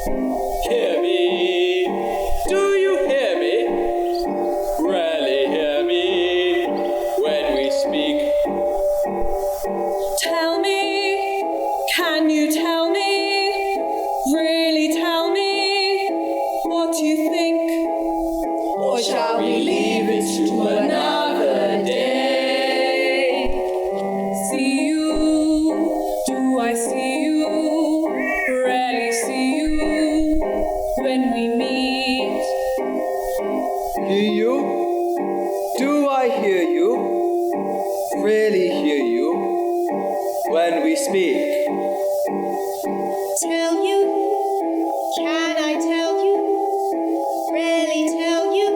Hear me. Do you hear me? Rarely hear me when we speak. Tell me, can you tell me, really tell me what you think? Or shall we leave it to another day? See you, do I see you, rarely see you when we meet? Hear you? Do I hear you? Really hear you when we speak? Tell you, can I tell you, really tell you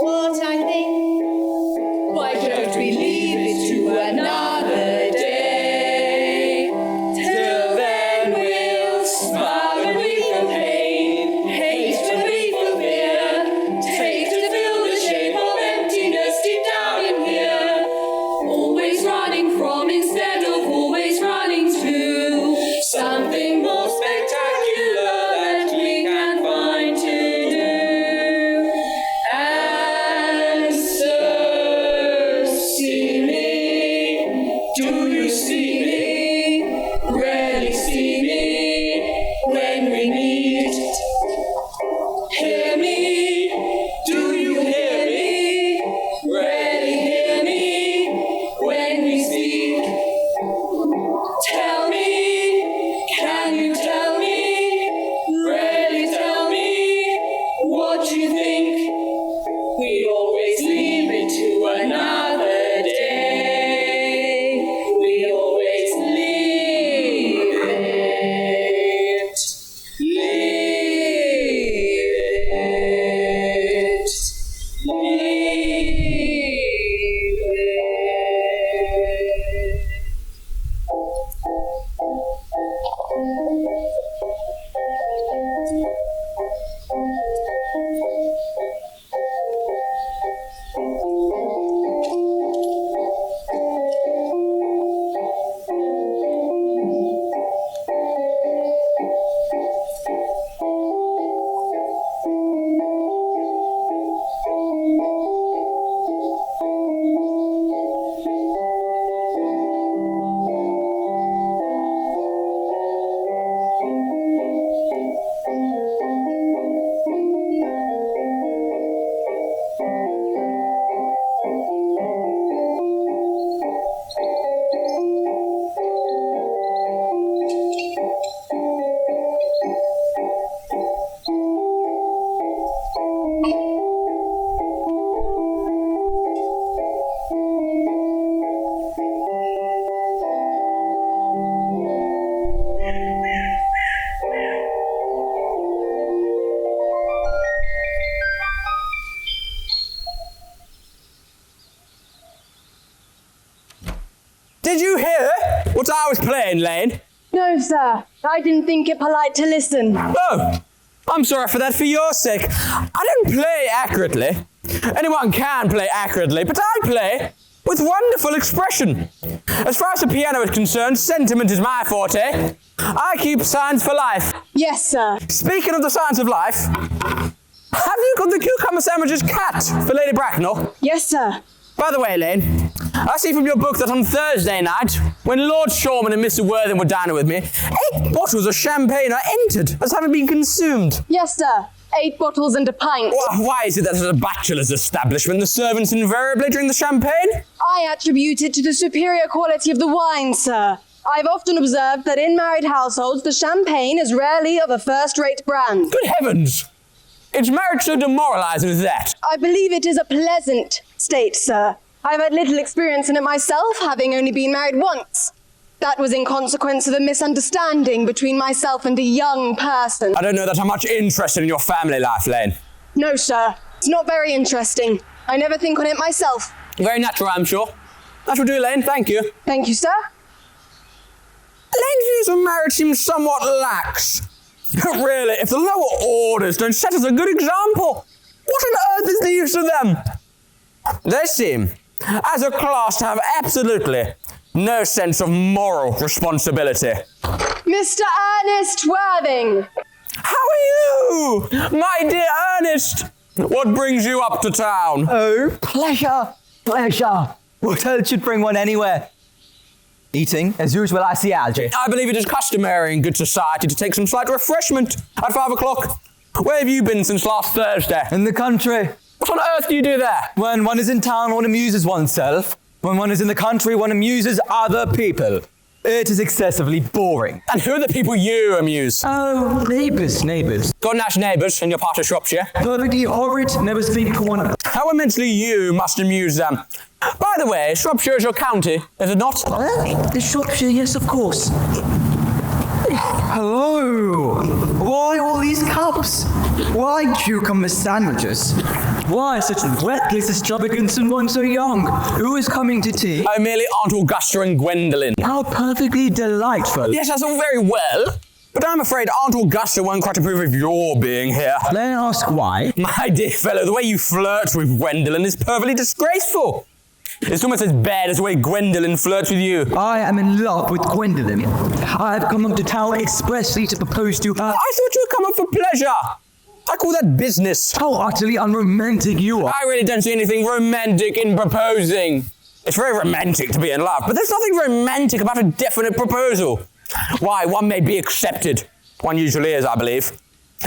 what I think? Why don't we leave it to another day? Till then we'll smile when we feel pain, hate when we feel fear, take to feel the shape of emptiness deep down in here. Always running from instead of always running to something more spectacular that we can find to do. And so see me, do you see me, rarely see me when we meet? Hear me, do you hear me, rarely hear me when we speak? Tell me, can you tell me, really tell me what you think? We always leave it to another day. We always leave it. Did you hear what I was playing, Lane? No, sir. I didn't think it polite to listen. Oh, I'm sorry for that for your sake. I didn't play accurately. Anyone can play accurately, but I play with wonderful expression. As far as the piano is concerned, sentiment is my forte. I keep signs for life. Yes, sir. Speaking of the science of life, have you got the cucumber sandwiches cat for Lady Bracknell? Yes, sir. By the way, Lane, I see from your book that on Thursday night, when Lord Shorman and Mr. Worthing were dining with me, 8 bottles of champagne are entered as having been consumed. Yes, sir. 8 bottles and a pint. Why is it that at a bachelor's establishment the servants invariably drink the champagne? I attribute it to the superior quality of the wine, sir. I've often observed that in married households, the champagne is rarely of a first-rate brand. Good heavens! Is marriage so demoralising as that? I believe it is a pleasant state, sir. I've had little experience in it myself, having only been married once. That was in consequence of a misunderstanding between myself and a young person. I don't know that I'm much interested in your family life, Lane. No, sir. It's not very interesting. I never think on it myself. Very natural, I'm sure. That will do, Lane. Thank you. Thank you, sir. Lane's views of marriage seem somewhat lax. Really, if the lower orders don't set us a good example, what on earth is the use of them? They seem, as a class, to have absolutely no sense of moral responsibility. Mr. Earnest Worthing. Oh, my dear Ernest, what brings you up to town? Oh, pleasure. What else should bring one anywhere? Eating, as usual, I see, Algy. I believe it is customary in good society to take some slight refreshment at 5 o'clock. Where have you been since last Thursday? In the country. What on earth do you do there? When one is in town, one amuses oneself. When one is in the country, one amuses other people. It is excessively boring. And who are the people you amuse? Oh, neighbours. Got nice neighbours in your part of Shropshire? Perfectly horrid, never speak to one of them. How immensely you must amuse them. By the way, Shropshire is your county, is it not? The Shropshire, yes, of course. Hello. Why all these cups? Why cucumber sandwiches? Why such wet extravagance and one so young? Who is coming to tea? Oh, merely Aunt Augusta and Gwendolen. How perfectly delightful. Yes, that's all very well. But I'm afraid Aunt Augusta won't quite approve of your being here. May I ask why? My dear fellow, the way you flirt with Gwendolen is perfectly disgraceful. It's almost as bad as the way Gwendolen flirts with you. I am in love with Gwendolen. I have come up to town expressly to propose to her. I thought you were coming for pleasure. I call that business. How utterly unromantic you are. I really don't see anything romantic in proposing. It's very romantic to be in love, but there's nothing romantic about a definite proposal. Why, one may be accepted. One usually is, I believe.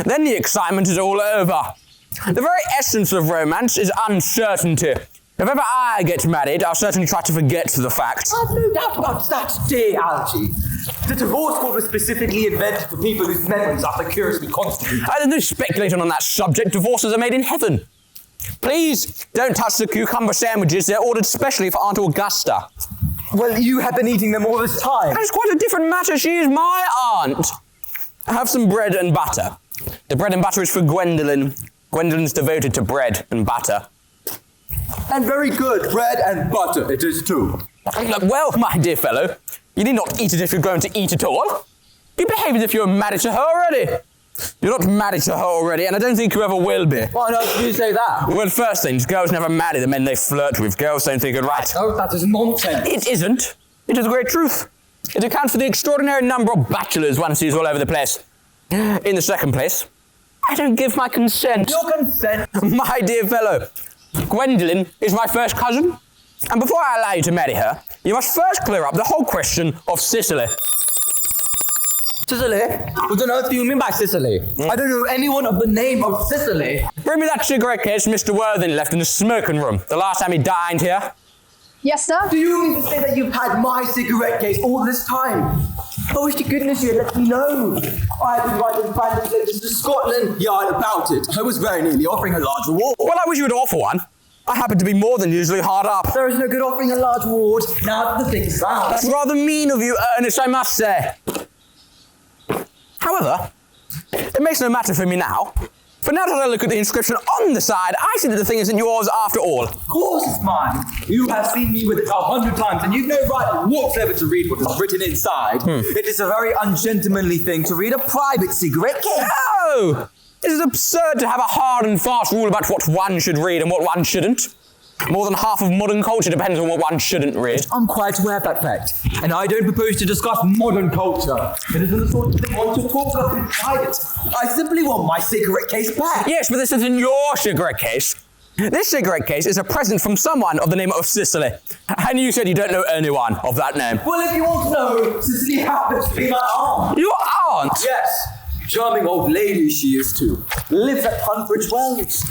Then the excitement is all over. The very essence of romance is uncertainty. If ever I get married, I'll certainly try to forget the fact. I've no doubt about that, dear Algy. The divorce court was specifically invented for people whose memories are precariously constant. There's no speculating on that subject. Divorces are made in heaven. Please don't touch the cucumber sandwiches. They're ordered specially for Aunt Augusta. Well, you have been eating them all this time. That is quite a different matter. She is my aunt. Have some bread and butter. The bread and butter is for Gwendolen. Gwendolen's devoted to bread and butter. And very good, bread and butter it is too. Well, my dear fellow, you need not eat it if you're going to eat at all. You behave as if you're married to her already. You're not married to her already, and I don't think you ever will be. Why not do you say that? Well, first things, girls never marry the men they flirt with. Girls don't think it right. Oh, that is nonsense. It isn't. It is a great truth. It accounts for the extraordinary number of bachelors one sees all over the place. In the second place, I don't give my consent. Your consent? My dear fellow, Gwendolen is my first cousin, and before I allow you to marry her, you must first clear up the whole question of Sicily. Sicily? What on earth do you mean by Sicily? I don't know anyone of the name of Sicily. Bring me that cigarette case Mr. Worthing left in the smoking room the last time he dined here. Yes, sir? Do you mean to say that you've had my cigarette case all this time? I wish to goodness you had let me know. I have been writing private letters to Scotland Yard about it. I was very nearly offering a large reward. Well, I wish you would offer one. I happen to be more than usually hard up. There is no good offering a large reward now that the thing is found. That's rather mean of you, Ernest, I must say. However, it makes no matter for me now. But now that I look at the inscription on the side, I see that the thing isn't yours after all. Of course it's mine. You have seen me with it 100 times, and you've no right whatsoever to read what is written inside. It is a very ungentlemanly thing to read a private cigarette case. No! It is absurd to have a hard and fast rule about what one should read and what one shouldn't. More than half of modern culture depends on what one shouldn't read. I'm quite aware of that fact, and I don't propose to discuss modern culture. It isn't the sort of thing I want to talk about in private. I simply want my cigarette case back. Yes, but this isn't your cigarette case. This cigarette case is a present from someone of the name of Sicily. And you said you don't know anyone of that name. Well, if you want to know, Sicily happens to be my aunt. Your aunt? Yes. Charming old lady she is too. Lives at Tunbridge Wells.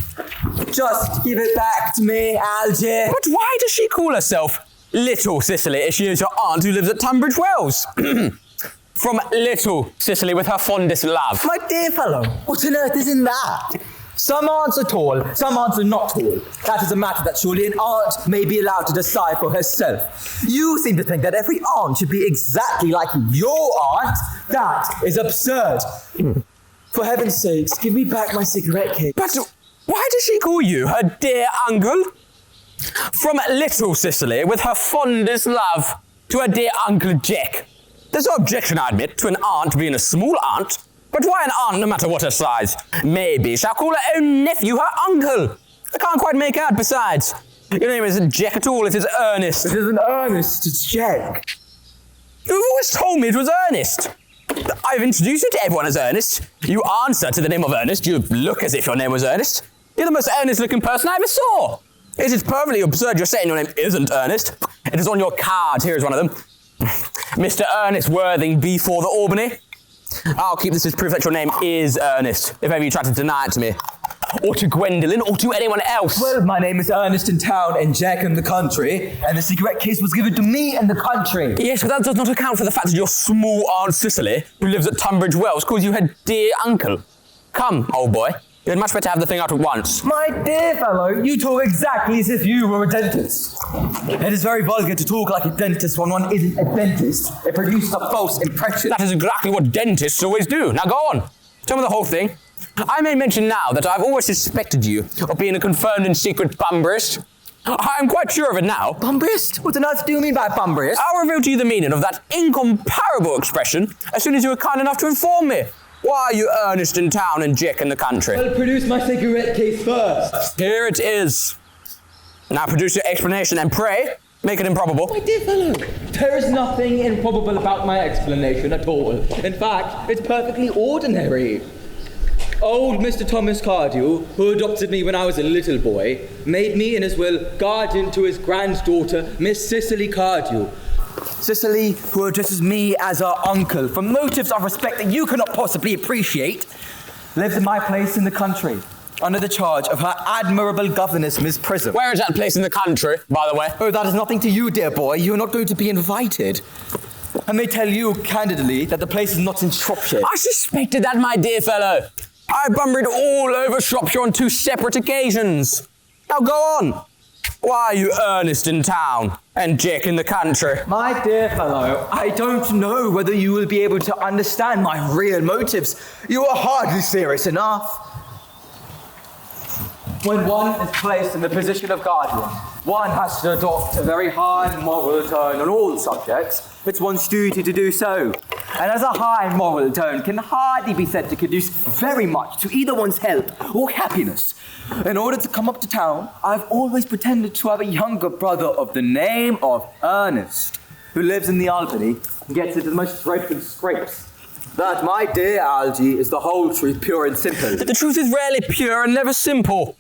Just give it back to me, Algy. But why does she call herself Little Sicily if she is your aunt who lives at Tunbridge Wells? From Little Sicily with her fondest love. My dear fellow, what on earth is in that? Some aunts are tall, some aunts are not tall. That is a matter that surely an aunt may be allowed to decide for herself. You seem to think that every aunt should be exactly like your aunt. That is absurd. For heaven's sakes, give me back my cigarette case. But why does she call you her dear uncle? From Little Sicily with her fondest love to her dear Uncle Jack. There's no objection, I admit, to an aunt being a small aunt. But why an aunt, no matter what her size? Maybe she'll call her own nephew her uncle. I can't quite make out besides. Your name isn't Jack at all, it is Earnest. It isn't Ernest, it's Jack. You've always told me it was Earnest. I've introduced you to everyone as Earnest. You answer to the name of Earnest. You look as if your name was Earnest. You're the most earnest-looking person I ever saw. It is perfectly absurd you're saying your name isn't Earnest. It is on your card. Here is one of them. Mr. Ernest Worthing, B4 the Albany. I'll keep this as proof that your name is Earnest, if ever you try to deny it to me. Or to Gwendolyn, or to anyone else. Well, my name is Ernest in town and Jack in the country, and the cigarette case was given to me in the country. Yes, but that does not account for the fact that your small Aunt Cicely, who lives at Tunbridge Wells, calls you her dear uncle. Come, old boy. You had much better have the thing out at once. My dear fellow, you talk exactly as if you were a dentist. It is very vulgar to talk like a dentist when one isn't a dentist. It produces a false impression. That is exactly what dentists always do. Now go on. Tell me the whole thing. I may mention now that I've always suspected you of being a confirmed and secret bumbrist. I'm quite sure of it now. Bumbrist? What on earth do you mean by bumbrist? I'll reveal to you the meaning of that incomparable expression as soon as you are kind enough to inform me. Why are you Ernest in town and Jack in the country? Well, produce my cigarette case first. Here it is. Now produce your explanation and pray, make it improbable. My dear fellow, there is nothing improbable about my explanation at all. In fact, it's perfectly ordinary. Old Mr. Thomas Cardew, who adopted me when I was a little boy, made me in his will guardian to his granddaughter, Miss Cicely Cardew. Cicely, who addresses me as her uncle, for motives of respect that you cannot possibly appreciate, lives in my place in the country, under the charge of her admirable governess, Miss Prism. Where is that place in the country, by the way? Oh, that is nothing to you, dear boy. You're not going to be invited. I may tell you candidly that the place is not in Shropshire. I suspected that, my dear fellow. I bumbried all over Shropshire on 2 separate occasions. Now go on. Why are you Ernest in town and Jack in the country? My dear fellow, I don't know whether you will be able to understand my real motives. You are hardly serious enough. When one is placed in the position of guardian, one has to adopt a very high moral tone on all subjects. It's one's duty to do so. And as a high moral tone can hardly be said to conduce very much to either one's health or happiness. In order to come up to town, I've always pretended to have a younger brother of the name of Earnest, who lives in the Albany and gets into the most dreadful scrapes. That, my dear Algie, is the whole truth, pure and simple. The truth is rarely pure and never simple.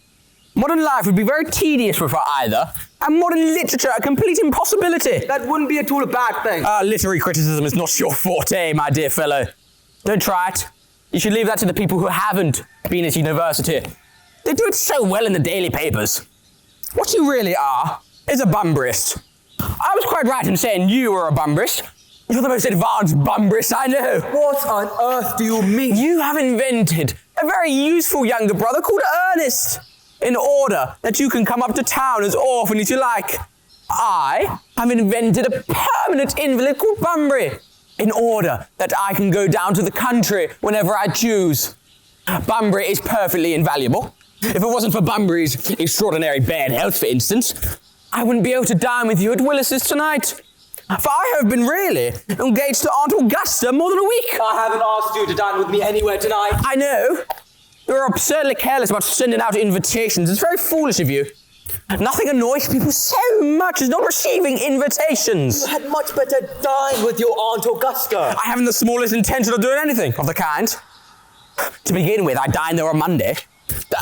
Modern life would be very tedious without either, and modern literature a complete impossibility. That wouldn't be at all a bad thing. Literary criticism is not your forte, my dear fellow. Don't try it. You should leave that to the people who haven't been at university. They do it so well in the daily papers. What you really are is a bumbrist. I was quite right in saying you were a bumbrist. You're the most advanced bumbrist I know. What on earth do you mean? You have invented a very useful younger brother called Earnest, in order that you can come up to town as often as you like. I have invented a permanent invalid called Bunbury, in order that I can go down to the country whenever I choose. Bunbury is perfectly invaluable. If it wasn't for Bunbury's extraordinary bad health, for instance, I wouldn't be able to dine with you at Willis's tonight. For I have been really engaged to Aunt Augusta more than a week. I haven't asked you to dine with me anywhere tonight. I know. You're absurdly careless about sending out invitations. It's very foolish of you. Nothing annoys people so much as not receiving invitations. You had much better dine with your Aunt Augusta. I haven't the smallest intention of doing anything of the kind. To begin with, I dine there on Monday,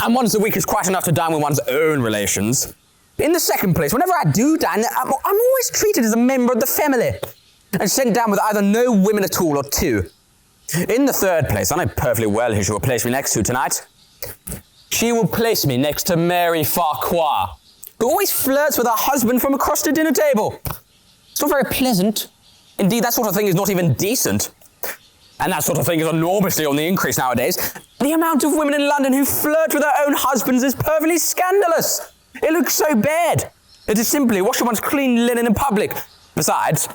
and once a week is quite enough to dine with one's own relations. In the second place, whenever I do dine, I'm always treated as a member of the family, and sent down with either no women at all or 2. In the third place, I know perfectly well who she will place me next to tonight. She will place me next to Mary Farquhar, who always flirts with her husband from across the dinner table. It's not very pleasant. Indeed, that sort of thing is not even decent. And that sort of thing is enormously on the increase nowadays. The amount of women in London who flirt with their own husbands is perfectly scandalous. It looks so bad. It is simply washing one's clean linen in public. Besides,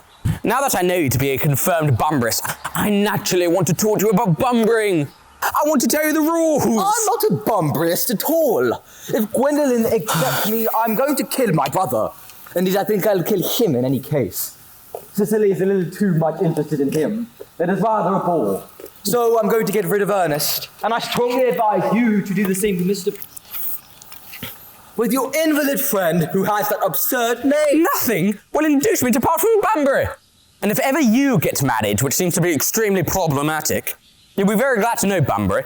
now that I know you to be a confirmed bumbrist, I naturally want to talk to you about bumbring. I want to tell you the rules. I'm not a bumbrist at all. If Gwendolyn accepts me, I'm going to kill my brother. Indeed, I think I'll kill him in any case. Cicely is a little too much interested in him. It is rather a bore. So I'm going to get rid of Earnest. And I strongly advise you to do the same with your invalid friend who has that absurd name. Nothing will induce me to part from Bunbury. And if ever you get married, which seems to be extremely problematic, you'll be very glad to know Bunbury.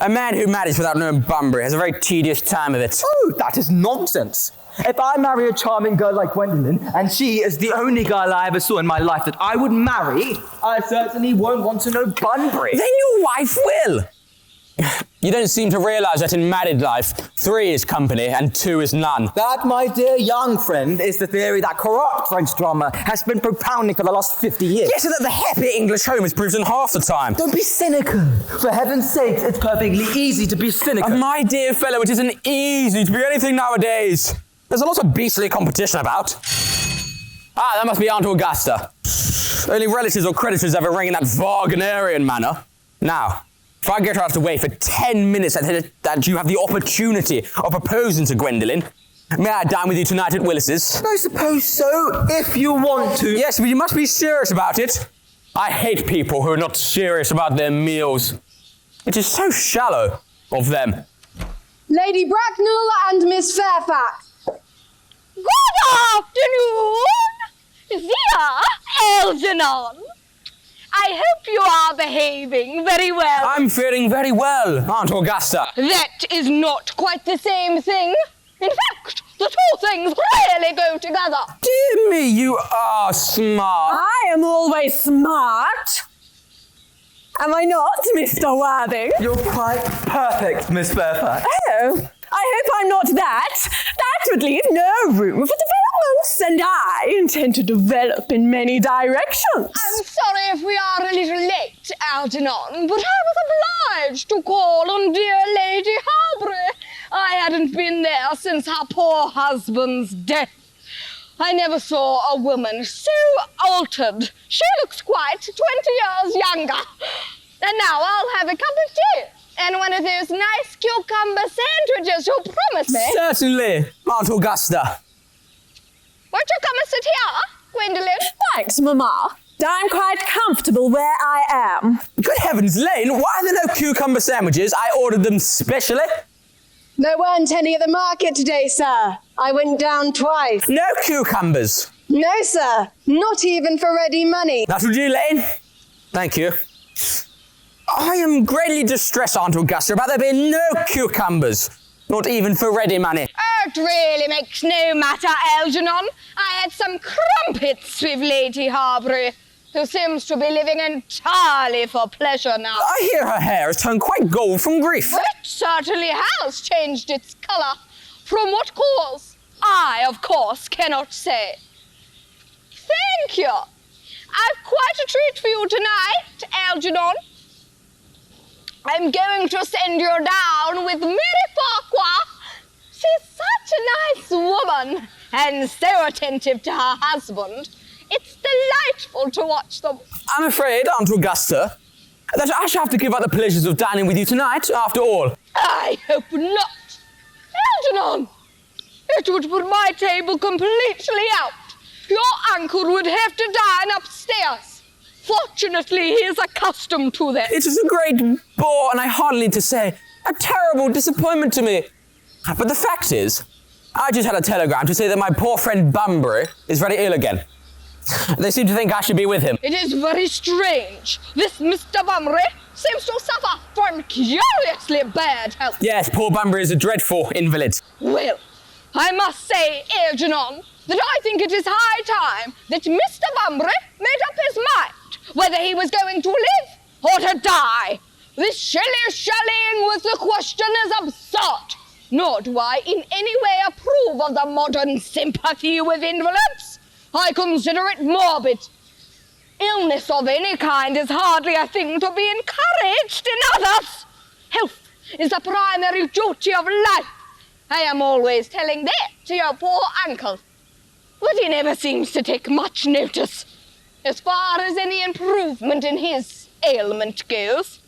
A man who marries without knowing Bunbury has a very tedious time of it. Oh, that is nonsense. If I marry a charming girl like Gwendolyn, and she is the only girl I ever saw in my life that I would marry, I certainly won't want to know Bunbury. Then your wife will. You don't seem to realise that in married life, 3 is company and 2 is none. That, my dear young friend, is the theory that corrupt French drama has been propounding for the last 50 years. Yes, and that the happy English home is proven half the time. Don't be cynical. For heaven's sake, it's perfectly easy to be cynical. My dear fellow, it isn't easy to be anything nowadays. There's a lot of beastly competition about. Ah, that must be Aunt Augusta. Only relatives or creditors ever ring in that Wagnerian manner. Now, if I get her out of the way for 10 minutes that you have the opportunity of proposing to Gwendolyn, may I dine with you tonight at Willis's? I suppose so, if you want to. Yes, but you must be serious about it. I hate people who are not serious about their meals. It is so shallow of them. Lady Bracknell and Miss Fairfax. Good afternoon, dear Algernon. I hope you are behaving very well. I'm feeling very well, Aunt Augusta. That is not quite the same thing. In fact, the 2 things really go together. Dear me, you are smart. I am always smart. Am I not, Mr. Worthing? You're quite perfect, Miss Fairfax. Oh, I hope I'm not that. That would leave no room for developments, and I intend to develop in many directions. I'm sorry if we are a little late, Algernon, but I was obliged to call on dear Lady Harborough. I hadn't been there since her poor husband's death. I never saw a woman so altered. She looks quite 20 years younger. And now I'll have a cup of tea and one of those nice cucumber sandwiches you promised me. Certainly, Aunt Augusta. Won't you come and sit here, Gwendolyn? Thanks, Mamma. I'm quite comfortable where I am. Good heavens, Lane, why are there no cucumber sandwiches? I ordered them specially. There weren't any at the market today, sir. I went down twice. No cucumbers. No, sir. Not even for ready money. That will do, Lane. Thank you. I am greatly distressed, Aunt Augusta, about there being no cucumbers. Not even for ready money. It really makes no matter, Algernon. I had some crumpets with Lady Harborough, who seems to be living entirely for pleasure now. I hear her hair has turned quite gold from grief. Well, it certainly has changed its colour. From what cause? I, of course, cannot say. Thank you. I've quite a treat for you tonight, Algernon. I'm going to send you down with Mary Farquhar. She's such a nice woman and so attentive to her husband. It's delightful to watch them. I'm afraid, Aunt Augusta, that I shall have to give up the pleasures of dining with you tonight, after all. I hope not. Algernon, it would put my table completely out. Your uncle would have to dine upstairs. Fortunately, he is accustomed to that. It is a great bore, and I hardly need to say, a terrible disappointment to me. But the fact is, I just had a telegram to say that my poor friend Bunbury is very ill again. They seem to think I should be with him. It is very strange. This Mr. Bunbury seems to suffer from curiously bad health. Yes, poor Bunbury is a dreadful invalid. Well, I must say, Algernon, that I think it is high time that Mr. Bunbury made up his mind whether he was going to live or to die. This shilly-shallying with the question is absurd. Nor do I in any way approve of the modern sympathy with invalids. I consider it morbid. Illness of any kind is hardly a thing to be encouraged in others. Health is the primary duty of life. I am always telling that to your poor uncle. But he never seems to take much notice, as far as any improvement in his ailment goes.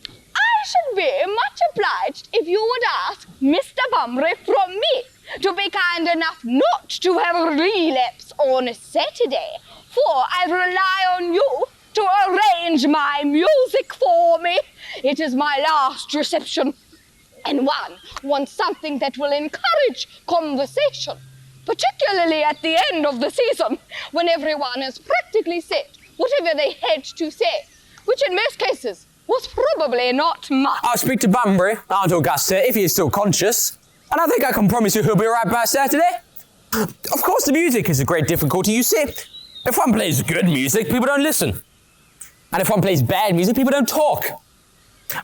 I should be much obliged if you would ask Mr. Bunbury from me to be kind enough not to have a relapse on a Saturday, for I rely on you to arrange my music for me. It is my last reception, and one wants something that will encourage conversation. particularly at the end of the season, when everyone has practically said whatever they had to say, which in most cases was probably not much. I'll speak to Bunbury, Aunt Augusta, if he is still conscious. And I think I can promise you he'll be right by Saturday. Of course, the music is a great difficulty, you see. If one plays good music, people don't listen. And if one plays bad music, people don't talk.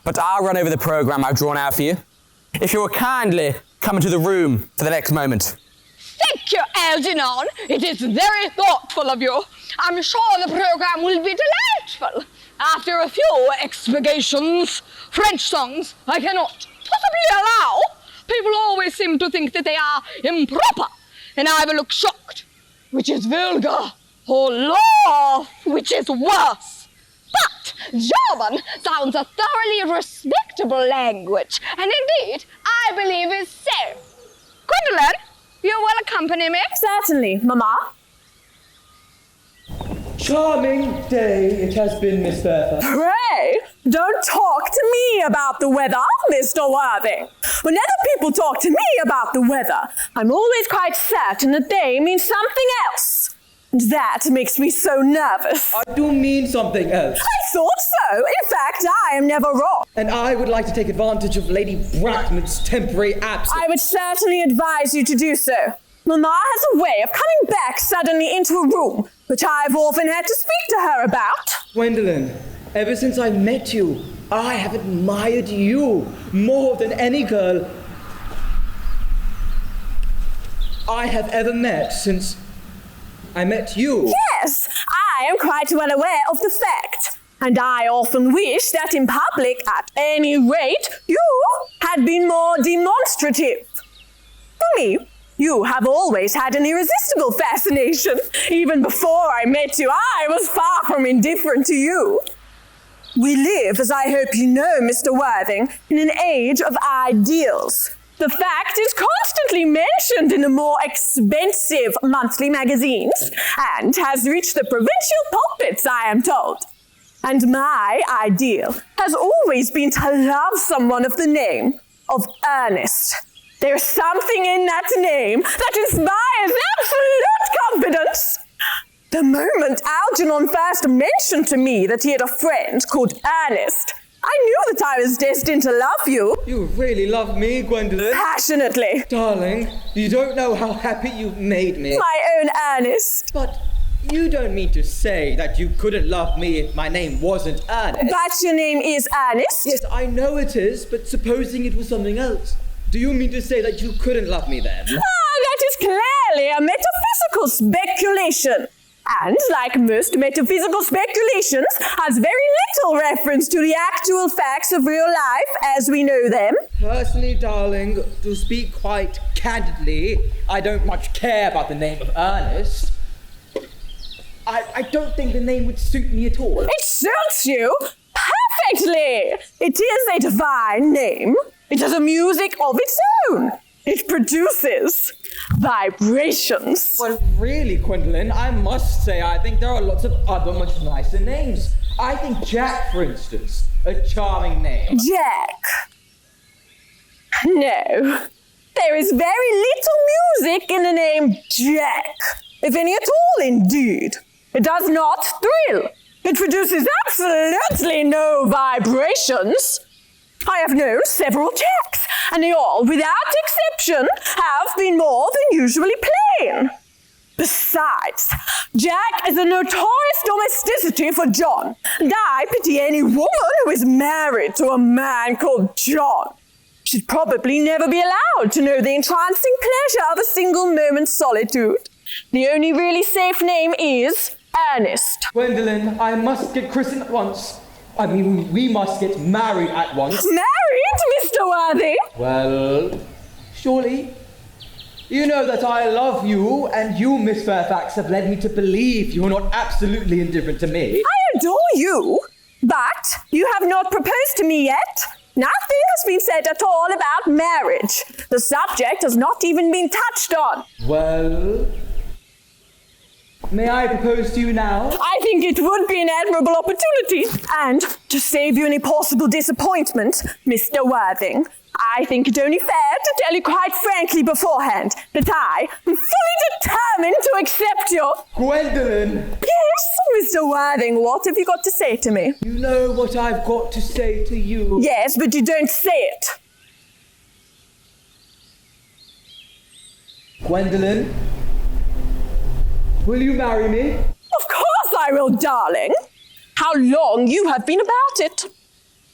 But I'll run over the programme I've drawn out for you. If you will kindly come into the room for the next moment. Thank you, Algernon. It is very thoughtful of you. I'm sure the programme will be delightful. After a few expurgations, French songs I cannot possibly allow. People always seem to think that they are improper, and I will look shocked, which is vulgar, or laugh, which is worse. But German sounds a thoroughly respectable language, and indeed, I believe is so. Gwendolyn, you will accompany me? Certainly, Mamma. Charming day it has been, Miss Fairfax. Pray, don't talk to me about the weather, Mr. Worthing. Whenever people talk to me about the weather, I'm always quite certain that they mean something else. And that makes me so nervous. I do mean something else. I thought so. In fact, I am never wrong. And I would like to take advantage of Lady Brackman's temporary absence. I would certainly advise you to do so. Mamma has a way of coming back suddenly into a room, which I've often had to speak to her about. Gwendolyn, ever since I met you, I have admired you more than any girl I have ever met since I met you. Yes, I am quite well aware of the fact. And I often wish that in public, at any rate, you had been more demonstrative. For me, you have always had an irresistible fascination. Even before I met you, I was far from indifferent to you. We live, as I hope you know, Mr. Worthing, in an age of ideals. The fact is constantly mentioned in the more expensive monthly magazines and has reached the provincial pulpits, I am told. And my ideal has always been to love someone of the name of Earnest. There's something in that name that inspires absolute confidence. The moment Algernon first mentioned to me that he had a friend called Ernest, I knew that I was destined to love you. You really love me, Gwendolyn. Passionately. Darling, you don't know how happy you've made me. My own Ernest. But you don't mean to say that you couldn't love me if my name wasn't Ernest. But your name is Ernest? Yes, I know it is, but supposing it was something else. Do you mean to say that you couldn't love me then? That is clearly a metaphysical speculation. And, like most metaphysical speculations, has very little reference to the actual facts of real life as we know them. Personally, darling, to speak quite candidly, I don't much care about the name of Ernest. I don't think the name would suit me at all. It suits you perfectly. It is a divine name. It has a music of its own. It produces vibrations. Well, really, Gwendolyn, I must say I think there are lots of other much nicer names. I think Jack, for instance, a charming name. Jack. No. There is very little music in the name Jack. If any at all, indeed. It does not thrill. It produces absolutely no vibrations. I have known several Jacks, and they all, without exception, have been more than usually plain. Besides, Jack is a notorious domesticity for John, and I pity any woman who is married to a man called John. She'd probably never be allowed to know the entrancing pleasure of a single moment's solitude. The only really safe name is Ernest. Gwendolyn, I must get christened at once. I mean, we must get married at once. Married, Mr. Worthing? Well, surely. You know that I love you, and you, Miss Fairfax, have led me to believe you're not absolutely indifferent to me. I adore you, but you have not proposed to me yet. Nothing has been said at all about marriage. The subject has not even been touched on. Well, May I propose to you now? I think it would be an admirable opportunity. And to save you any possible disappointment, Mr. Worthing, I think it only fair to tell you quite frankly beforehand that I am fully determined to accept your... Gwendolyn! Yes, Mr. Worthing, what have you got to say to me? You know what I've got to say to you. Yes, but you don't say it. Gwendolyn, will you marry me? Of course I will, darling. How long you have been about it.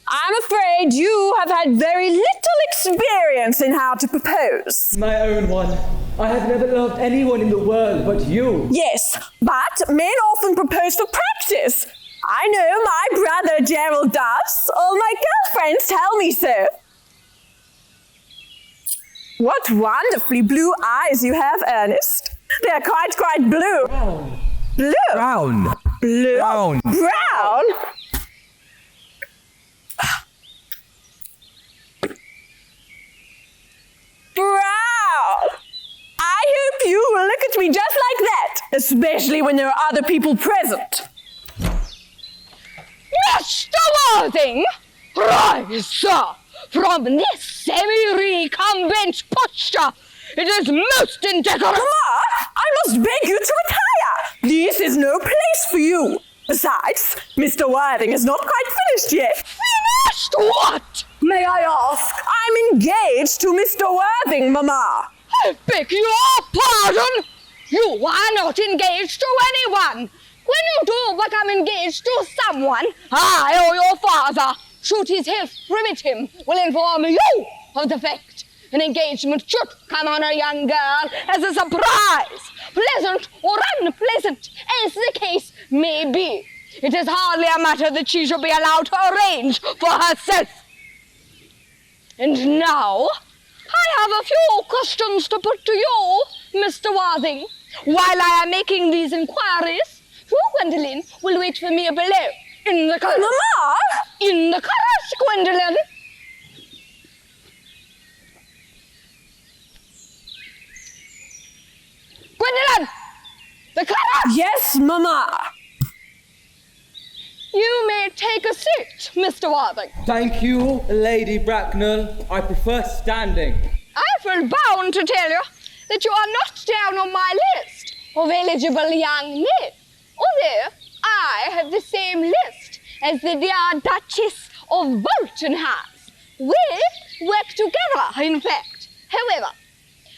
I'm afraid you have had very little experience in how to propose. My own one. I have never loved anyone in the world but you. Yes, but men often propose for practice. I know my brother Gerald does. All my girlfriends tell me so. What wonderfully blue eyes you have, Ernest. They're quite blue. Brown. Blue. Brown. Blue. Brown. Brown? Brown! I hope you will look at me just like that, especially when there are other people present. Mr. Worthing, rise, sir, from this semi-recumbent posture. It is most indecorous. Mama, I must beg you to retire. This is no place for you. Besides, Mr. Worthing is not quite finished yet. Finished what? May I ask? I'm engaged to Mr. Worthing, Mama. I beg your pardon. You are not engaged to anyone. When you do become engaged to someone, I or your father, should his health permit him, will inform you of the fact. An engagement should come on a young girl as a surprise, pleasant or unpleasant, as the case may be. It is hardly a matter that she should be allowed to arrange for herself. And now, I have a few questions to put to you, Mr. Worthing. While I am making these inquiries, you, Gwendolen, will wait for me below, in the carriage. Mama! In the carriage, Gwendolen. Gwendolen! The carriage! Yes, Mama. You may take a seat, Mr. Worthing. Thank you, Lady Bracknell. I prefer standing. I feel bound to tell you that you are not down on my list of eligible young men, although I have the same list as the dear Duchess of Bolton has. We work together, in fact. However,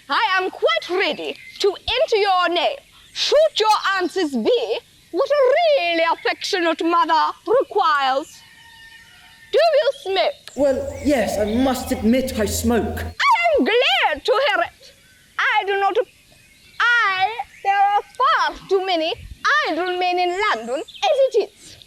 I am quite ready to enter your name, should your answers be what a really affectionate mother requires. Do you smoke? Well, yes, I must admit I smoke. I am glad to hear it. There are far too many idle men in London as it is.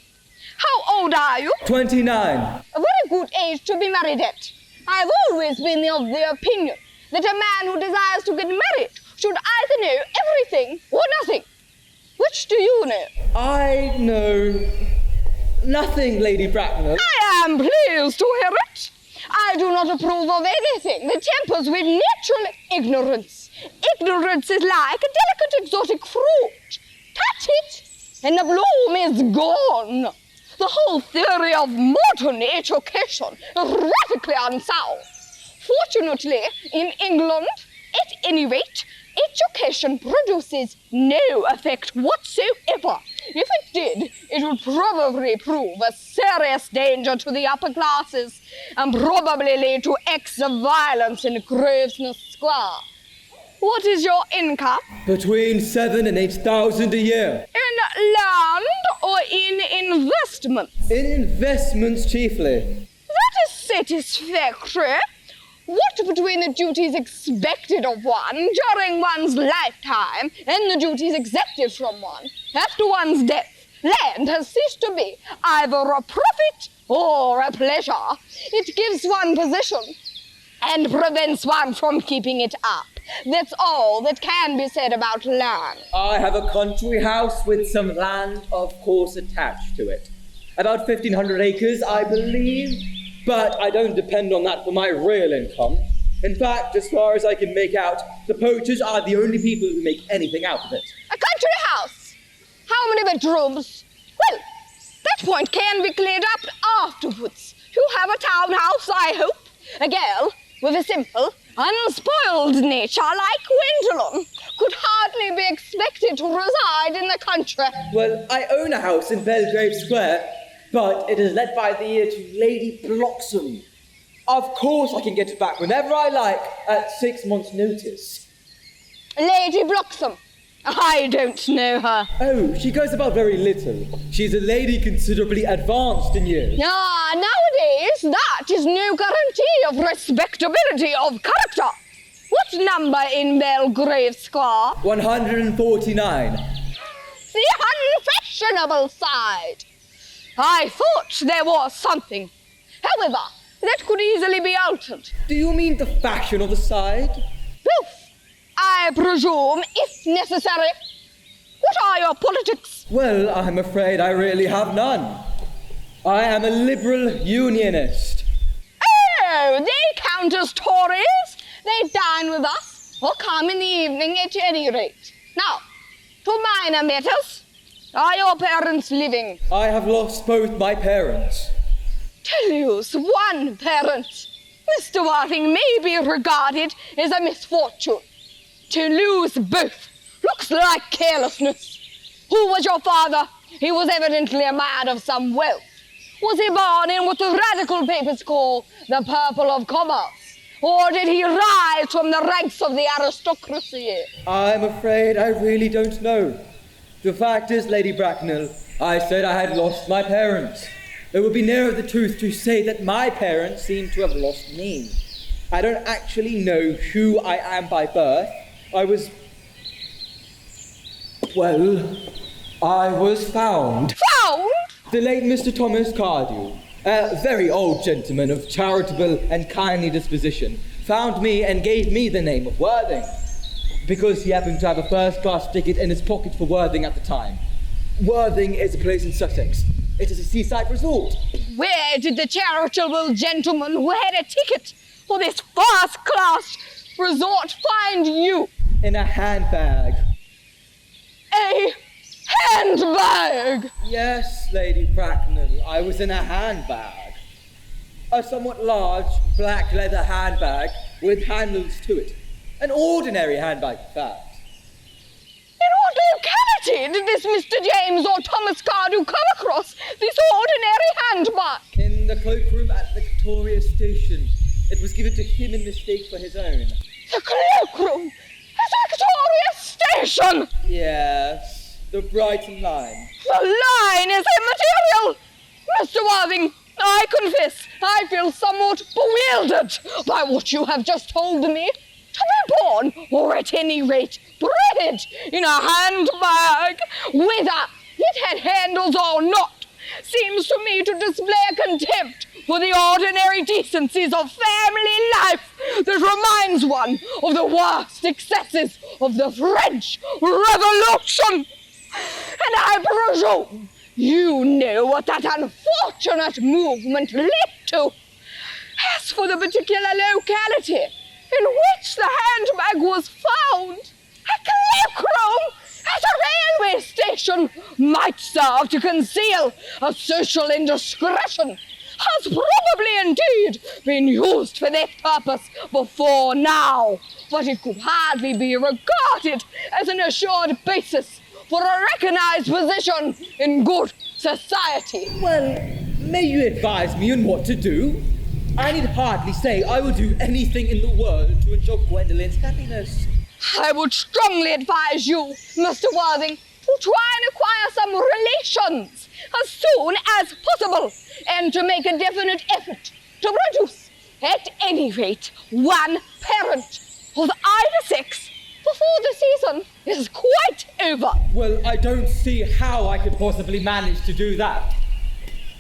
How old are you? 29. A very good age to be married at. I've always been of the opinion that a man who desires to get married should either know everything or nothing. Which do you know? I know nothing, Lady Bracknell. I am pleased to hear it. I do not approve of anything that tempers with natural ignorance. Ignorance is like a delicate exotic fruit. Touch it, and the bloom is gone. The whole theory of modern education is radically unsound. Fortunately, in England, at any rate, education produces no effect whatsoever. If it did, it would probably prove a serious danger to the upper classes and probably lead to acts of violence in Grosvenor Square. What is your income? Between 7,000 and 8,000 a year. In land or in investments? In investments chiefly. That is satisfactory. What between the duties expected of one during one's lifetime and the duties exacted from one after one's death, land has ceased to be either a profit or a pleasure. It gives one position and prevents one from keeping it up. That's all that can be said about land. I have a country house with some land, of course, attached to it. About 1,500 acres, I believe. But I don't depend on that for my real income. In fact, as far as I can make out, the poachers are the only people who make anything out of it. A country house How many bedrooms? Well, that point can be cleared up afterwards. You have a townhouse, I hope. A girl with a simple, unspoiled nature like Gwendolyn could hardly be expected to reside in the country. Well, I own a house in Belgrave Square, but it is let by the year to Lady Bloxham. Of course I can get it back whenever I like, at 6 months' notice. Lady Bloxham. I don't know her. Oh, she goes about very little. She's a lady considerably advanced in years. Ah, nowadays, that is no guarantee of respectability of character. What number in Belgrave Square? 149. The unfashionable side. I thought there was something. However, that could easily be altered. Do you mean the fashion of the side? Both, I presume, if necessary. What are your politics? Well, I'm afraid I really have none. I am a liberal unionist. Oh, they count as Tories. They dine with us, or come in the evening at any rate. Now, to minor matters. Are your parents living? I have lost both my parents. To lose one parent, Mr. Worthing, may be regarded as a misfortune. To lose both looks like carelessness. Who was your father? He was evidently a man of some wealth. Was he born in what the radical papers call the purple of commerce? Or did he rise from the ranks of the aristocracy? I'm afraid I really don't know. The fact is, Lady Bracknell, I said I had lost my parents. It would be nearer the truth to say that my parents seem to have lost me. I don't actually know who I am by birth. I was found. Found? The late Mr. Thomas Cardew, a very old gentleman of charitable and kindly disposition, found me and gave me the name of Worthing, because he happened to have a first-class ticket in his pocket for Worthing at the time. Worthing is a place in Sussex. It is a seaside resort. Where did the charitable gentleman who had a ticket for this first-class resort find you? In a handbag. A handbag! Yes, Lady Bracknell, I was in a handbag. A somewhat large black leather handbag with handles to it. An ordinary handbag, in fact. In what locality did this Mr. James or Thomas Cardew come across this ordinary handbag? In the cloakroom at Victoria Station. It was given to him in mistake for his own. The cloakroom at Victoria Station! Yes, the Brighton line. The line is immaterial! Mr. Worthing, I confess I feel somewhat bewildered by what you have just told me. To be born, or at any rate, bred in a handbag, whether it had handles or not, seems to me to display a contempt for the ordinary decencies of family life that reminds one of the worst excesses of the French Revolution. And I presume you know what that unfortunate movement led to. As for the particular locality in which the handbag was found, a cloakroom at a railway station might serve to conceal a social indiscretion, has probably indeed been used for that purpose before now, but it could hardly be regarded as an assured basis for a recognized position in good society. Well, may you advise me on what to do? I need hardly say I will do anything in the world to ensure Gwendolyn's happiness. I would strongly advise you, Mr. Worthing, to try and acquire some relations as soon as possible, and to make a definite effort to produce, at any rate, one parent of either sex before the season is quite over. Well, I don't see how I could possibly manage to do that.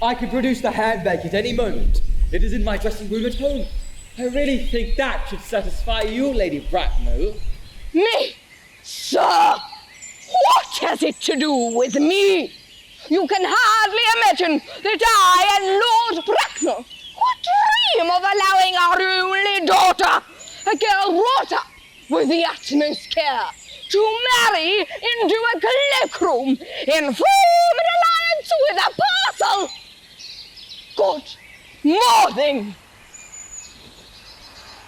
I could produce the handbag at any moment. It is in my dressing room at home. I really think that should satisfy you, Lady Bracknell. Me? Sir, what has it to do with me? You can hardly imagine that I and Lord Bracknell would dream of allowing our only daughter, a girl brought up with the utmost care, to marry into a cloakroom in formal alliance with a parcel. Good morning,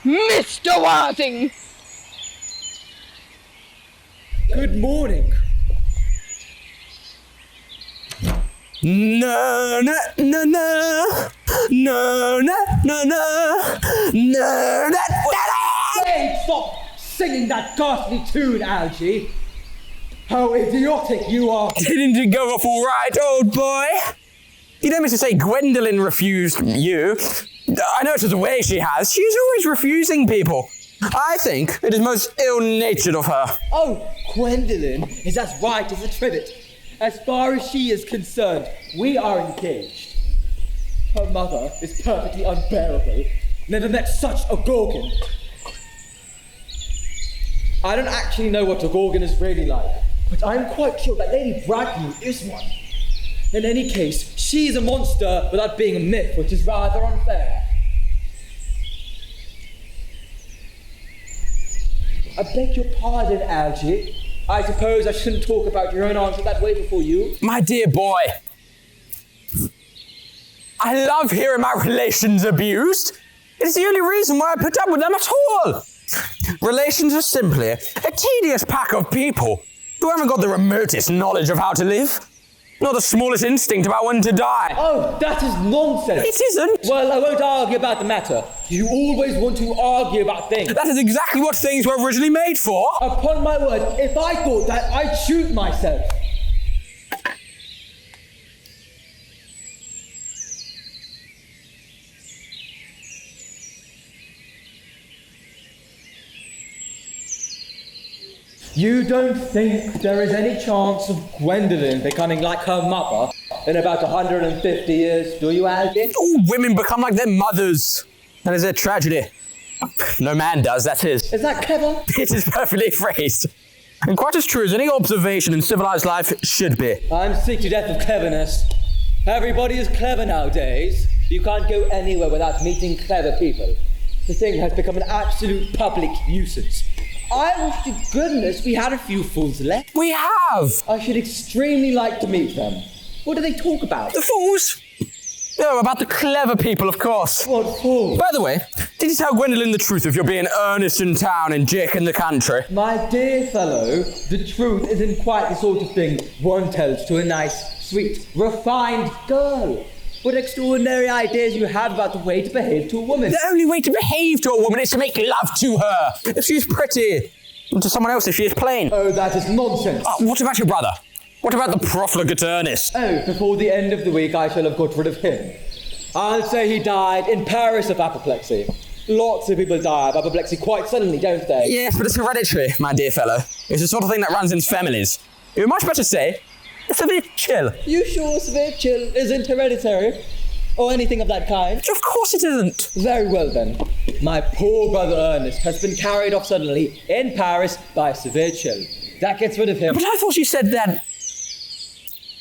Mr. Worthing. Good morning. No, no, no, no, no, no, no, no, no, no. Hey, stop singing that ghastly tune, Algie. How idiotic you are. Didn't it go off all right, old boy? You don't mean to say Gwendolyn refused you. I know it's the way she has. She's always refusing people. I think it is most ill-natured of her. Oh, Gwendolyn is as right as a trivet. As far as she is concerned, we are engaged. Her mother is perfectly unbearable. Never met such a gorgon. I don't actually know what a gorgon is really like, but I'm quite sure that Lady Bragnew is one. In any case, she's a monster without being a myth, which is rather unfair. I beg your pardon, Algie. I suppose I shouldn't talk about your own answer that way before you. My dear boy, I love hearing my relations abused. It's the only reason why I put up with them at all. Relations are simply a tedious pack of people who haven't got the remotest knowledge of how to live, nor the smallest instinct about when to die. Oh, that is nonsense. It isn't. Well, I won't argue about the matter. You always want to argue about things. That is exactly what things were originally made for. Upon my word, if I thought that, I'd shoot myself. You don't think there is any chance of Gwendolyn becoming like her mother in about 150 years, do you, Algie? All women become like their mothers. That is a tragedy. No man does, that's his. Is that clever? It is perfectly phrased. And quite as true as any observation in civilized life should be. I'm sick to death of cleverness. Everybody is clever nowadays. You can't go anywhere without meeting clever people. The thing has become an absolute public nuisance. I wish to goodness we had a few fools left. We have! I should extremely like to meet them. What do they talk about? The fools? Oh, about the clever people, of course. What fools? By the way, did you tell Gwendolyn the truth of your being Earnest in town and Jake in the country? My dear fellow, the truth isn't quite the sort of thing one tells to a nice, sweet, refined girl. What extraordinary ideas you have about the way to behave to a woman. The only way to behave to a woman is to make love to her. If she's pretty, and to someone else if she is plain. Oh, that is nonsense. What about your brother? What about the profligate Earnest? Oh, before the end of the week I shall have got rid of him. I'll say he died in Paris of apoplexy. Lots of people die of apoplexy quite suddenly, don't they? Yes, but it's hereditary, my dear fellow. It's the sort of thing that runs in families. You would much better say, it's a bit chill. You sure severe chill isn't hereditary? Or anything of that kind? Of course it isn't. Very well then. My poor brother Ernest has been carried off suddenly in Paris by severe chill. That gets rid of him. But I thought you said that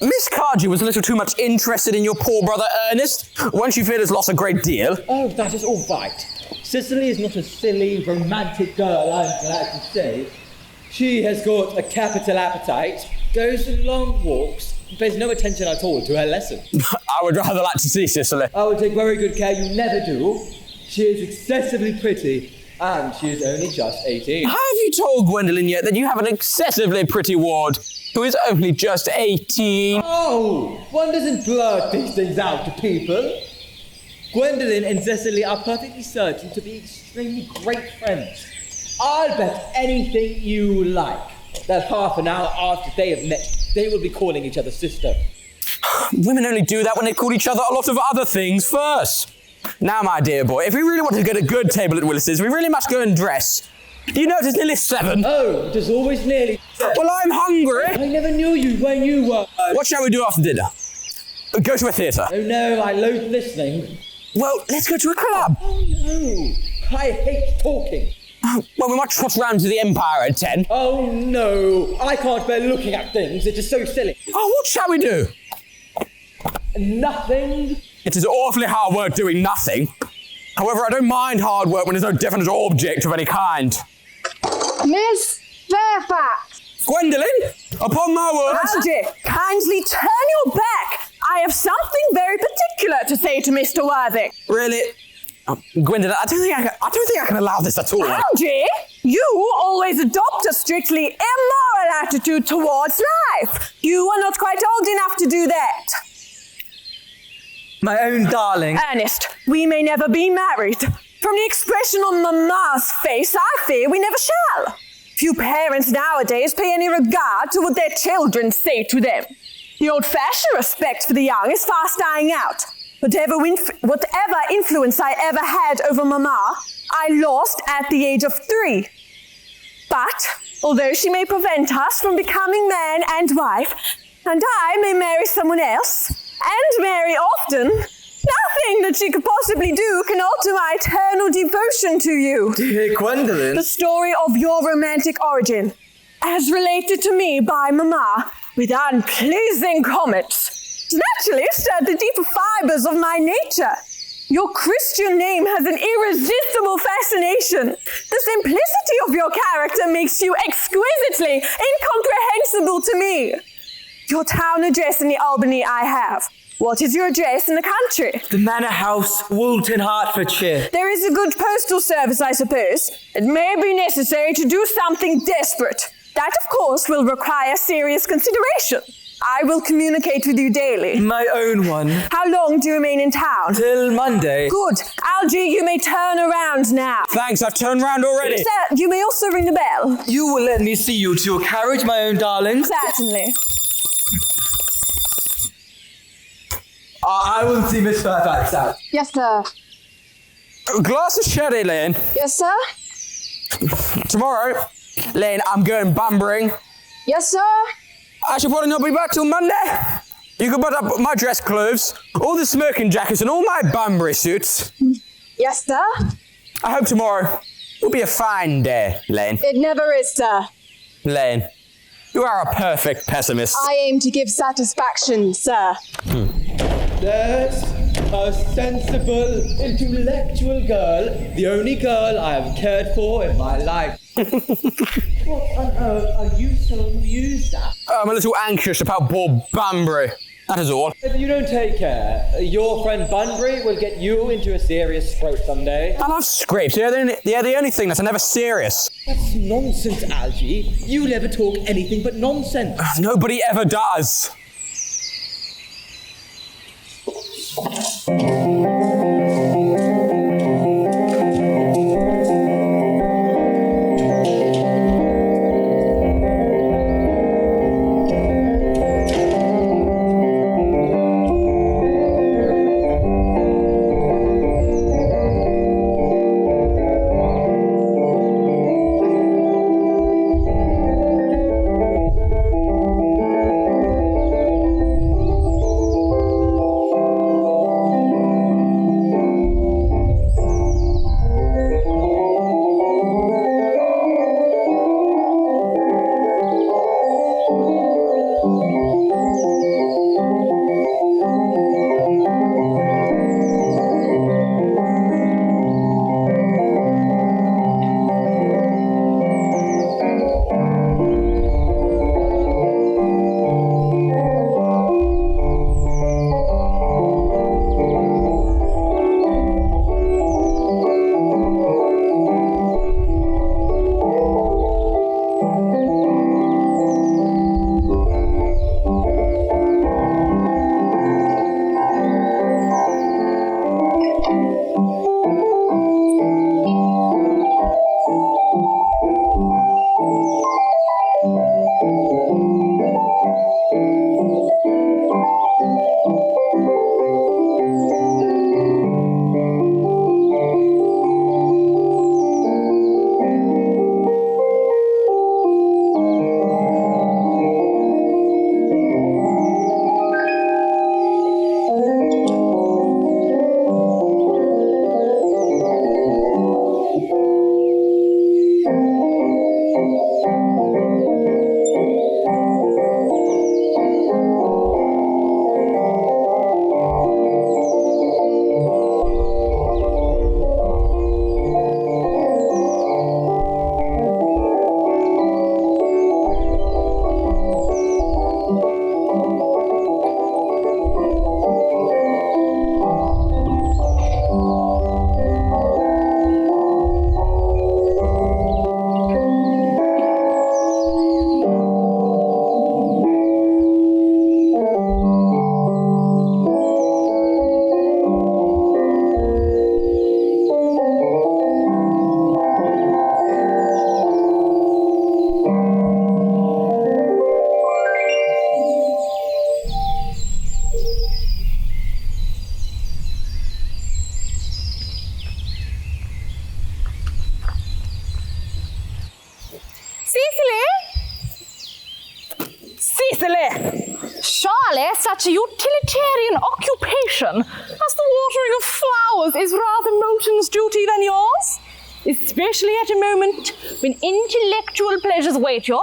Miss Cardew was a little too much interested in your poor brother Ernest. Won't you feel has lost a great deal? Oh, that is all right. Cicely is not a silly, romantic girl, I'm glad to say. She has got a capital appetite, goes on long walks, pays no attention at all to her lesson. I would rather like to see Cicely. I will take very good care you never do. She is excessively pretty, and she is only just 18. Have you told Gwendolyn yet that you have an excessively pretty ward who is only just 18? Oh, one doesn't blurt these things out to people. Gwendolyn and Cicely are perfectly certain to be extremely great friends. I'll bet anything you like that half an hour after they have met, they will be calling each other sister. Women only do that when they call each other a lot of other things first. Now, my dear boy, if we really want to get a good table at Willis's, we really must go and dress. Do you know it's nearly 7? Oh, it is always nearly 7. Well, I'm hungry. I never knew you when you were... What shall we do after dinner? Go to a theatre. Oh no, I loathe listening. Well, let's go to a club. Oh no, I hate talking. Well, we might trot round to the Empire at 10. Oh no, I can't bear looking at things, it is so silly. Oh, what shall we do? Nothing. It is awfully hard work doing nothing. However, I don't mind hard work when there's no definite object of any kind. Miss Fairfax! Gwendolyn, upon my word. Algy, kindly turn your back. I have something very particular to say to Mr. Worthing. Really? Gwendolyn, I don't think I can allow this at all. Algy, you always adopt a strictly immoral attitude towards life. You are not quite old enough to do that. My own darling. Ernest, we may never be married. From the expression on Mamma's face, I fear we never shall. Few parents nowadays pay any regard to what their children say to them. The old-fashioned respect for the young is fast dying out. Whatever influence I ever had over Mamma, I lost at the age of 3. But, although she may prevent us from becoming man and wife, and I may marry someone else, and marry often, nothing that she could possibly do can alter my eternal devotion to you. Dear Gwendolyn. The story of your romantic origin, as related to me by Mamma, with unpleasing comments, naturally stirred the deeper fibres of my nature. Your Christian name has an irresistible fascination. The simplicity of your character makes you exquisitely incomprehensible to me. Your town address in the Albany I have. What is your address in the country? The Manor House, Wilde, Hertfordshire. There is a good postal service, I suppose. It may be necessary to do something desperate. That, of course, will require serious consideration. I will communicate with you daily. My own one. How long do you remain in town? Till Monday. Good. Algy, you may turn around now. Thanks, I've turned round already. Sir, you may also ring the bell. You will let me see you to your carriage, my own darling? Certainly. I will see Miss Fairfax out. Yes, sir. A glass of sherry, Lane. Yes, sir. Tomorrow, Lane, I'm going bumbering. Yes, sir. I shall probably not be back till Monday. You can put up my dress clothes, all the smoking jackets and all my Bunbury suits. Yes, sir. I hope tomorrow will be a fine day, Lane. It never is, sir. Lane, you are a perfect pessimist. I aim to give satisfaction, sir. There's a sensible, intellectual girl, the only girl I have cared for in my life. What on earth are you so amused at? I'm a little anxious about poor Bunbury. That is all. If you don't take care, your friend Bunbury will get you into a serious scrape someday. I love scrapes. They're the only thing that's never serious. That's nonsense, Algy. You never talk anything but nonsense. Nobody ever does. Cecily! Surely such a utilitarian occupation as the watering of flowers is rather Moulton's duty than yours, especially at a moment when intellectual pleasures await you.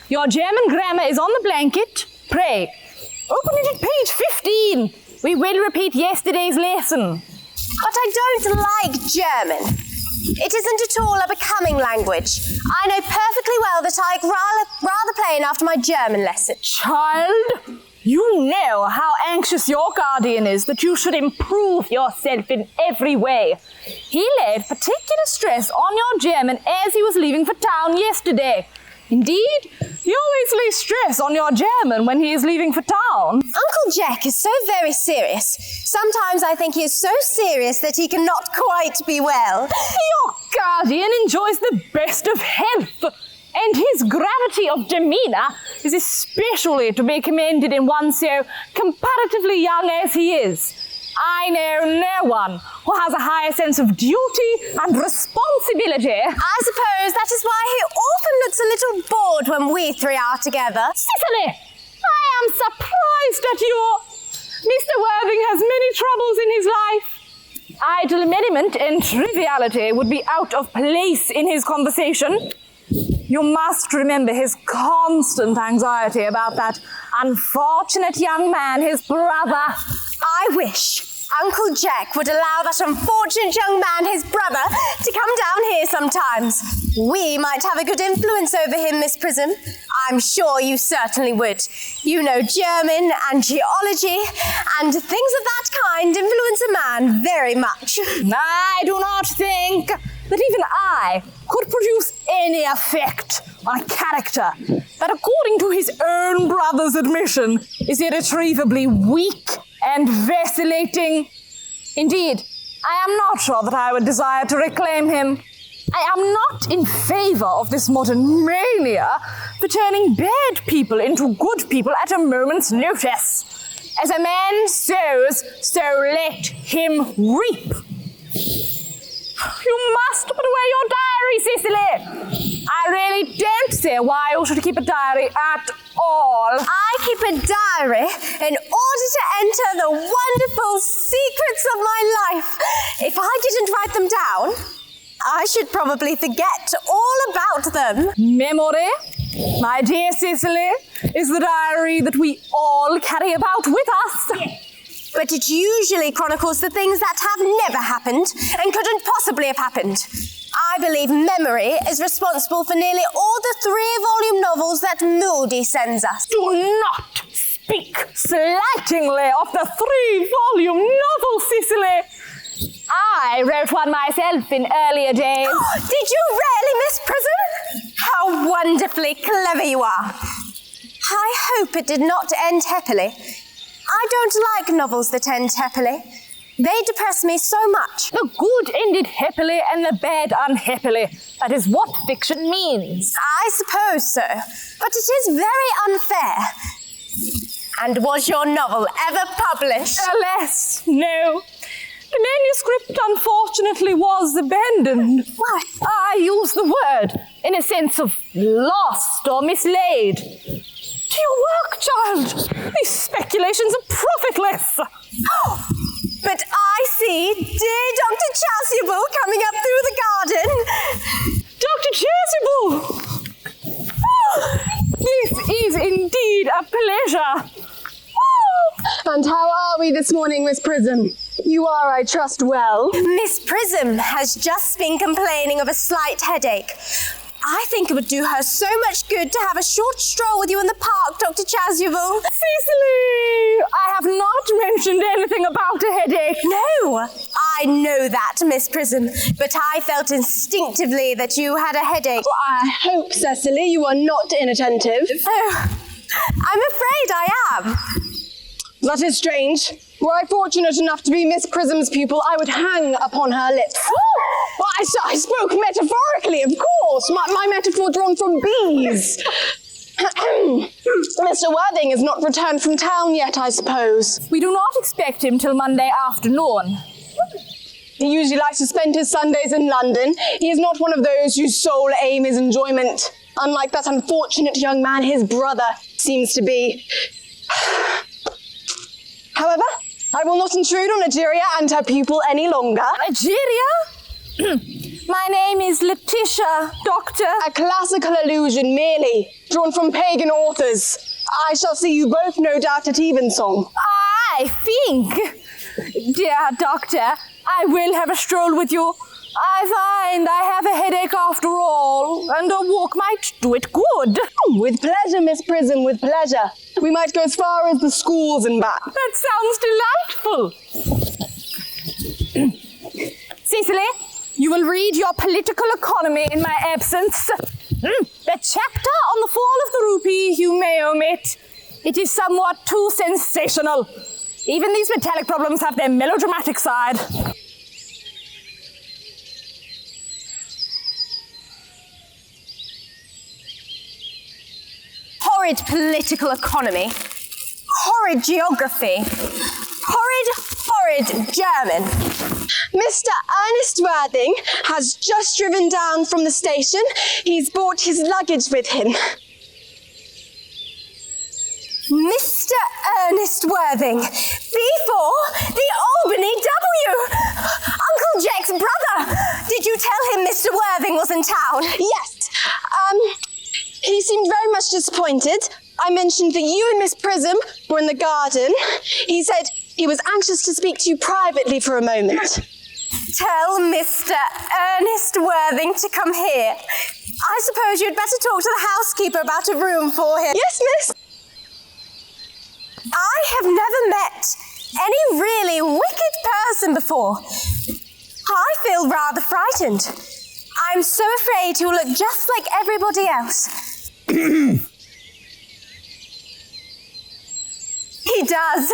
Your German grammar is on the blanket. Pray, open it at page 15. We will repeat yesterday's lesson. But I don't like German. It isn't at all a becoming language. I know perfectly well that I'd rather plain after my German lesson. Child, you know how anxious your guardian is that you should improve yourself in every way. He laid particular stress on your German as he was leaving for town yesterday. Indeed, he always lays stress on your German when he is leaving for town. Uncle Jack is so very serious. Sometimes I think he is so serious that he cannot quite be well. Your guardian enjoys the best of health, and his gravity of demeanour is especially to be commended in one so comparatively young as he is. I know no one who has a higher sense of duty and responsibility. I suppose that is why he often looks a little bored when we three are together. Cecily, I am surprised at you. Mr. Worthing has many troubles in his life. Idle merriment and triviality would be out of place in his conversation. You must remember his constant anxiety about that unfortunate young man, his brother. I wish Uncle Jack would allow that unfortunate young man, his brother, to come down here sometimes. We might have a good influence over him, Miss Prism. I'm sure you certainly would. You know German and geology, and things of that kind influence a man very much. I do not think that even I could produce any effect on a character that, according to his own brother's admission, is irretrievably weak and vacillating. Indeed, I am not sure that I would desire to reclaim him. I am not in favour of this modern mania for turning bad people into good people at a moment's notice. As a man sows, so let him reap. You must put away your diary, Cecily. I really don't see why you should keep a diary at all. I keep a diary in order to enter the wonderful secrets of my life. If I didn't write them down, I should probably forget all about them. Memory, my dear Cecily, is the diary that we all carry about with us. Yes. But it usually chronicles the things that have never happened and couldn't possibly have happened. I believe memory is responsible for nearly all the 3-volume novels that Moody sends us. Do not speak slightingly of the 3-volume novel, Cecily. I wrote one myself in earlier days. Did you really, Miss Prism? How wonderfully clever you are. I hope it did not end happily. I don't like novels that end happily. They depress me so much. The good ended happily and the bad unhappily. That is what fiction means. I suppose so. But it is very unfair. And was your novel ever published? Alas, no. The manuscript, unfortunately, was abandoned. Why? I use the word in a sense of lost or mislaid. To your work, child. These speculations are profitless. But I see dear Dr. Chasuble coming up through the garden. Dr. Chasuble! This is indeed a pleasure. And how are we this morning, Miss Prism? You are, I trust, well. Miss Prism has just been complaining of a slight headache. I think it would do her so much good to have a short stroll with you in the park, Dr. Chasuble. Cecily, I have not mentioned anything about a headache. No, I know that, Miss Prism, but I felt instinctively that you had a headache. I hope, Cecily, you are not inattentive. Oh, I'm afraid I am. That is strange. Were I fortunate enough to be Miss Prism's pupil, I would hang upon her lips. Well, I spoke metaphorically, of course. My metaphor drawn from bees. Mr. Worthing has not returned from town yet, I suppose. We do not expect him till Monday afternoon. He usually likes to spend his Sundays in London. He is not one of those whose sole aim is enjoyment. Unlike that unfortunate young man, his brother. seems to be. However, I will not intrude on Egeria and her pupil any longer. Egeria? My name is Letitia, Doctor. A classical allusion merely, drawn from pagan authors. I shall see you both, no doubt, at evensong. I think, dear Doctor, I will have a stroll with you. I find I have a headache after all, and a walk might do it good. With pleasure, Miss Prism, with pleasure. We might go as far as the schools and back. That sounds delightful. Cecily, you will read your political economy in my absence. The chapter on the fall of the rupee you may omit. It is somewhat too sensational. Even these metallic problems have their melodramatic side. Horrid political economy. Horrid geography. Horrid German. Mr. Earnest Worthing has just driven down from the station. He's brought his luggage with him. Mr. Ernest Worthing, B4, the Albany W. Uncle Jack's brother. Did you tell him Mr. Worthing was in town? Yes. He seemed very much disappointed. I mentioned that you and Miss Prism were in the garden. He said he was anxious to speak to you privately for a moment. Tell Mr. Ernest Worthing to come here. I suppose you'd better talk to the housekeeper about a room for him. Yes, miss. I have never met any really wicked person before. I feel rather frightened. I'm so afraid he'll look just like everybody else. He does.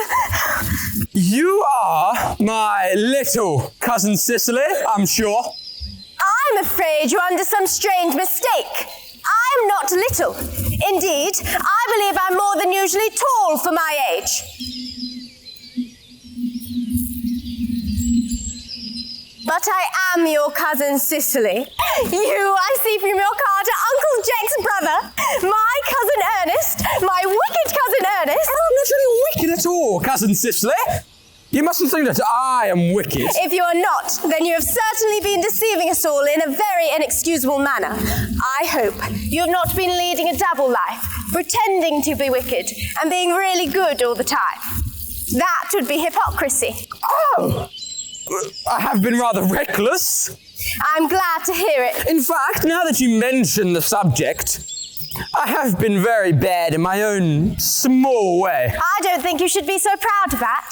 You are my little cousin Cicely, I'm sure. I'm afraid you're under some strange mistake. I'm not little. Indeed, I believe I'm more than usually tall for my age. But I am your cousin Cicely. You, I see from your card, are Uncle Jack's brother, my cousin Ernest, my wicked cousin Ernest. I'm not really wicked at all, cousin Cicely. You mustn't think that I am wicked. If you are not, then you have certainly been deceiving us all in a very inexcusable manner. I hope you have not been leading a double life, pretending to be wicked and being really good all the time. That would be hypocrisy. Oh! I have been rather reckless. I'm glad to hear it. In fact, now that you mention the subject, I have been very bad in my own small way. I don't think you should be so proud of that.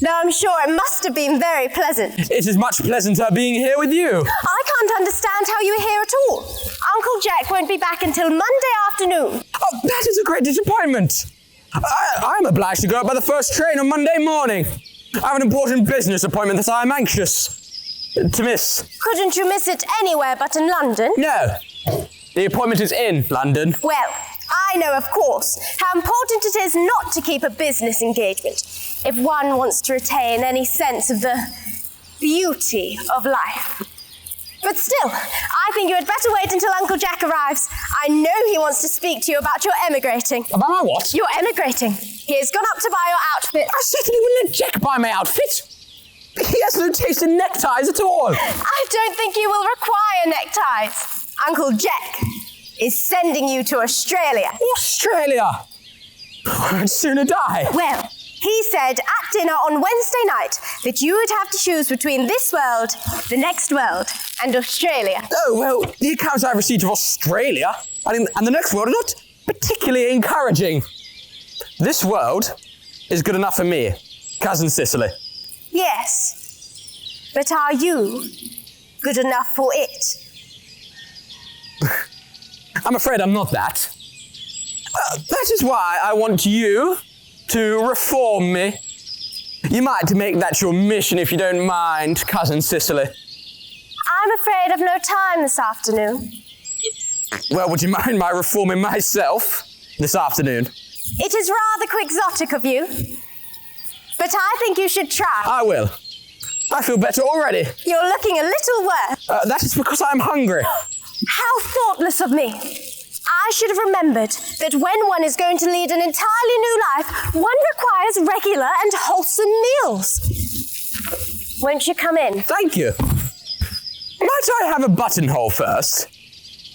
Though I'm sure it must have been very pleasant. It is much pleasanter being here with you. I can't understand how you are here at all. Uncle Jack won't be back until Monday afternoon. Oh, that is a great disappointment. I am obliged to go out by the first train on Monday morning. I have an important business appointment that I am anxious to miss. Couldn't you miss it anywhere but in London? No. The appointment is in London. Well, I know, of course, how important it is not to keep a business engagement if one wants to retain any sense of the beauty of life. But still, I think you had better wait until Uncle Jack arrives. I know he wants to speak to you about your emigrating. About my what? Your emigrating. He has gone up to buy your outfit. I certainly will let Jack buy my outfit. He has no taste in neckties at all. I don't think you will require neckties. Uncle Jack is sending you to Australia. Australia? I'd sooner die. Well, he said at dinner on Wednesday night that you would have to choose between this world, the next world, and Australia. Oh, well, the accounts I've received of Australia and the next world are not particularly encouraging. This world is good enough for me, cousin Cicely. Yes, but are you good enough for it? I'm afraid I'm not that. That is why I want you to reform me. You might make that your mission if you don't mind, cousin Cicely. I'm afraid I've no time this afternoon. Well, would you mind my reforming myself this afternoon? It is rather quixotic of you, but I think you should try. I will. I feel better already. You're looking a little worse. That is because I'm hungry. How thoughtless of me. I I should have remembered that when one is going to lead an entirely new life, one requires regular and wholesome meals. Won't you come in? Thank you. Might I have a buttonhole first?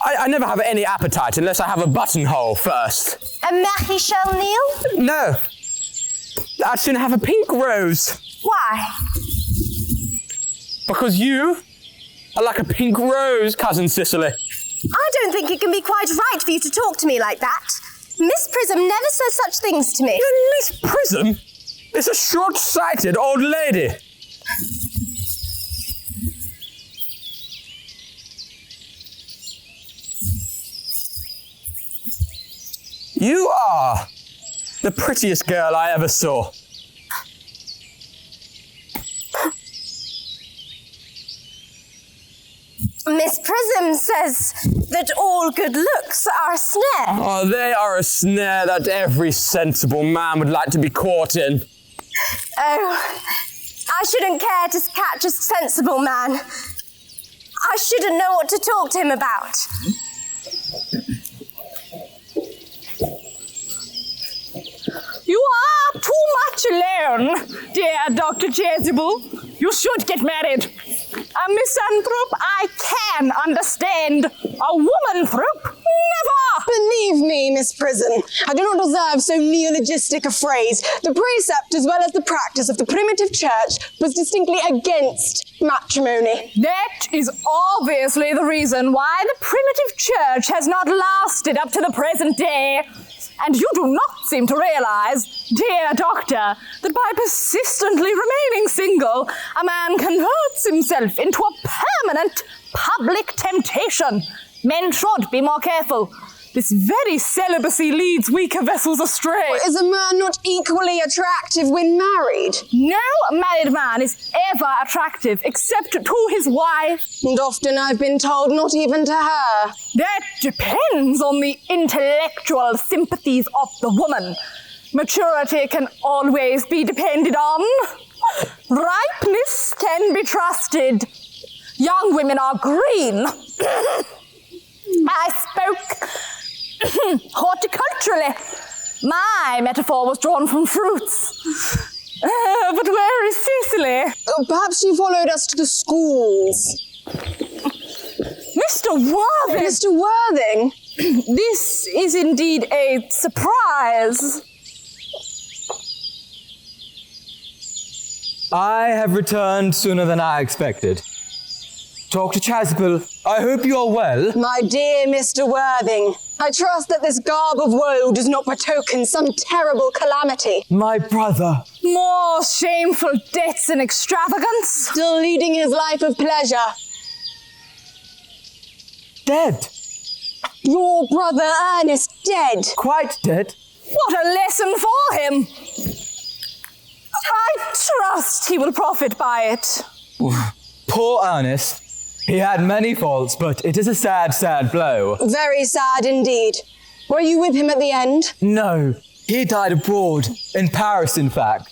I never have any appetite unless I have a buttonhole first. A Maréchal Neil? No. I'd sooner have a pink rose. Why? Because you are like a pink rose, Cousin Cicely. I don't think it can be quite right for you to talk to me like that. Miss Prism never says such things to me. Miss Prism is a short-sighted old lady. You are the prettiest girl I ever saw. Miss Prism says that all good looks are a snare. Oh, they are a snare that every sensible man would like to be caught in. Oh, I shouldn't care to catch a sensible man. I shouldn't know what to talk to him about. You are too much alone, dear Dr. Jezebel. You should get married. A misanthrope I can understand. A womanthrope, never! Believe me, Miss Prism, I do not deserve so neologistic a phrase. The precept as well as the practice of the primitive church was distinctly against matrimony. That is obviously the reason why the primitive church has not lasted up to the present day. And you do not seem to realize, dear doctor, that by persistently remaining single, a man converts himself into a permanent public temptation. Men should be more careful. This very celibacy leads weaker vessels astray. Is a man not equally attractive when married? No married man is ever attractive except to his wife. And often I've been told not even to her. That depends on the intellectual sympathies of the woman. Maturity can always be depended on. Ripeness can be trusted. Young women are green. I spoke horticulturally. My metaphor was drawn from fruits. But where is Cicely? Perhaps she followed us to the schools. Mr. Worthing! Mr. Worthing? This is indeed a surprise. I have returned sooner than I expected. Dr. Chasuble, I hope you are well. My dear Mr. Worthing, I trust that this garb of woe does not betoken some terrible calamity. My brother. More shameful debts and extravagance. Still leading his life of pleasure. Dead. Your brother Earnest dead. Quite dead. What a lesson for him. I trust he will profit by it. Poor Ernest. He had many faults, but it is a sad, sad blow. Very sad indeed. Were you with him at the end? No, he died abroad, in Paris in fact.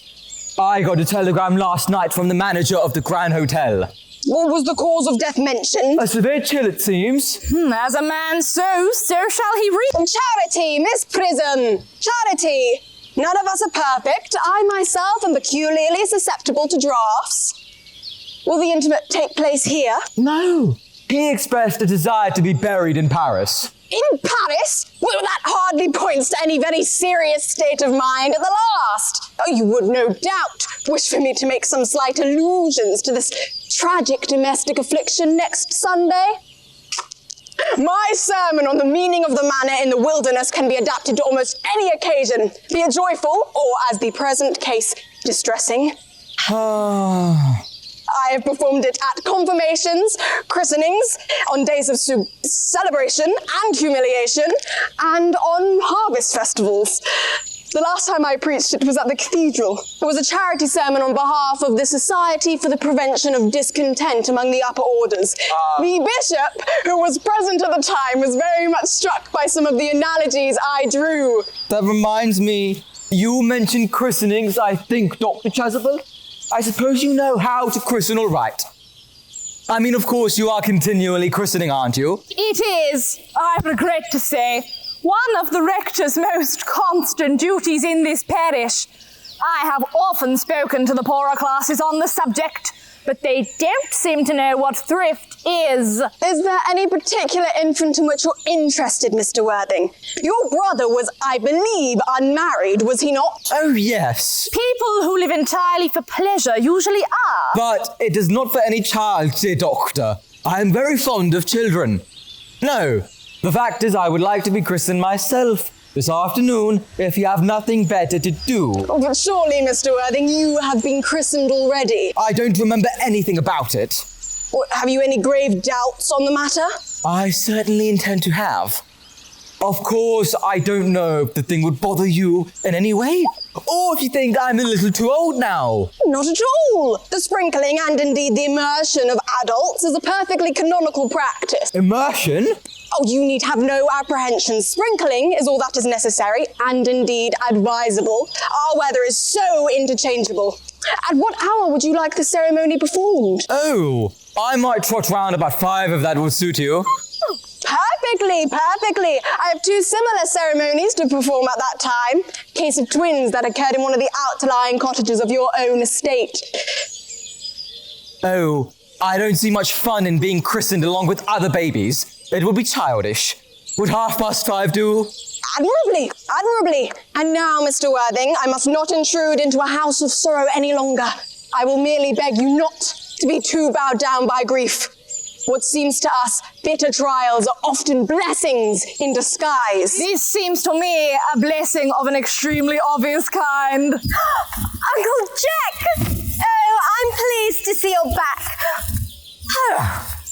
I got a telegram last night from the manager of the Grand Hotel. What was the cause of death mentioned? A severe chill, it seems. As a man sows, so shall he reap. Charity, Miss Prism! Charity! None of us are perfect. I myself am peculiarly susceptible to draughts. Will the intimate take place here? No. He expressed a desire to be buried in Paris. In Paris? Well, that hardly points to any very serious state of mind at the last. Oh, you would no doubt wish for me to make some slight allusions to this tragic domestic affliction next Sunday. My sermon on the meaning of the manner in the wilderness can be adapted to almost any occasion, be it joyful or, as the present case, distressing. I have performed it at confirmations, christenings, on days of celebration and humiliation, and on harvest festivals. The last time I preached it was at the cathedral. It was a charity sermon on behalf of the Society for the Prevention of Discontent among the Upper Orders. The bishop, who was present at the time, was very much struck by some of the analogies I drew. That reminds me, you mentioned christenings, I think, Dr. Chasuble? I suppose you know how to christen all right. I mean, of course, you are continually christening, aren't you? It is, I regret to say, one of the rector's most constant duties in this parish. I have often spoken to the poorer classes on the subject, but they don't seem to know what thrift is. Is there any particular infant in which you're interested, Mr. Worthing? Your brother was, I believe, unmarried, was he not? Oh, yes. People who live entirely for pleasure usually are. But it is not for any child, dear doctor. I am very fond of children. No, the fact is I would like to be christened myself this afternoon if you have nothing better to do. Oh, but surely, Mr. Worthing, you have been christened already. I don't remember anything about it. Have you any grave doubts on the matter? I certainly intend to have. Of course, I don't know if the thing would bother you in any way, or if you think I'm a little too old now. Not at all. The sprinkling and indeed the immersion of adults is a perfectly canonical practice. Immersion? Oh, you need have no apprehensions. Sprinkling is all that is necessary and indeed advisable. Our weather is so interchangeable. At what hour would you like the ceremony performed? Oh, I might trot round about 5 if that would suit you. Perfectly. I have 2 similar ceremonies to perform at that time. Case of twins that occurred in one of the outlying cottages of your own estate. Oh, I don't see much fun in being christened along with other babies. It would be childish. Would 5:30 do? Admirably. And now, Mr. Worthing, I must not intrude into a house of sorrow any longer. I will merely beg you not to be too bowed down by grief. What seems to us bitter trials are often blessings in disguise. This seems to me a blessing of an extremely obvious kind. Uncle Jack! Oh, I'm pleased to see you're back.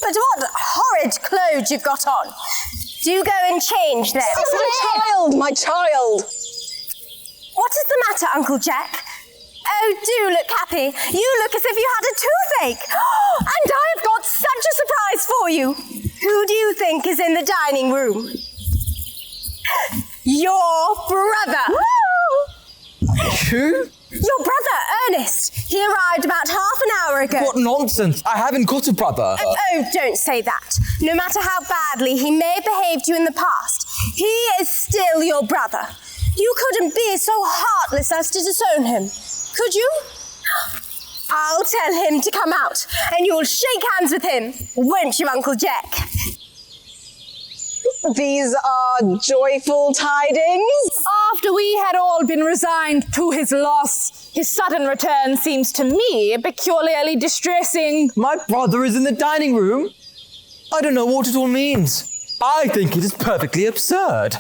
But what horrid clothes you've got on. Do go and change them. My child. What is the matter, Uncle Jack? Oh, do look happy. You look as if you had a toothache. And I've got such a surprise for you. Who do you think is in the dining room? Your brother. Who? Your brother, Earnest. He arrived about half an hour ago. What nonsense! I haven't got a brother. Oh, don't say that. No matter how badly he may have behaved to you in the past, he is still your brother. You couldn't be so heartless as to disown him, could you? I'll tell him to come out, and you'll shake hands with him, won't you, Uncle Jack? These are joyful tidings. After we had all been resigned to his loss, his sudden return seems to me peculiarly distressing. My brother is in the dining room? I don't know what it all means. I think it is perfectly absurd.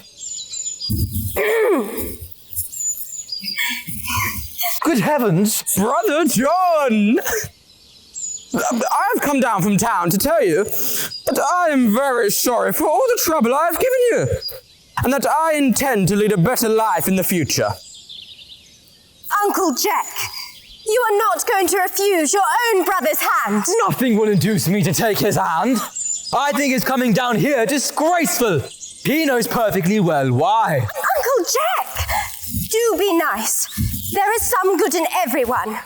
Good heavens! Brother John! I've come down from town to tell you that I am very sorry for all the trouble I have given you, and that I intend to lead a better life in the future. Uncle Jack, you are not going to refuse your own brother's hand. Nothing will induce me to take his hand. I think his coming down here disgraceful. He knows perfectly well why. Uncle Jack, do be nice. There is some good in everyone.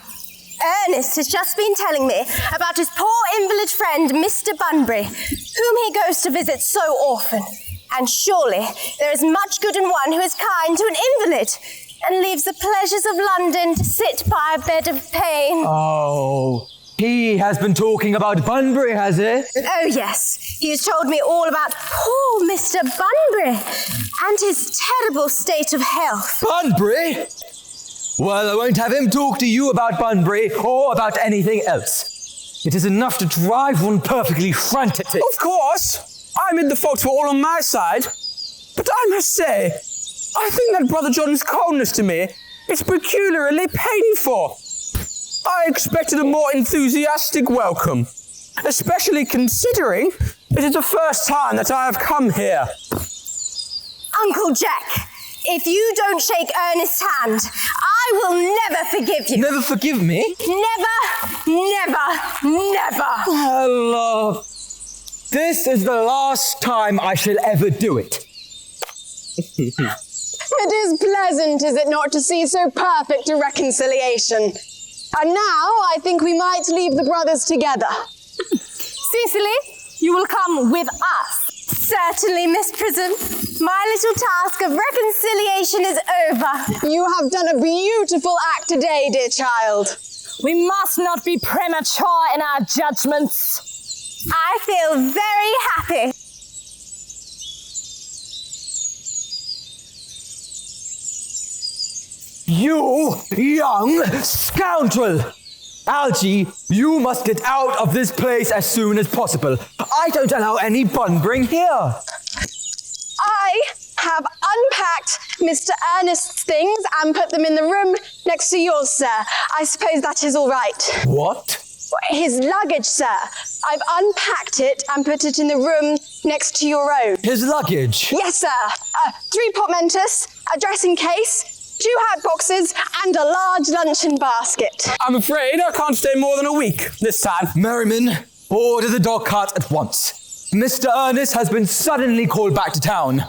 Ernest has just been telling me about his poor invalid friend, Mr. Bunbury, whom he goes to visit so often. And surely there is much good in one who is kind to an invalid and leaves the pleasures of London to sit by a bed of pain. Oh, he has been talking about Bunbury, has he? Oh, yes. He has told me all about poor Mr. Bunbury and his terrible state of health. Bunbury? Well, I won't have him talk to you about Bunbury or about anything else. It is enough to drive one perfectly frantic. Of course, I admit the faults were all on my side, but I must say, I think that Brother John's coldness to me is peculiarly painful. I expected a more enthusiastic welcome, especially considering it is the first time that I have come here. Uncle Jack, if you don't shake Ernest's hand, I will never forgive you. Never forgive me? Never. Hello. This is the last time I shall ever do it. It is pleasant, is it not, to see so perfect a reconciliation. And now I think we might leave the brothers together. Cecily, you will come with us. Certainly, Miss Prism. My little task of reconciliation is over. You have done a beautiful act today, dear child. We must not be premature in our judgments. I feel very happy. You young scoundrel! Algie, you must get out of this place as soon as possible. I don't allow any bunburying here. I have unpacked Mr. Earnest's things and put them in the room next to yours, sir. I suppose that is all right. What? His luggage, sir. I've unpacked it and put it in the room next to your own. His luggage? Yes, sir. 3 portmanteaus, a dressing case, 2 hat boxes, and a large luncheon basket. I'm afraid I can't stay more than a week this time. Merriman, order the dog cart at once. Mr. Earnest has been suddenly called back to town.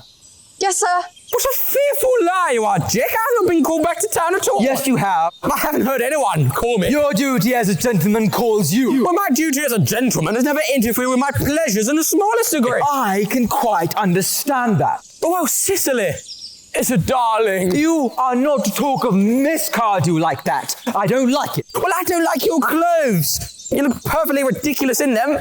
Yes, sir. What a fearful lie you are, Dick. I've not been called back to town at all. Yes, you have. I haven't heard anyone call me. Your duty as a gentleman calls you. Well, my duty as a gentleman has never interfered with my pleasures in the smallest degree. I can quite understand that. Oh, well, Cicely is a darling. You are not to talk of Miss Cardew like that. I don't like it. Well, I don't like your clothes. You look perfectly ridiculous in them.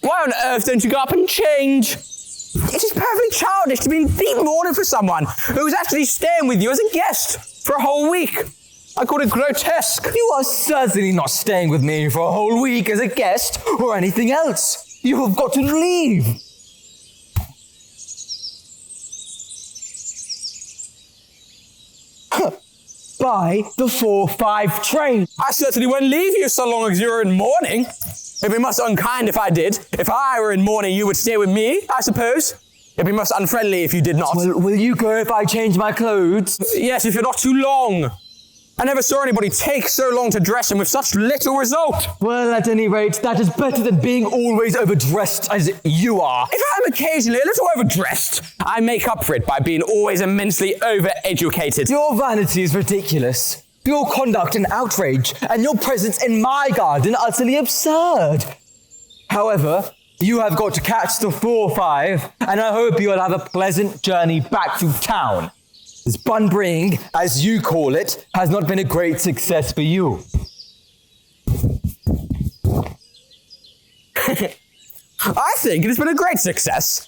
Why on earth don't you go up and change? It is perfectly childish to be in deep mourning for someone who is actually staying with you as a guest for a whole week. I call it grotesque. You are certainly not staying with me for a whole week as a guest or anything else. You have got to leave. By the 4:05 train. I certainly won't leave you so long as you're in mourning. It'd be most unkind if I did. If I were in mourning, you would stay with me, I suppose. It'd be most unfriendly if you did not. Will you go if I change my clothes? Yes, if you're not too long. I never saw anybody take so long to dress and with such little result. Well, at any rate, that is better than being always overdressed as you are. If I am occasionally a little overdressed, I make up for it by being always immensely overeducated. Your vanity is ridiculous. Your conduct an outrage, and your presence in my garden utterly absurd. However, you have got to catch the 4:05, and I hope you'll have a pleasant journey back to town. This bunburying, as you call it, has not been a great success for you. I think it has been a great success.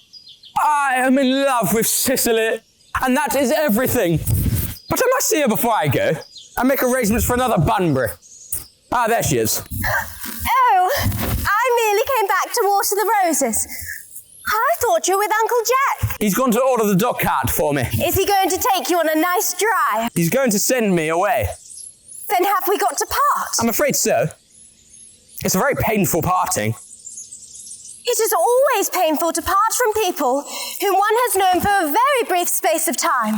I am in love with Cicely, and that is everything. But I must see her before I go, and make arrangements for another bunbury. Ah, there she is. Oh, I merely came back to water the roses. I thought you were with Uncle Jack. He's gone to order the dog cart for me. Is he going to take you on a nice drive? He's going to send me away. Then have we got to part? I'm afraid so. It's a very painful parting. It is always painful to part from people whom one has known for a very brief space of time.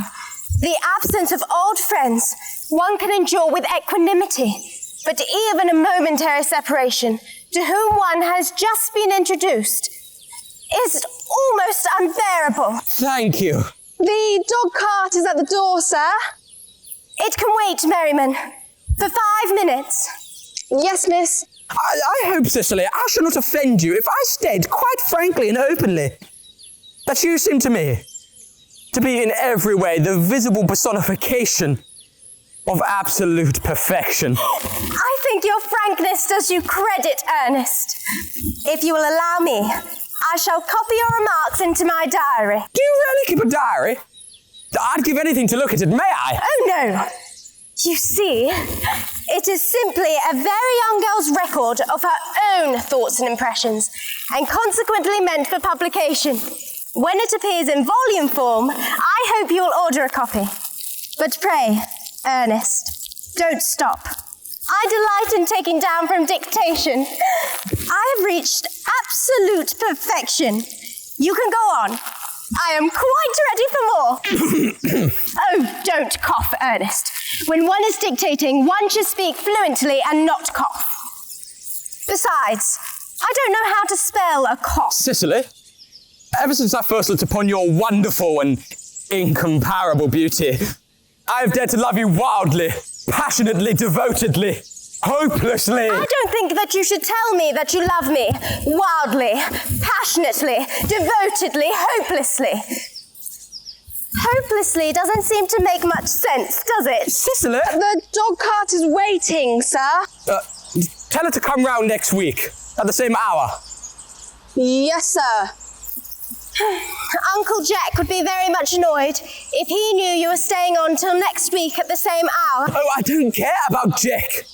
The absence of old friends one can endure with equanimity, but even a momentary separation to whom one has just been introduced is almost unbearable. Thank you. The dog cart is at the door, sir. It can wait, Merriman, for 5 minutes. Yes, miss. I hope, Cicely, I shall not offend you if I state quite frankly and openly that you seem to me to be in every way the visible personification of absolute perfection. I think your frankness does you credit, Ernest. If you will allow me, I shall copy your remarks into my diary. Do you really keep a diary? I'd give anything to look at it, may I? Oh, no. You see, it is simply a very young girl's record of her own thoughts and impressions, and consequently meant for publication. When it appears in volume form, I hope you will order a copy. But pray, Ernest, don't stop. I delight in taking down from dictation. I have reached absolute perfection. You can go on. I am quite ready for more. Oh, don't cough, Ernest. When one is dictating, one should speak fluently and not cough. Besides, I don't know how to spell a cough. Cicely, ever since I first looked upon your wonderful and incomparable beauty, I have dared to love you wildly, passionately, devotedly, hopelessly. I don't think that you should tell me that you love me wildly, passionately, devotedly, hopelessly. hopelessly doesn't seem to make much sense, does it? Cicely? The dog cart is waiting, sir. Tell her to come round next week at the same hour. Yes, sir. Uncle Jack would be very much annoyed if he knew you were staying on till next week at the same hour. Oh, I don't care about Jack.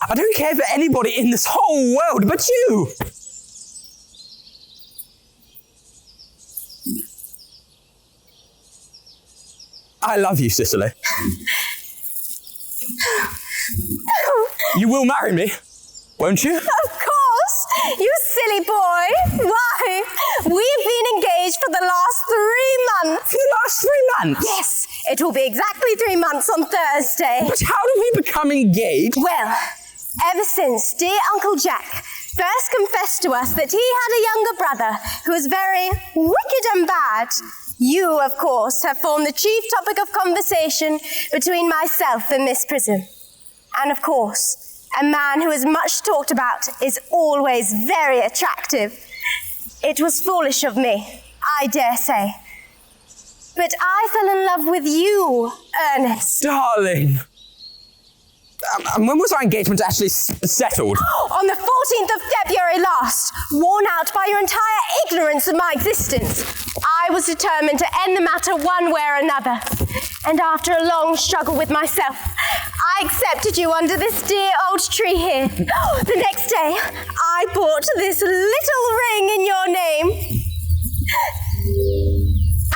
I don't care for anybody in this whole world but you. I love you, Cicely. You will marry me, won't you? Of course! You silly boy! Why? We've been engaged for the last 3 months. For the last 3 months? Yes, it will be exactly 3 months on Thursday. But how do we become engaged? Well, ever since dear Uncle Jack first confessed to us that he had a younger brother who was very wicked and bad, you, of course, have formed the chief topic of conversation between myself and Miss Prism. And of course, a man who is much talked about is always very attractive. It was foolish of me, I dare say. But I fell in love with you, Ernest. Darling. And when was our engagement actually settled? On the 14th of February last, worn out by your entire ignorance of my existence, I was determined to end the matter one way or another. And after a long struggle with myself, I accepted you under this dear old tree here. The next day, I bought this little ring in your name.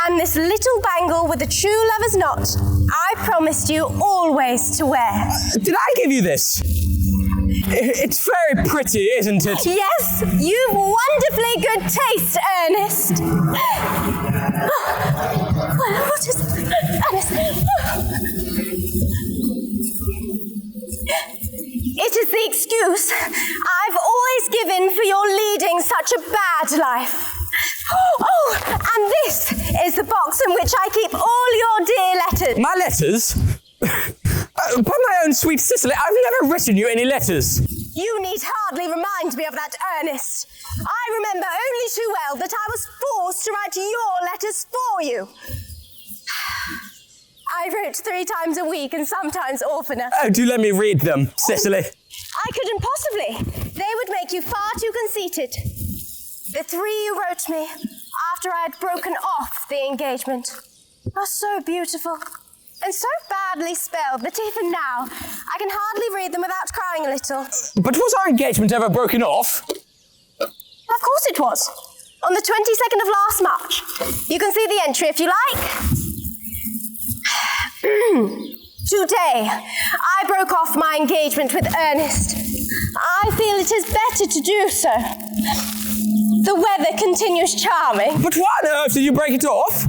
And this little bangle with a true lover's knot, I promised you always to wear. Did I give you this? It's very pretty, isn't it? Yes, you've wonderfully good taste, Ernest. What is Ernest? It is the excuse I've always given for your leading such a bad life. Oh, and this is the box in which I keep all your dear letters. My letters? By my own sweet Cicely, I've never written you any letters. You need hardly remind me of that, Ernest. I remember only too well that I was forced to write your letters for you. I wrote 3 times a week and sometimes oftener. Oh, do let me read them, Cicely. I couldn't possibly. They would make you far too conceited. The 3 you wrote me after I had broken off the engagement are so beautiful and so badly spelled that even now I can hardly read them without crying a little. But was our engagement ever broken off? Of course it was. On the 22nd of last March. You can see the entry if you like. Today, I broke off my engagement with Ernest. I feel it is better to do so. The weather continues charming. But why on earth did you break it off?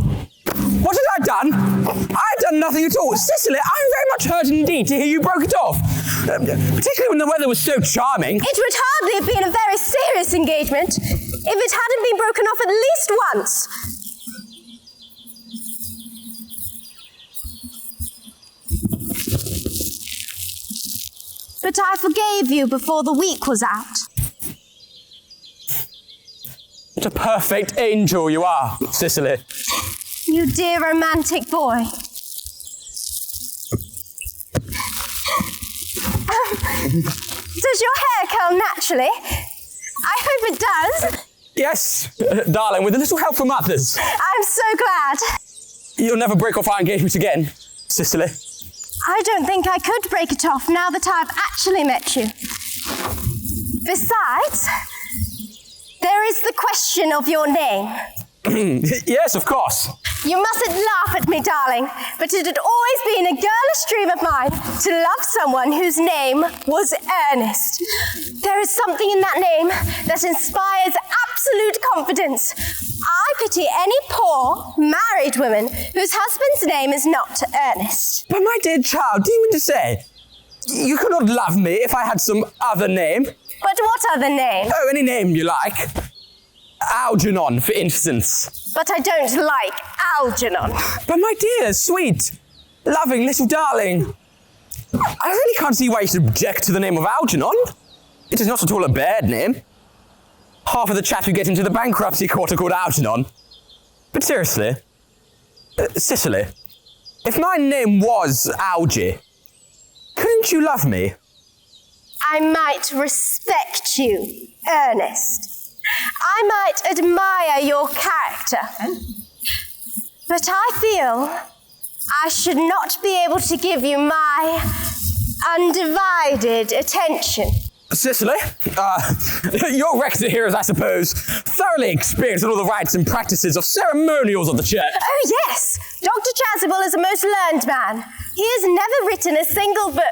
What had I done? I've done nothing at all. Cicely, I'm very much hurt indeed to hear you broke it off. Particularly when the weather was so charming. It would hardly have been a very serious engagement if it hadn't been broken off at least once. But I forgave you before the week was out. What a perfect angel you are, Cicely. You dear romantic boy. Does your hair curl naturally? I hope it does. Yes, darling, with a little help from others. I'm so glad. You'll never break off our engagement again, Cicely. I don't think I could break it off now that I've actually met you. Besides, there is the question of your name. Yes, of course. You mustn't laugh at me, darling, but it had always been a girlish dream of mine to love someone whose name was Earnest. There is something in that name that inspires absolute confidence. I pity any poor, married woman whose husband's name is not Ernest. But my dear child, do you mean to say you could not love me if I had some other name? But what other name? Oh, any name you like. Algernon, for instance. But I don't like Algernon. But my dear, sweet, loving little darling, I really can't see why you should object to the name of Algernon. It is not at all a bad name. Half of the chaps who get into the bankruptcy court are called Algernon. But seriously, Cicely, if my name was Algy, couldn't you love me? I might respect you, Earnest. I might admire your character. But I feel I should not be able to give you my undivided attention. Cicely, your rector here is, I suppose, thoroughly experienced in all the rites and practices of ceremonials of the church. Oh, yes. Dr. Chasuble is a most learned man. He has never written a single book,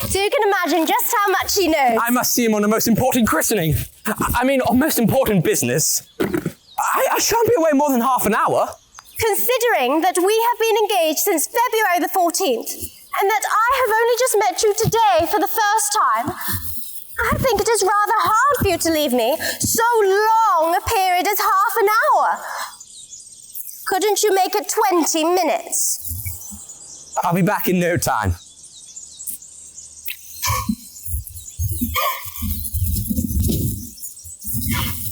so you can imagine just how much he knows. I must see him on the most important christening. On most important business. I shan't be away more than half an hour. Considering that we have been engaged since February the 14th, and that I have only just met you today for the first time, I think it is rather hard for you to leave me so long a period as half an hour. Couldn't you make it 20 minutes? I'll be back in no time.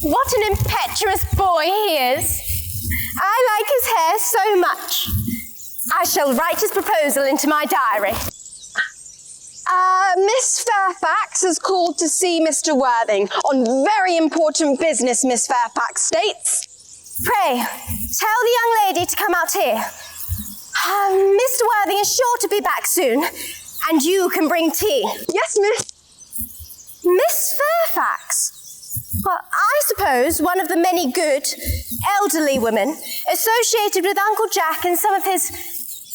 What an impetuous boy he is. I like his hair so much. I shall write his proposal into my diary. Miss Fairfax has called to see Mr. Worthing on very important business, Miss Fairfax states. Pray, tell the young lady to come out here. Mr. Worthing is sure to be back soon, and you can bring tea. Yes, miss. Miss Fairfax? Well, I suppose one of the many good, elderly women associated with Uncle Jack and some of his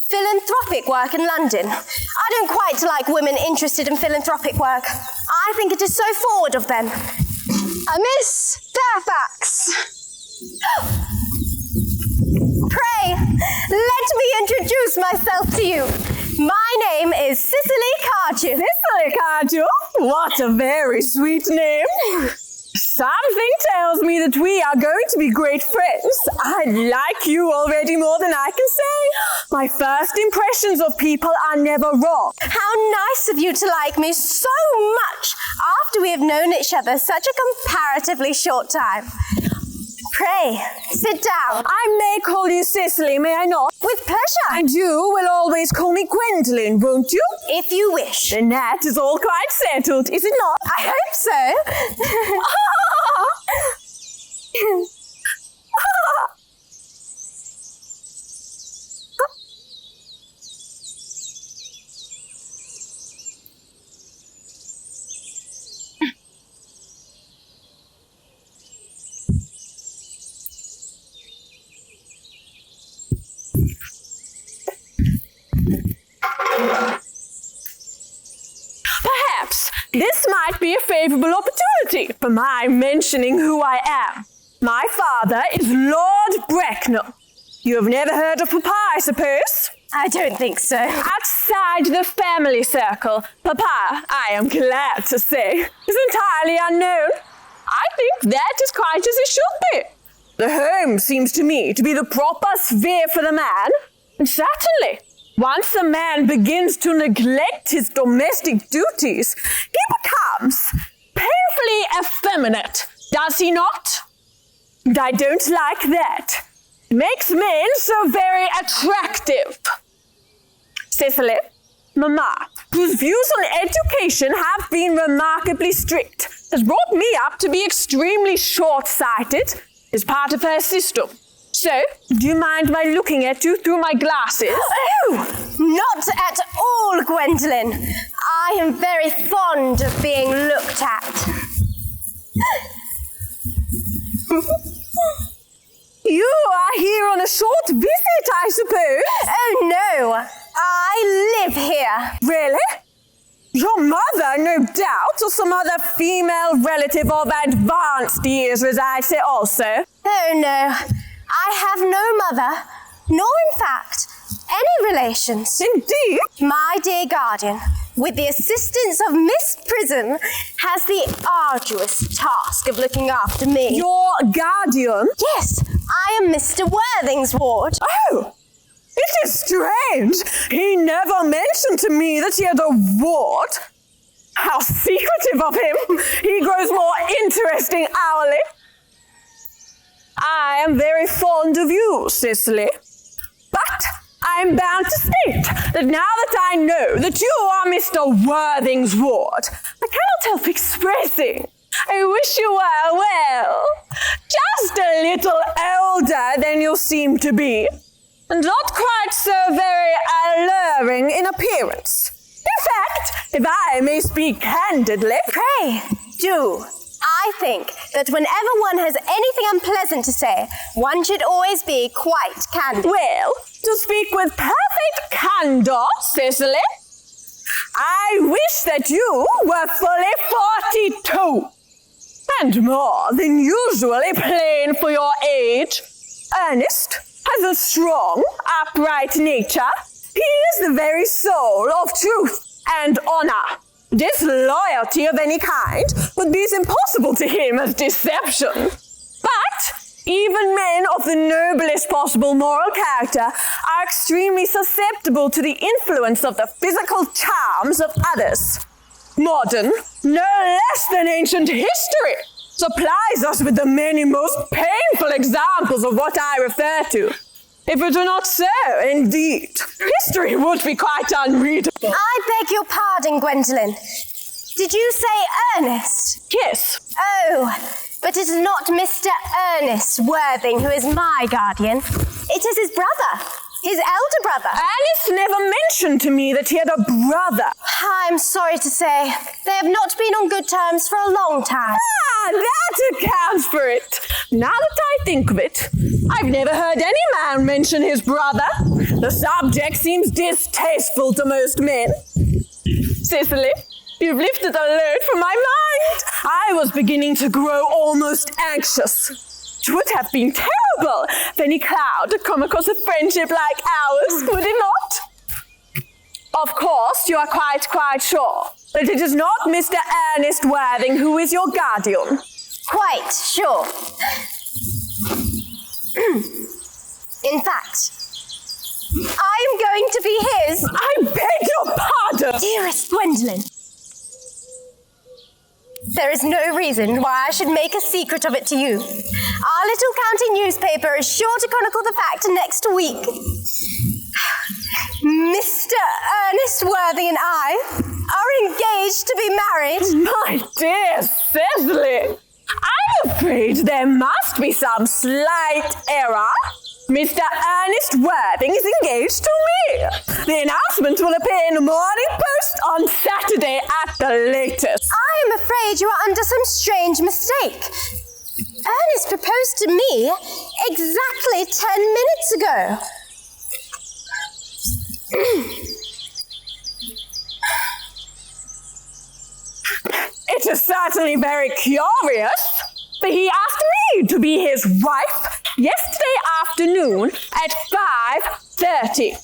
philanthropic work in London. I don't quite like women interested in philanthropic work. I think it is so forward of them. Miss Fairfax. Pray, let me introduce myself to you. My name is Cicely Cardew. Cicely Cardew? What a very sweet name. Something tells me that we are going to be great friends. I like you already more than I can say. My first impressions of people are never wrong. How nice of you to like me so much after we have known each other such a comparatively short time. Pray, sit down. I may call you Cicely, may I not? With pleasure. And you will always call me Gwendolen, won't you? If you wish. Then that is all quite settled, is it not? I hope so. Perhaps this might be a favourable opportunity for my mentioning who I am. My father is Lord Bracknell. You have never heard of Papa, I suppose? I don't think so. Outside the family circle, Papa, I am glad to say, is entirely unknown. I think that is quite as it should be. The home seems to me to be the proper sphere for the man, and certainly, once a man begins to neglect his domestic duties, he becomes painfully effeminate, does he not? And I don't like that. It makes men so very attractive. Cicely, Mama, whose views on education have been remarkably strict, has brought me up to be extremely short-sighted as part of her system. So, do you mind my looking at you through my glasses? Oh, not at all, Gwendolen. I am very fond of being looked at. You are here on a short visit, I suppose? Oh, no. I live here. Really? Your mother, no doubt, or some other female relative of advanced years resides here also? Oh, no. I have no mother, nor, in fact, any relations. Indeed? My dear guardian, with the assistance of Miss Prism, has the arduous task of looking after me. Your guardian? Yes, I am Mr. Worthing's ward. Oh! It is strange. He never mentioned to me that he had a ward. How secretive of him. He grows more interesting hourly. I am very fond of you, Cicely. But I'm bound to state that now that I know that you are Mr. Worthing's ward, I cannot help expressing I wish you were, well, just a little older than you seem to be, and not quite so very alluring in appearance. In fact, if I may speak candidly... Pray, do. I think that whenever one has anything unpleasant to say, one should always be quite candid. Well, to speak with perfect candor, Cicely, I wish that you were fully 42. And more than usually plain for your age. Ernest has a strong, upright nature. He is the very soul of truth and honor. Disloyalty of any kind would be as impossible to him as deception. But even men of the noblest possible moral character are extremely susceptible to the influence of the physical charms of others. Modern, no less than ancient history, supplies us with the many most painful examples of what I refer to. If it were not so, indeed, history would be quite unreadable. I beg your pardon, Gwendolen. Did you say Ernest? Yes. Oh, but it is not Mr. Ernest Worthing who is my guardian. It is his brother. His elder brother. Alice never mentioned to me that he had a brother. I'm sorry to say, they have not been on good terms for a long time. Ah, that accounts for it. Now that I think of it, I've never heard any man mention his brother. The subject seems distasteful to most men. Cicely, you've lifted a load from my mind. I was beginning to grow almost anxious. It would have been terrible if any cloud had come across a friendship like ours, would it not? Of course, you are quite sure that it is not Mr. Ernest Worthing who is your guardian. Quite sure. In fact, I am going to be his... I beg your pardon! Dearest Gwendolen, there is no reason why I should make a secret of it to you. Our little county newspaper is sure to chronicle the fact next week. Mr. Ernest Worthing and I are engaged to be married. My dear Cicely, I'm afraid there must be some slight error. Mr. Ernest Worthing is engaged to me. The announcement will appear in the Morning Post on Saturday at the latest. I am afraid you are under some strange mistake. Ernest proposed to me exactly 10 minutes ago. It is certainly very curious, but he asked me to be his wife yesterday afternoon at 5:30.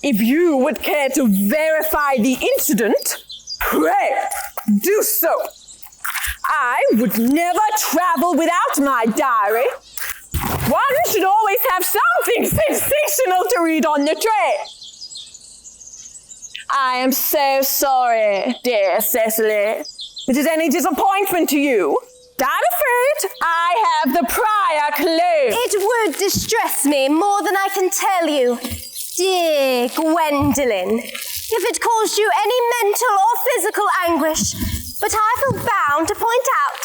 If you would care to verify the incident, pray do so. I would never travel without my diary. One should always have something sensational to read on the train. I am so sorry, dear Cicely. If it is any disappointment to you, I'm afraid I have the prior clue. It would distress me more than I can tell you, dear Gwendolen, if it caused you any mental or physical anguish. But I feel bound to point out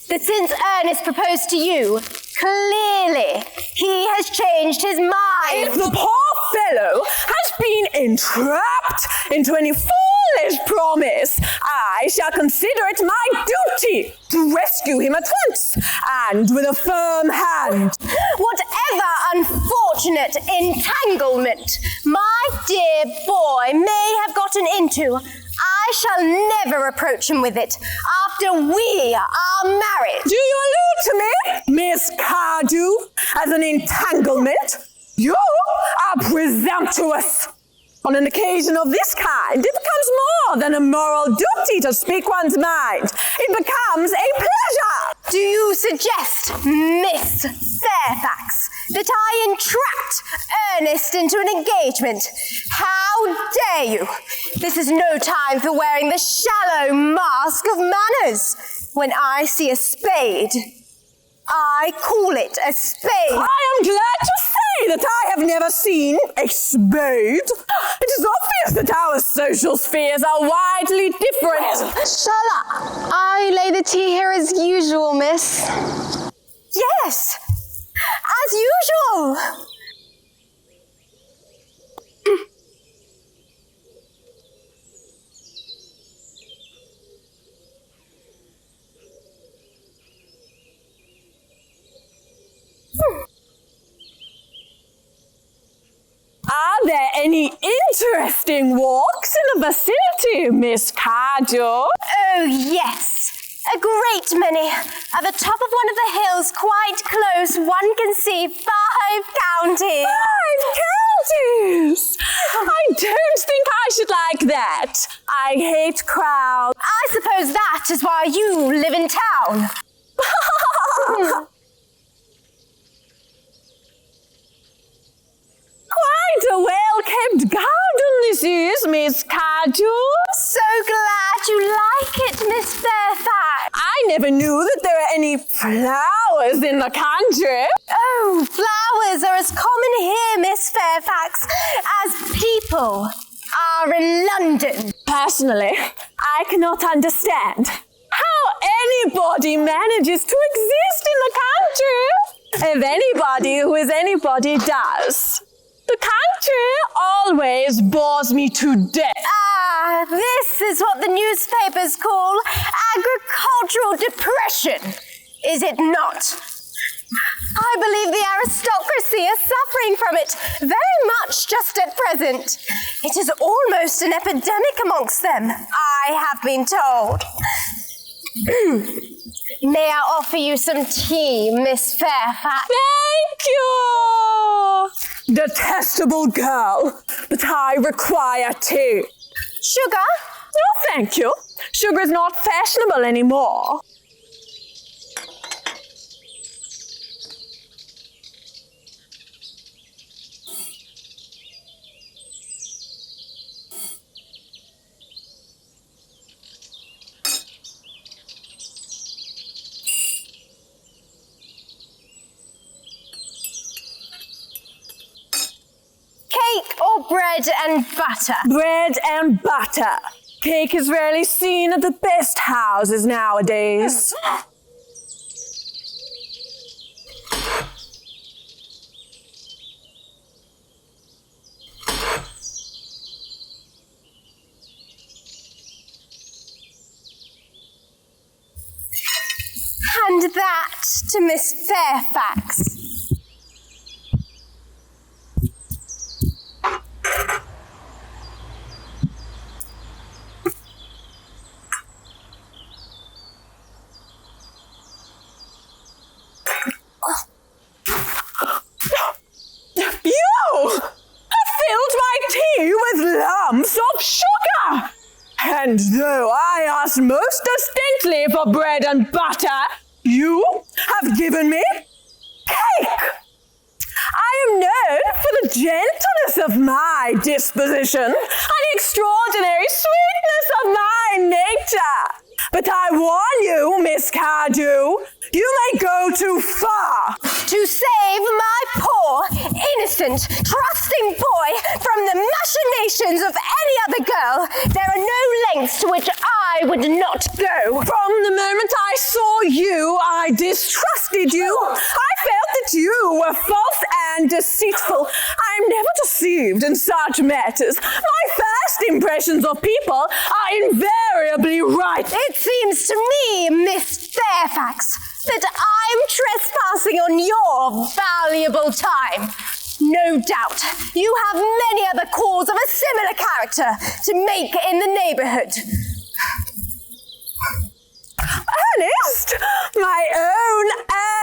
that since Ernest proposed to you, clearly he has changed his mind. If the poor fellow has been entrapped into any foolish promise, I shall consider it my duty to rescue him at once, and with a firm hand. Whatever unfortunate entanglement my dear boy may have gotten into, I shall never reproach him with it after we are married. Do you allude to me, Miss Cardew, as an entanglement? You are presumptuous. On an occasion of this kind, it becomes more than a moral duty to speak one's mind. It becomes a pleasure. Do you suggest, Miss Fairfax, that I entrapped Ernest into an engagement? How dare you? This is no time for wearing the shallow mask of manners. When I see a spade, I call it a spade. I am glad to say that I have never seen a spade? It is obvious that our social spheres are widely different. Shall I lay the tea here as usual, miss? Yes, as usual. Are there any interesting walks in the vicinity, Miss Cardew? Oh, yes. A great many. At the top of one of the hills, quite close, one can see 5 counties. 5 counties! I don't think I should like that. I hate crowds. I suppose that is why you live in town. Quite a well-kept garden this is, Miss Cardew. So glad you like it, Miss Fairfax. I never knew that there were any flowers in the country. Oh, flowers are as common here, Miss Fairfax, as people are in London. Personally, I cannot understand how anybody manages to exist in the country. If anybody who is anybody does. The country always bores me to death. Ah, this is what the newspapers call agricultural depression, is it not? I believe the aristocracy is suffering from it very much just at present. It is almost an epidemic amongst them, I have been told. May I offer you some tea, Miss Fairfax? Thank you! Detestable girl, but I require tea. Sugar? No, thank you. Sugar is not fashionable anymore. Cake or bread and butter? Bread and butter. Cake is rarely seen at the best houses nowadays. Hand that to Miss Fairfax. Lumps of sugar. And though I asked most distinctly for bread and butter, you have given me cake. I am known for the gentleness of my disposition and the extraordinary sweetness of my nature. But I warn you, Miss Cardew, you may go too far. To save my poor, innocent, trusting boy from the machinations of any other girl, there are no lengths to which I would not go. From the moment I saw you, I distrusted you. I felt that you were false and deceitful. I am never deceived in such matters. My first impressions of people are invariably right. It seems to me, Miss Fairfax, that I'm trespassing on your valuable time. No doubt, you have many other calls of a similar character to make in the neighbourhood. Ernest! My own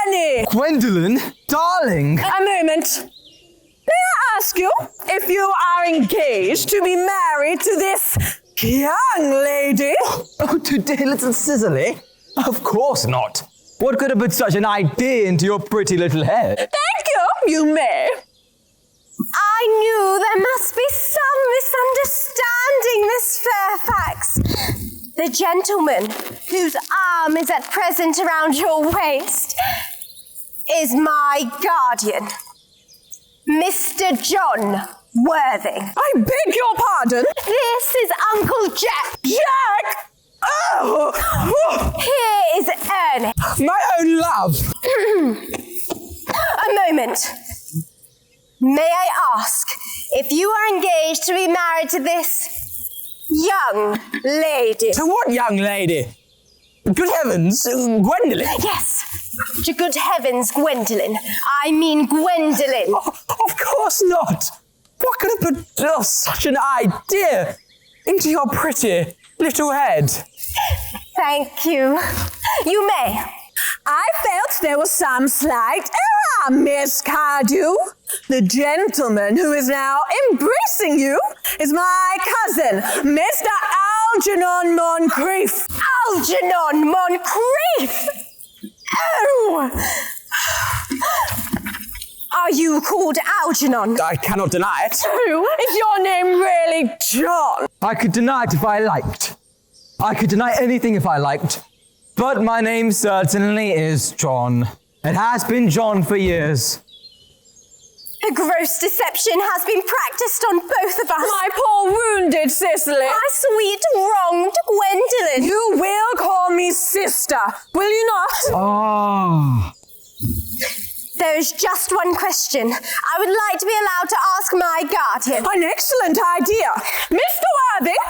Annie! Gwendolyn, darling. A moment. May I ask you if you are engaged to be married to this young lady? Oh, to dear little Cicely? Of course not. What could have put such an idea into your pretty little head? Thank you, you may. I knew there must be some misunderstanding, Miss Fairfax. The gentleman whose arm is at present around your waist is my guardian. Mr. John Worthing. I beg your pardon? This is Uncle Jack. Jack! Oh! Here is Ernest. My own love. A moment. May I ask if you are engaged to be married to this young lady? To what young lady? Good heavens, Gwendolyn. Yes, to good heavens, Gwendolyn. I mean Gwendolyn. Oh, of course not. What could have put such an idea into your pretty little head? Thank you. You may. I felt there was some slight error, Miss Cardew. The gentleman who is now embracing you is my cousin, Mr. Algernon Moncrief. Algernon Moncrief! Oh! Are you called Algernon? I cannot deny it. Is your name really John? I could deny it if I liked. I could deny anything if I liked. But my name certainly is John. It has been John for years. A gross deception has been practiced on both of us. My poor wounded Cicely. My sweet wronged Gwendolyn. You will call me sister, will you not? Ah. There is just one question I would like to be allowed to ask my guardian. An excellent idea. Mr. Worthing,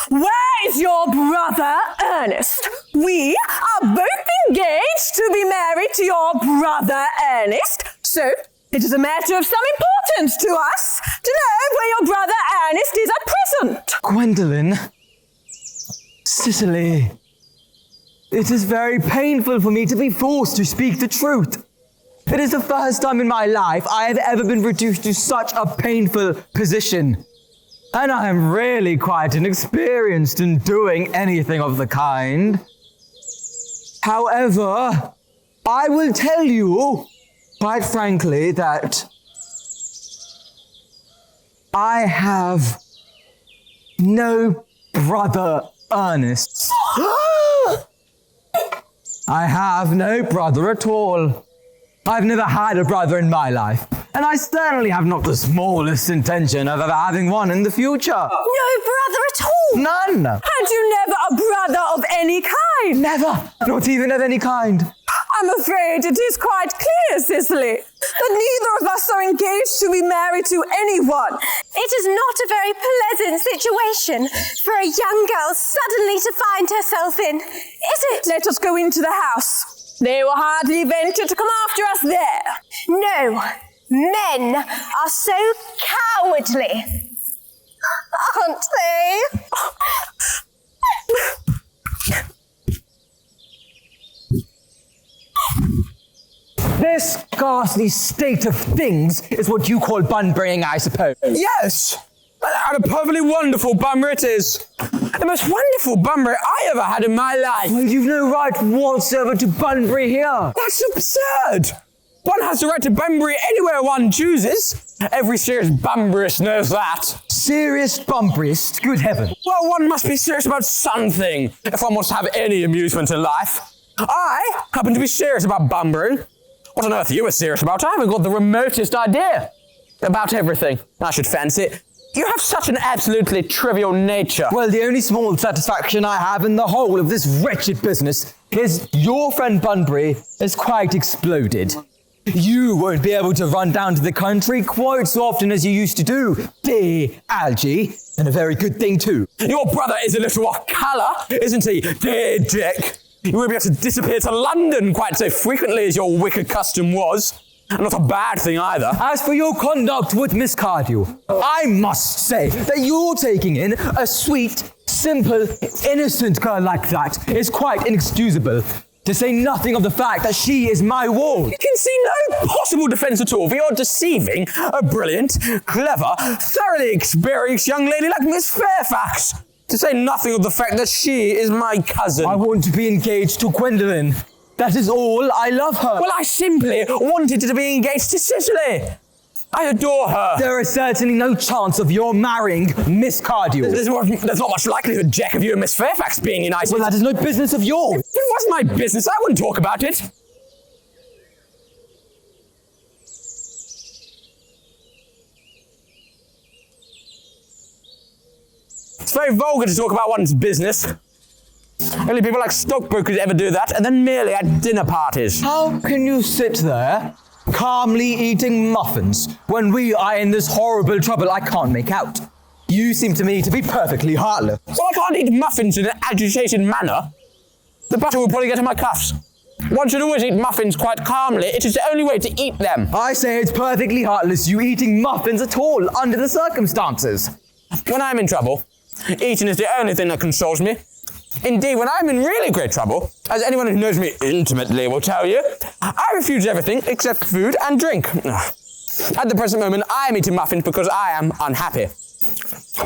where is your brother Ernest? We are both engaged to be married to your brother Ernest, so it is a matter of some importance to us to know where your brother Ernest is at present. Gwendolyn. Cicely. It is very painful for me to be forced to speak the truth. It is the first time in my life I have ever been reduced to such a painful position. And I am really quite inexperienced in doing anything of the kind. However, I will tell you, quite frankly, that I have no brother Ernest. I have no brother at all. I've never had a brother in my life, and I certainly have not the smallest intention of ever having one in the future. No brother at all? None. Had you never a brother of any kind? Never. Not even of any kind. I'm afraid it is quite clear, Cicely, that neither of us are engaged to be married to anyone. It is not a very pleasant situation for a young girl suddenly to find herself in, is it? Let us go into the house. They will hardly venture to come after us there. No, men are so cowardly, aren't they? This ghastly state of things is what you call bun-braying, I suppose. Yes! And a perfectly wonderful bummer it is. The most wonderful bummer I ever had in my life. Well, you've no right whatsoever to Bunbury here. That's absurd. One has the right to Bunbury anywhere one chooses. Every serious bumberist knows that. Serious bumberist? Good heaven. Well, one must be serious about something if one wants to have any amusement in life. I happen to be serious about bumbering. What on earth you are serious about? I haven't got the remotest idea about everything, I should fancy. You have such an absolutely trivial nature. Well, the only small satisfaction I have in the whole of this wretched business is your friend Bunbury has quite exploded. You won't be able to run down to the country quite so often as you used to do, dear Algie, and a very good thing too. Your brother is a little off colour, isn't he, dear Dick? You won't be able to disappear to London quite so frequently as your wicked custom was. And not a bad thing either. As for your conduct with Miss Cardew, I must say that you're taking in a sweet, simple, innocent girl like that is quite inexcusable. To say nothing of the fact that she is my ward. You can see no possible defence at all for your deceiving a brilliant, clever, thoroughly experienced young lady like Miss Fairfax. To say nothing of the fact that she is my cousin. I want to be engaged to Gwendolyn. That is all. I love her. Well, I simply wanted to be engaged to Cicely. I adore her. There is certainly no chance of your marrying Miss Cardew. There's not much likelihood, Jack, of you and Miss Fairfax being united. Well, that is no business of yours. If it wasn't my business, I wouldn't talk about it. very vulgar to talk about one's business. Only people like stockbrokers ever do that, and then merely at dinner parties. How can you sit there, calmly eating muffins, when we are in this horrible trouble I can't make out? You seem to me to be perfectly heartless. Well, I can't eat muffins in an agitated manner. The butter will probably get in my cuffs. One should always eat muffins quite calmly. It is the only way to eat them. I say it's perfectly heartless you eating muffins at all, under the circumstances. When I'm in trouble, eating is the only thing that consoles me. Indeed, when I'm in really great trouble, as anyone who knows me intimately will tell you, I refuse everything except food and drink. At the present moment, I am eating muffins because I am unhappy.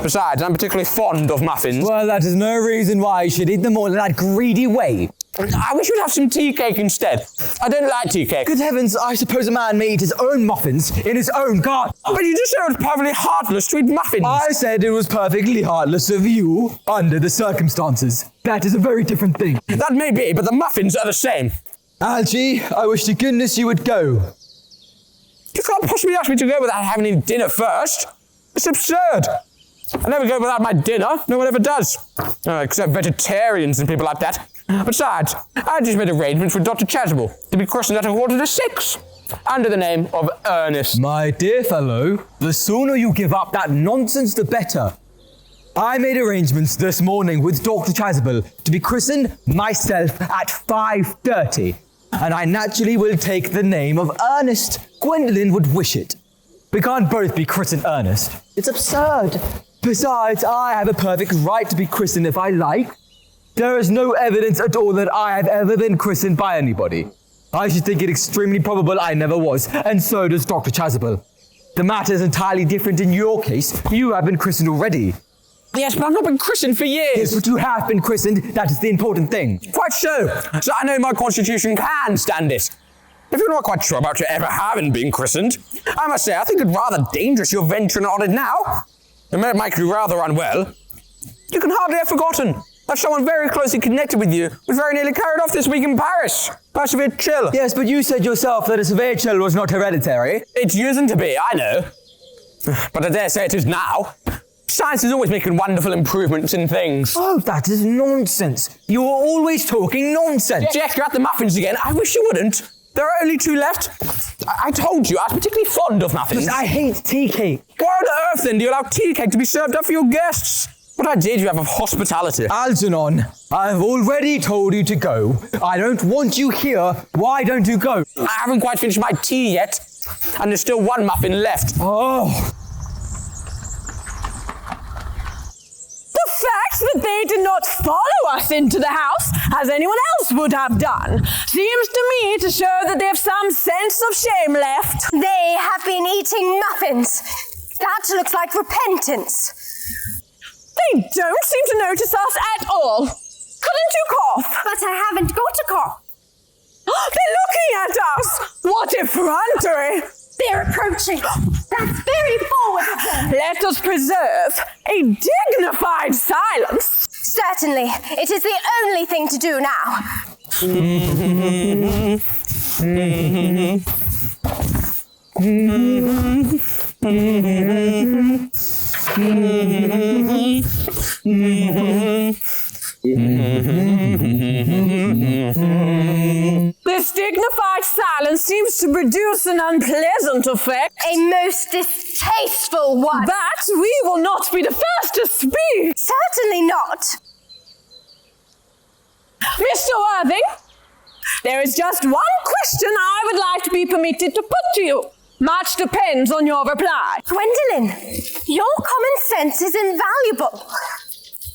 Besides, I'm particularly fond of muffins. Well, that is no reason why you should eat them all in that greedy way. I wish you'd have some tea cake instead. I don't like tea cake. Good heavens, I suppose a man may eat his own muffins in his own garden. But you just said it was perfectly heartless to eat muffins. I said it was perfectly heartless of you, under the circumstances. That is a very different thing. That may be, but the muffins are the same. Algie, I wish to goodness you would go. You can't possibly ask me to go without having any dinner first. It's absurd. I never go without my dinner. No one ever does. Except vegetarians and people like that. Besides, I just made arrangements with Dr. Chasuble to be christened at 5:45, under the name of Earnest. My dear fellow, the sooner you give up that nonsense, the better. I made arrangements this morning with Dr. Chasuble to be christened myself at 5:30, and I naturally will take the name of Ernest. Gwendolyn would wish it. We can't both be christened Ernest. It's absurd. Besides, I have a perfect right to be christened if I like. There is no evidence at all that I have ever been christened by anybody. I should think it extremely probable I never was, and so does Dr. Chasuble. The matter is entirely different in your case. You have been christened already. Yes, but I've not been christened for years. Yes, but you have been christened. That is the important thing. Quite so. So I know my constitution can stand it. If you're not quite sure about your ever having been christened, I must say I think it rather dangerous you're venturing on it now. It might make you rather unwell. You can hardly have forgotten that someone very closely connected with you was very nearly carried off this week in Paris by severe chill. Yes, but you said yourself that a severe chill was not hereditary. It usn't to be, I know. But I dare say it is now. Science is always making wonderful improvements in things. Oh, that is nonsense. You are always talking nonsense. Jeff, you're at the muffins again. I wish you wouldn't. There are only 2 left. I told you, I was particularly fond of muffins. But I hate tea cake. Why on earth, then, do you allow tea cake to be served up for your guests? What idea do you have of hospitality? Algernon, I've already told you to go. I don't want you here. Why don't you go? I haven't quite finished my tea yet, and there's still 1 muffin left. Oh. The fact that they did not follow us into the house, as anyone else would have done, seems to me to show that they have some sense of shame left. They have been eating muffins. That looks like repentance. They don't seem to notice us at all. Couldn't you cough? But I haven't got a cough. They're looking at us. What effrontery. They're approaching. That's very forward of them. Let us preserve a dignified silence. Certainly. It is the only thing to do now. This dignified silence seems to produce an unpleasant effect. A most distasteful one. But we will not be the first to speak. Certainly not. Mr. Worthing, there is just one question I would like to be permitted to put to you. Much depends on your reply. Gwendolyn, your common sense is invaluable.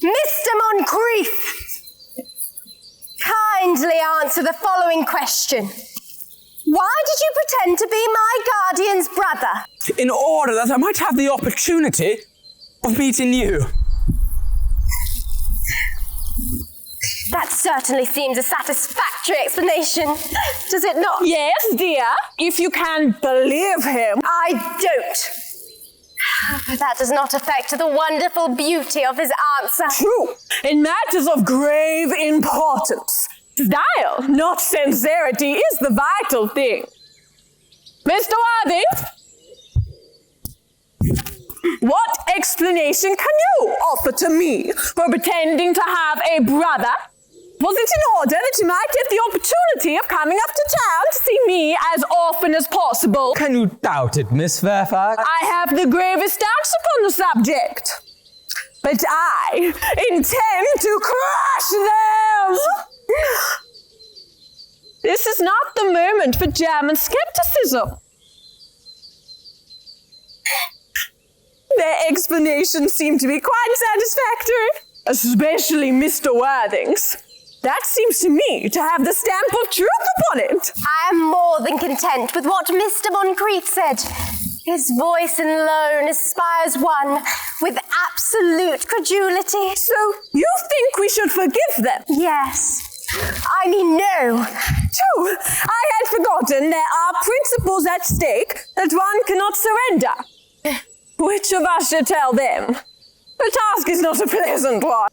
Mr. Moncrief, kindly answer the following question. Why did you pretend to be my guardian's brother? In order that I might have the opportunity of meeting you. That certainly seems a satisfactory explanation, does it not? Yes, dear, if you can believe him. I don't. But that does not affect the wonderful beauty of his answer. True, in matters of grave importance. Style, not sincerity, is the vital thing. Mr. Worthing? What explanation can you offer to me for pretending to have a brother? Was it in order that you might get the opportunity of coming up to town to see me as often as possible? Can you doubt it, Miss Fairfax? I have the gravest doubts upon the subject. But I intend to crush them! This is not the moment for German skepticism. Their explanations seem to be quite satisfactory, especially Mr. Worthing's. That seems to me to have the stamp of truth upon it. I am more than content with what Mr. Moncrief said. His voice alone inspires one with absolute credulity. So you think we should forgive them? Yes. I mean, no. True. I had forgotten there are principles at stake that one cannot surrender. Which of us should tell them? The task is not a pleasant one.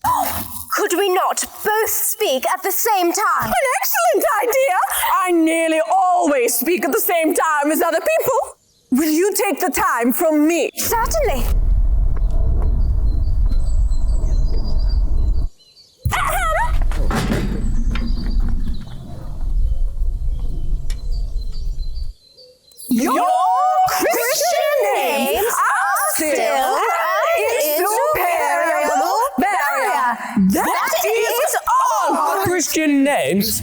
Could we not both speak at the same time? An excellent idea! I nearly always speak at the same time as other people. Will you take the time from me? Certainly. Your Christian names are still insuperable barrier. That is all. Our Christian names?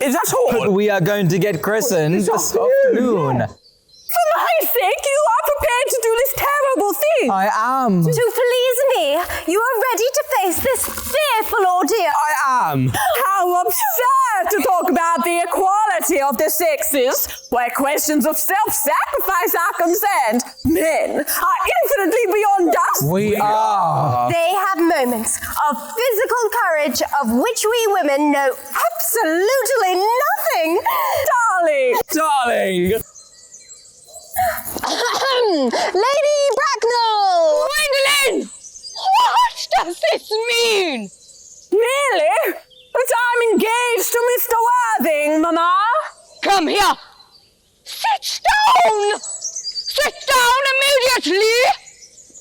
Is that all? We are going to get christened this afternoon. For my sake, you are prepared to do this terrible thing. I am. To please me, you are ready to face this fearful ordeal. I am. How absurd to talk about the equality of the sexes, where questions of self-sacrifice are concerned. Men are infinitely beyond us. We are. They have moments of physical courage of which we women know absolutely nothing. Darling. Lady Bracknell! Gwendolyn! What does this mean? Really? But I'm engaged to Mr. Worthing, Mama. Come here. Sit down! Sit down immediately!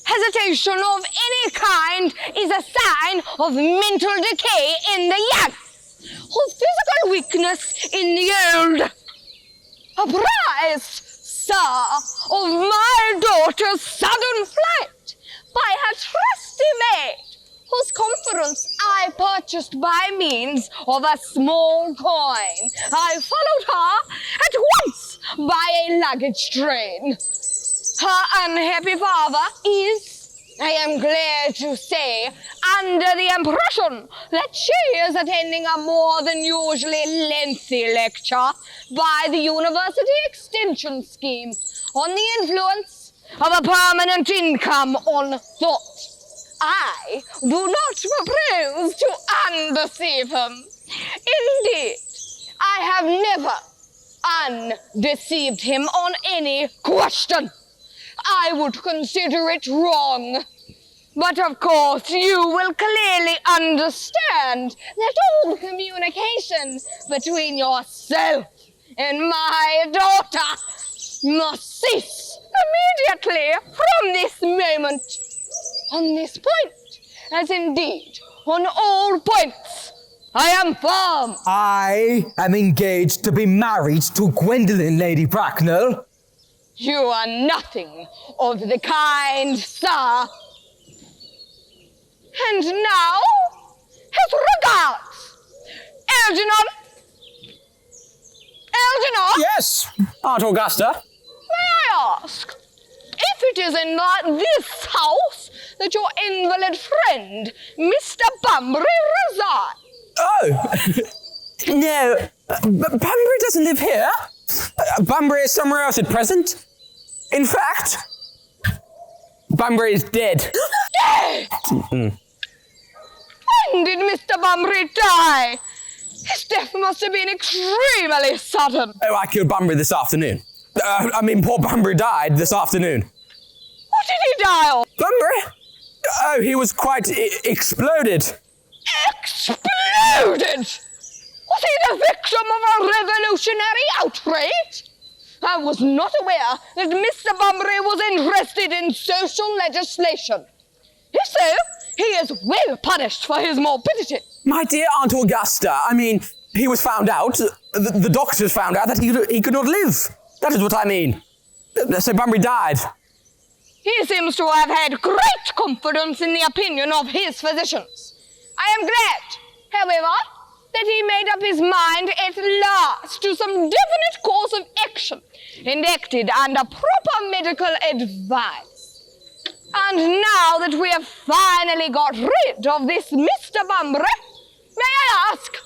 Hesitation of any kind is a sign of mental decay in the young, of physical weakness in the old. Apprised, sir, of my daughter's sudden flight by her trusty maid, whose confidence I purchased by means of a small coin. I followed her at once by a luggage train. Her unhappy father is, I am glad to say, under the impression that she is attending a more than usually lengthy lecture by the University Extension Scheme on the influence of a permanent income on thought. I do not propose to undeceive him. Indeed, I have never undeceived him on any question. I would consider it wrong. But of course you will clearly understand that all communication between yourself and my daughter must cease immediately from this moment. On this point, as indeed on all points, I am firm. I am engaged to be married to Gwendolyn, Lady Bracknell. You are nothing of the kind, sir. And now, his regards. Algernon! Algernon! Yes, Aunt Augusta. May I ask, if it is in this house that your invalid friend, Mr. Bunbury, resides? Oh, no, Bunbury doesn't live here. Bunbury is somewhere else at present. In fact, Bunbury is dead. Dead? When did Mr. Bunbury die? His death must have been extremely sudden. Oh, I killed Bunbury this afternoon. Poor Bunbury died this afternoon. What did he die of? Bunbury? Oh, he was quite exploded. Exploded? Was he the victim of a revolutionary outrage? I was not aware that Mr. Bunbury was interested in social legislation. If so, he is well punished for his morbidity. My dear Aunt Augusta, I mean, he was found out, the doctors found out that he could not live. That is what I mean. So Bunbury died. He seems to have had great confidence in the opinion of his physicians. I am glad, however, that he made up his mind at last to some definite course of action, enacted under proper medical advice. And now that we have finally got rid of this Mr. Bunbury, may I ask,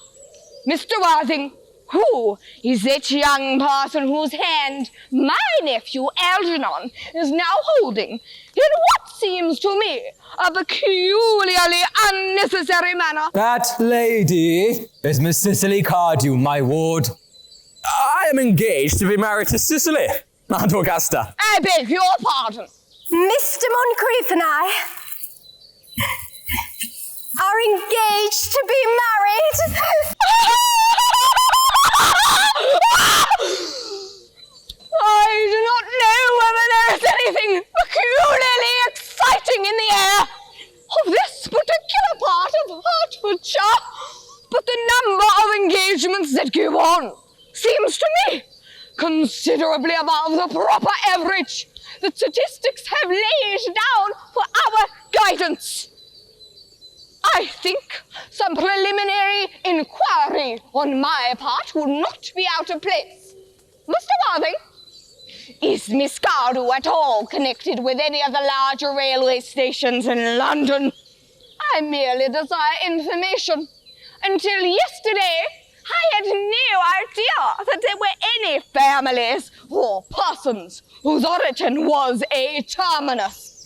Mr. Worthing, who is that young person whose hand my nephew Algernon is now holding in what seems to me a peculiarly unnecessary manner? That lady is Miss Cicely Cardew, my ward. I am engaged to be married to Cicely, Aunt Augusta. I beg your pardon. Mr. Moncrief and I are engaged to be married. I do not know whether there is anything peculiarly exciting in the air of this particular part of Hertfordshire, but the number of engagements that go on seems to me considerably above the proper average that statistics have laid down for our guidance. I think some preliminary inquiry on my part would not be out of place. Mr. Worthing, is Miss Cardew at all connected with any of the larger railway stations in London? I merely desire information. Until yesterday, I had no idea that there were any families or persons whose origin was a terminus.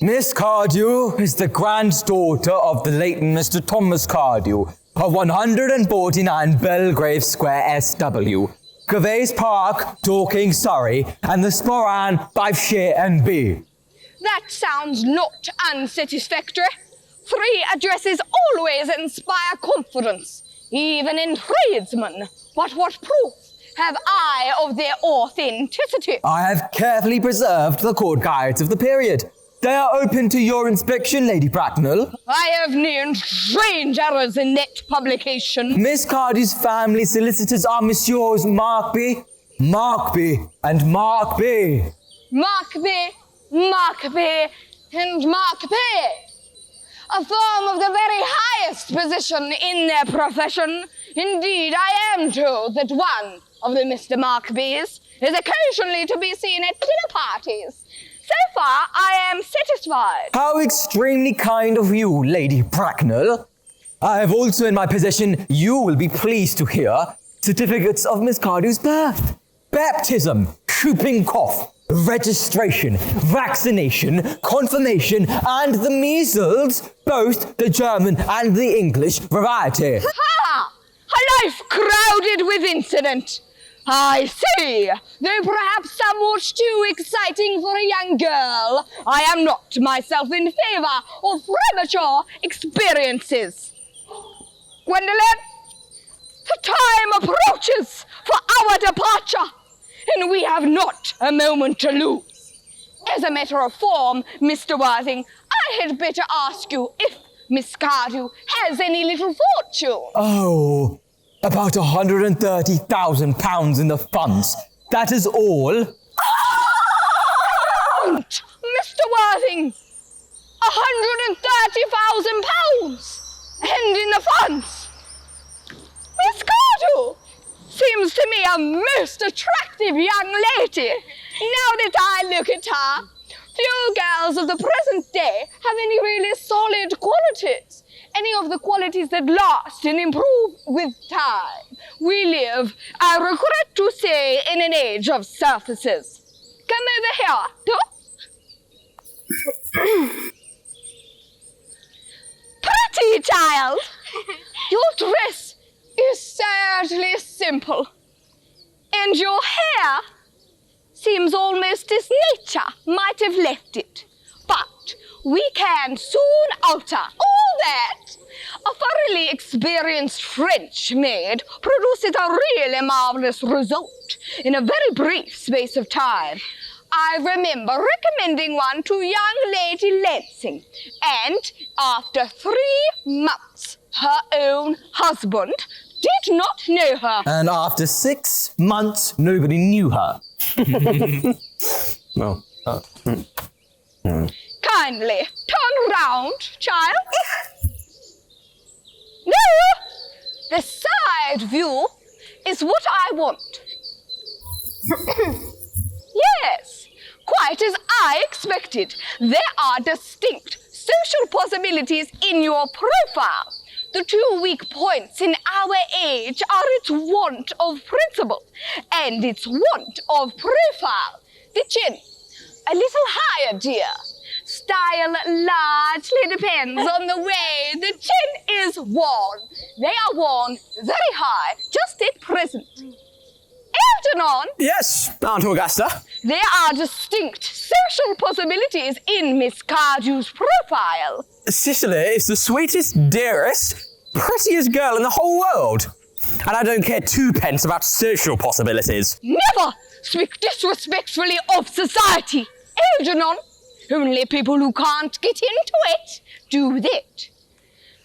Miss Cardew is the granddaughter of the late Mr. Thomas Cardew of 149 Belgrave Square, SW, Gervais Park, Dorking, Surrey, and the Sporran, Fifeshire NB. That sounds not unsatisfactory. 3 addresses always inspire confidence, even in tradesmen. But what proof have I of their authenticity? I have carefully preserved the court guides of the period. They are open to your inspection, Lady Bracknell. I have known strange errors in that publication. Miss Cardew's family solicitors are Messieurs Markby, and Markby. Markby, and Markby. A firm of the very highest position in their profession. Indeed, I am told that one of the Mr. Markbys is occasionally to be seen at dinner parties. So far, I am satisfied. How extremely kind of you, Lady Bracknell. I have also in my possession, you will be pleased to hear, certificates of Miss Cardew's birth, baptism, whooping cough, registration, vaccination, confirmation, and the measles, both the German and the English variety. Ha! A life crowded with incident. I see. Though perhaps somewhat too exciting for a young girl, I am not myself in favour of premature experiences. Gwendolen, the time approaches for our departure, and we have not a moment to lose. As a matter of form, Mr. Worthing, I had better ask you if Miss Cardew has any little fortune. Oh, about £130,000 in the funds. That is all. Mr. Worthing, £130,000 and in the funds. Miss Cardew seems to me a most attractive young lady. Now that I look at her, few girls of the present day have any really solid qualities. Any of the qualities that last and improve with time. We live, I regret to say, in an age of surfaces. Come over here, Pretty child, your dress is sadly simple, and your hair seems almost as nature might have left it. But we can soon alter all that. A thoroughly experienced French maid produces a really marvelous result. in a very brief space of time. I remember recommending one to young Lady Lansing, and after 3 months, her own husband did not know her. And after 6 months, nobody knew her. Well, Kindly turn round, child. No! The side view is what I want. Yes, quite as I expected. There are distinct social possibilities in your profile. The 2 weak points in our age are its want of principle and its want of profile. The chin, a little higher, dear. Style largely depends on the way the chin is worn. They are worn very high just at present. Algernon! yes, Aunt Augusta. There are distinct social possibilities in Miss Cardew's profile. Cicely is the sweetest, dearest, prettiest girl in the whole world. And I don't care 2 pence about social possibilities. Never speak disrespectfully of society, Algernon. Only people who can't get into it do that.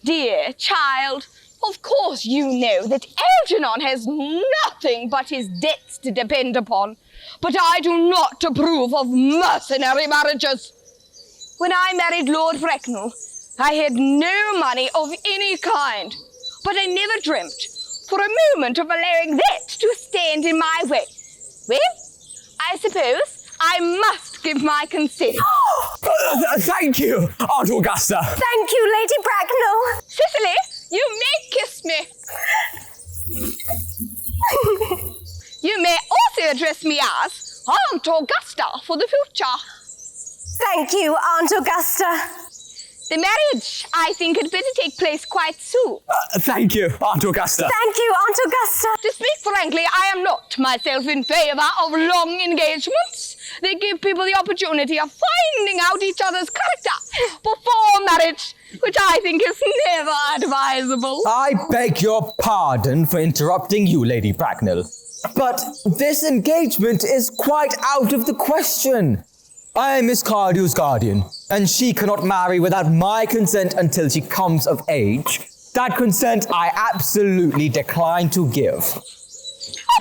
Dear child, of course you know that Algernon has nothing but his debts to depend upon, but I do not approve of mercenary marriages. When I married Lord Bracknell, I had no money of any kind, but I never dreamt for a moment of allowing that to stand in my way. Well, I suppose I must give my consent. Thank you, Aunt Augusta. Thank you, Lady Bracknell. Cicely, you may kiss me. You may also address me as Aunt Augusta for the future. Thank you, Aunt Augusta. The marriage, I think, had better take place quite soon. Thank you, Aunt Augusta. Thank you, Aunt Augusta. To speak frankly, I am not myself in favour of long engagements. They give people the opportunity of finding out each other's character before marriage, which I think is never advisable. I beg your pardon for interrupting you, Lady Bracknell. But this engagement is quite out of the question. I am Miss Cardew's guardian, and she cannot marry without my consent until she comes of age. That consent I absolutely decline to give.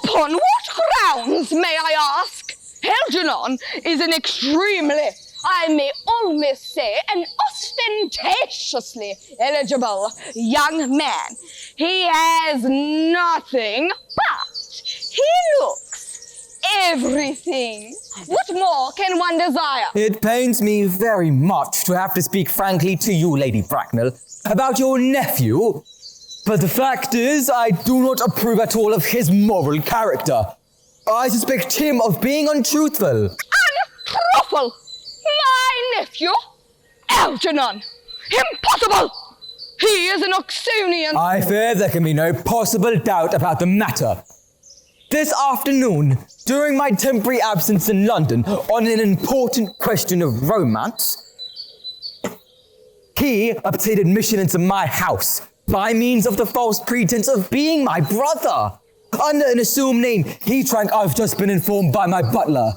Upon what grounds, may I ask? Algernon is an extremely, I may almost say, an ostentatiously eligible young man. He has nothing, but he looks everything. What more can one desire? It pains me very much to have to speak frankly to you, Lady Bracknell, about your nephew. But the fact is, I do not approve at all of his moral character. I suspect him of being untruthful. Untruthful? My nephew? Algernon! Impossible! He is an Oxonian. I fear there can be no possible doubt about the matter. This afternoon, during my temporary absence in London on an important question of romance, he obtained admission into my house by means of the false pretense of being my brother. Under an assumed name, he drank, I've just been informed by my butler,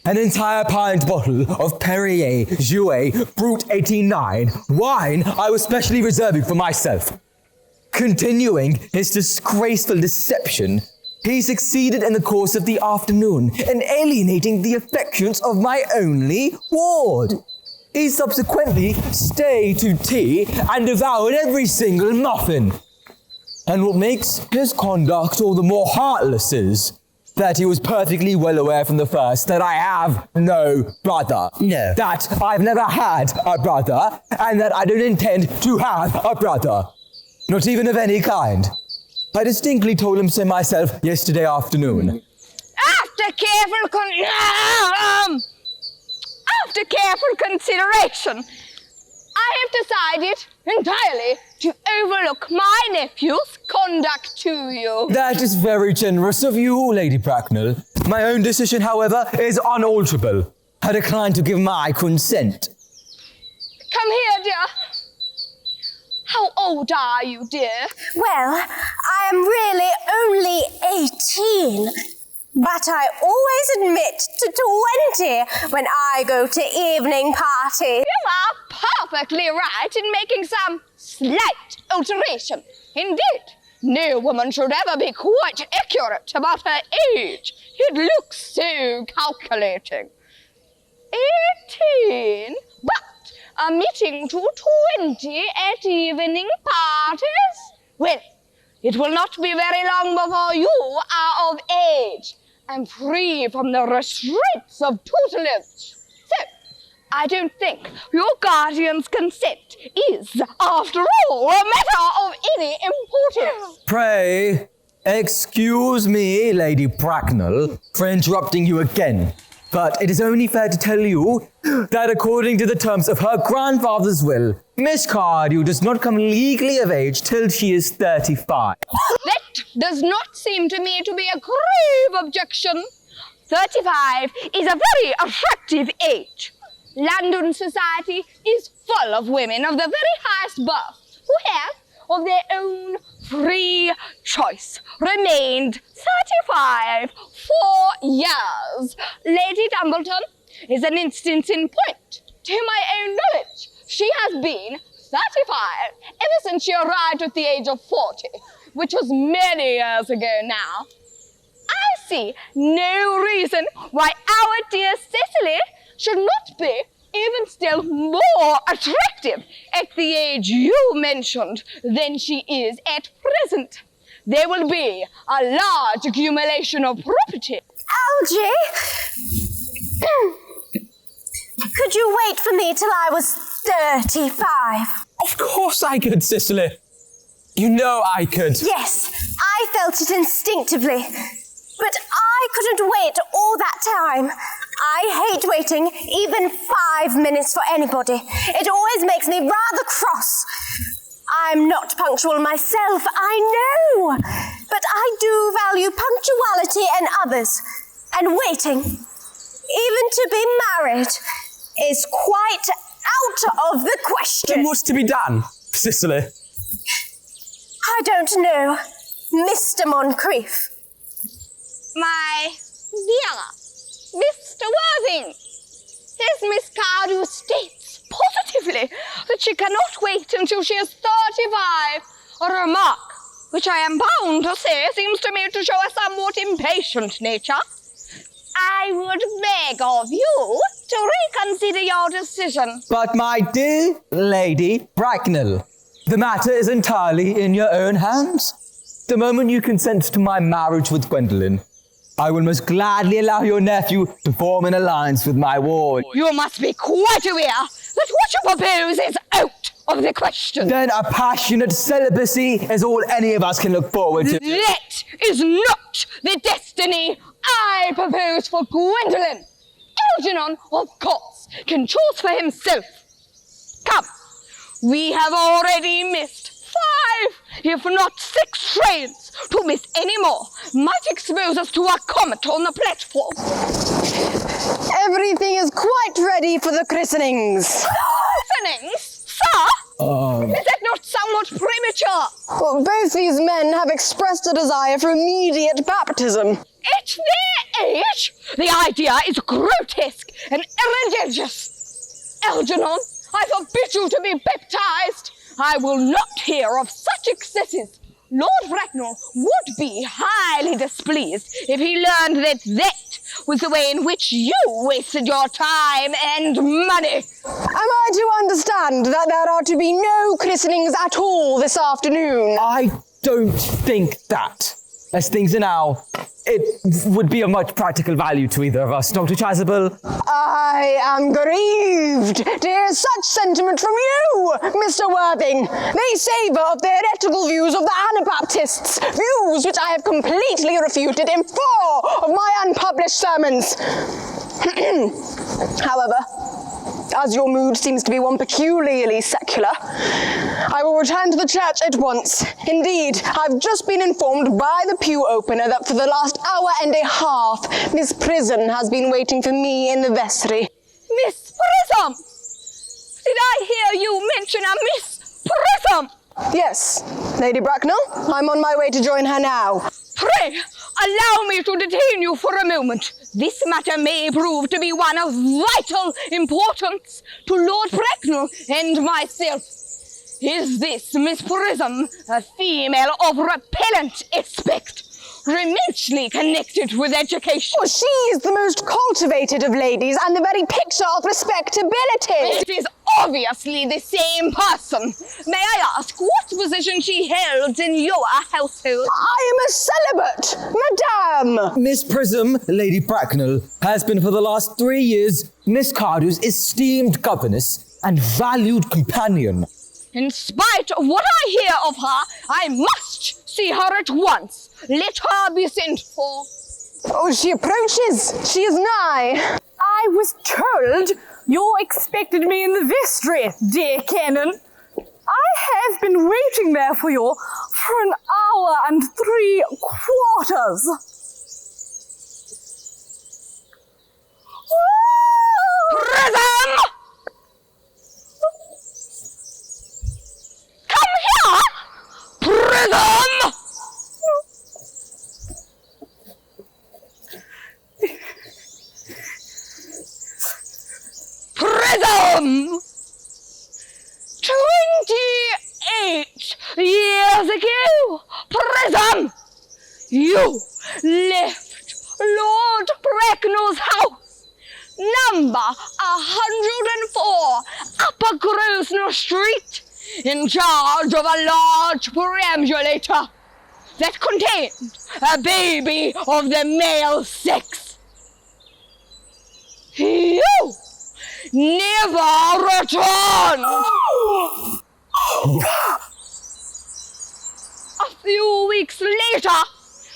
an entire pint bottle of Perrier Jouet Brut 89 wine I was specially reserving for myself. Continuing his disgraceful deception, he succeeded in the course of the afternoon in alienating the affections of my only ward. He subsequently stayed to tea and devoured every single muffin. And what makes his conduct all the more heartless is that he was perfectly well aware from the first that I have no brother. No. That I've never had a brother, and that I don't intend to have a brother. Not even of any kind. I distinctly told him so myself yesterday afternoon. After careful consideration, I have decided entirely to overlook my nephew's conduct to you. That is very generous of you, Lady Bracknell. My own decision, however, is unalterable. I decline to give my consent. Come here, dear. How old are you, dear? Well, I am really only 18. But I always admit to 20 when I go to evening parties. You are perfectly right in making some slight alteration. Indeed, no woman should ever be quite accurate about her age. It looks so calculating. 18, but omitting to 20 at evening parties? Well, it will not be very long before you are of age and free from the restraints of tutelage. So, I don't think your guardian's consent is, after all, a matter of any importance. Pray, excuse me, Lady Bracknell, for interrupting you again. But it is only fair to tell you that according to the terms of her grandfather's will, Miss Cardew does not come legally of age till she is 35. That does not seem to me to be a grave objection. 35 is a very attractive age. London society is full of women of the very highest birth who have, of their own free choice, remained 35 4 years. Lady Dumbleton is an instance in point. To my own knowledge, she has been 35 ever since she arrived at the age of 40, which was many years ago now. I see no reason why our dear Cecily should not be even still more attractive at the age you mentioned than she is at present. There will be a large accumulation of property. Algy, could you wait for me till I was 35? Of course I could, Cecily. You know I could. Yes, I felt it instinctively. But I couldn't wait all that time. I hate waiting even 5 minutes for anybody. It always makes me rather cross. I'm not punctual myself, I know. But I do value punctuality in others. And waiting, even to be married, is quite out of the question. Then what's to be done, Cecily? I don't know, Mr. Moncrief. My dear Mr. Worthing, this Miss Cardew states positively that she cannot wait until she is 35, a remark which I am bound to say seems to me to show a somewhat impatient nature. I would beg of you to reconsider your decision. But my dear Lady Bracknell, the matter is entirely in your own hands. The moment you consent to my marriage with Gwendolen, I will most gladly allow your nephew to form an alliance with my ward. You must be quite aware that what you propose is out of the question. Then a passionate celibacy is all any of us can look forward to. That is not the destiny I propose for Gwendolen. Algernon, of course, can choose for himself. Come, we have already missed 5, if not 6 trains. To miss any more might expose us to a comet on the platform. Everything is quite ready for the christenings. Christenings? Sir? Is that not somewhat premature? Well, both these men have expressed a desire for immediate baptism. At their age, the idea is grotesque and irreligious. Algernon, I forbid you to be baptized. I will not hear of such excesses. Lord Bracknell would be highly displeased if he learned that was the way in which you wasted your time and money. Am I to understand that there are to be no christenings at all this afternoon? I don't think that. As things are now, it would be of much practical value to either of us, Dr. Chasuble. I am grieved to hear such sentiment from you, Mr. Worthing. They savour of the heretical views of the Anabaptists, views which I have completely refuted in 4 of my unpublished sermons. However, as your mood seems to be one peculiarly secular, I will return to the church at once. Indeed, I've just been informed by the pew opener that for the last hour and a half, Miss Prism has been waiting for me in the vestry. Miss Prism! Did I hear you mention a Miss Prism? Yes, Lady Bracknell, I'm on my way to join her now. Pray, allow me to detain you for a moment. This matter may prove to be one of vital importance to Lord Bracknell and myself. Is this Miss Prism a female of repellent aspect, remotely connected with education? Oh, she is the most cultivated of ladies and the very picture of respectability. It is obviously the same person. May I ask what position she held in your household? I am a celibate, madame. Miss Prism, Lady Bracknell, has been for the last 3 years Miss Cardew's esteemed governess and valued companion. In spite of what I hear of her, I must see her at once. Let her be sent for. Oh, she approaches. She is nigh. I was told you expected me in the vestry, dear Canon. I have been waiting there for you for 1 hour and 3/4. Prism! Come here! Prism! Prism! 28 years ago, Prism, you left Lord Bracknell's house, number 104, Upper Grosvenor Street, in charge of a large perambulator that contained a baby of the male sex. You never returned. A few weeks later,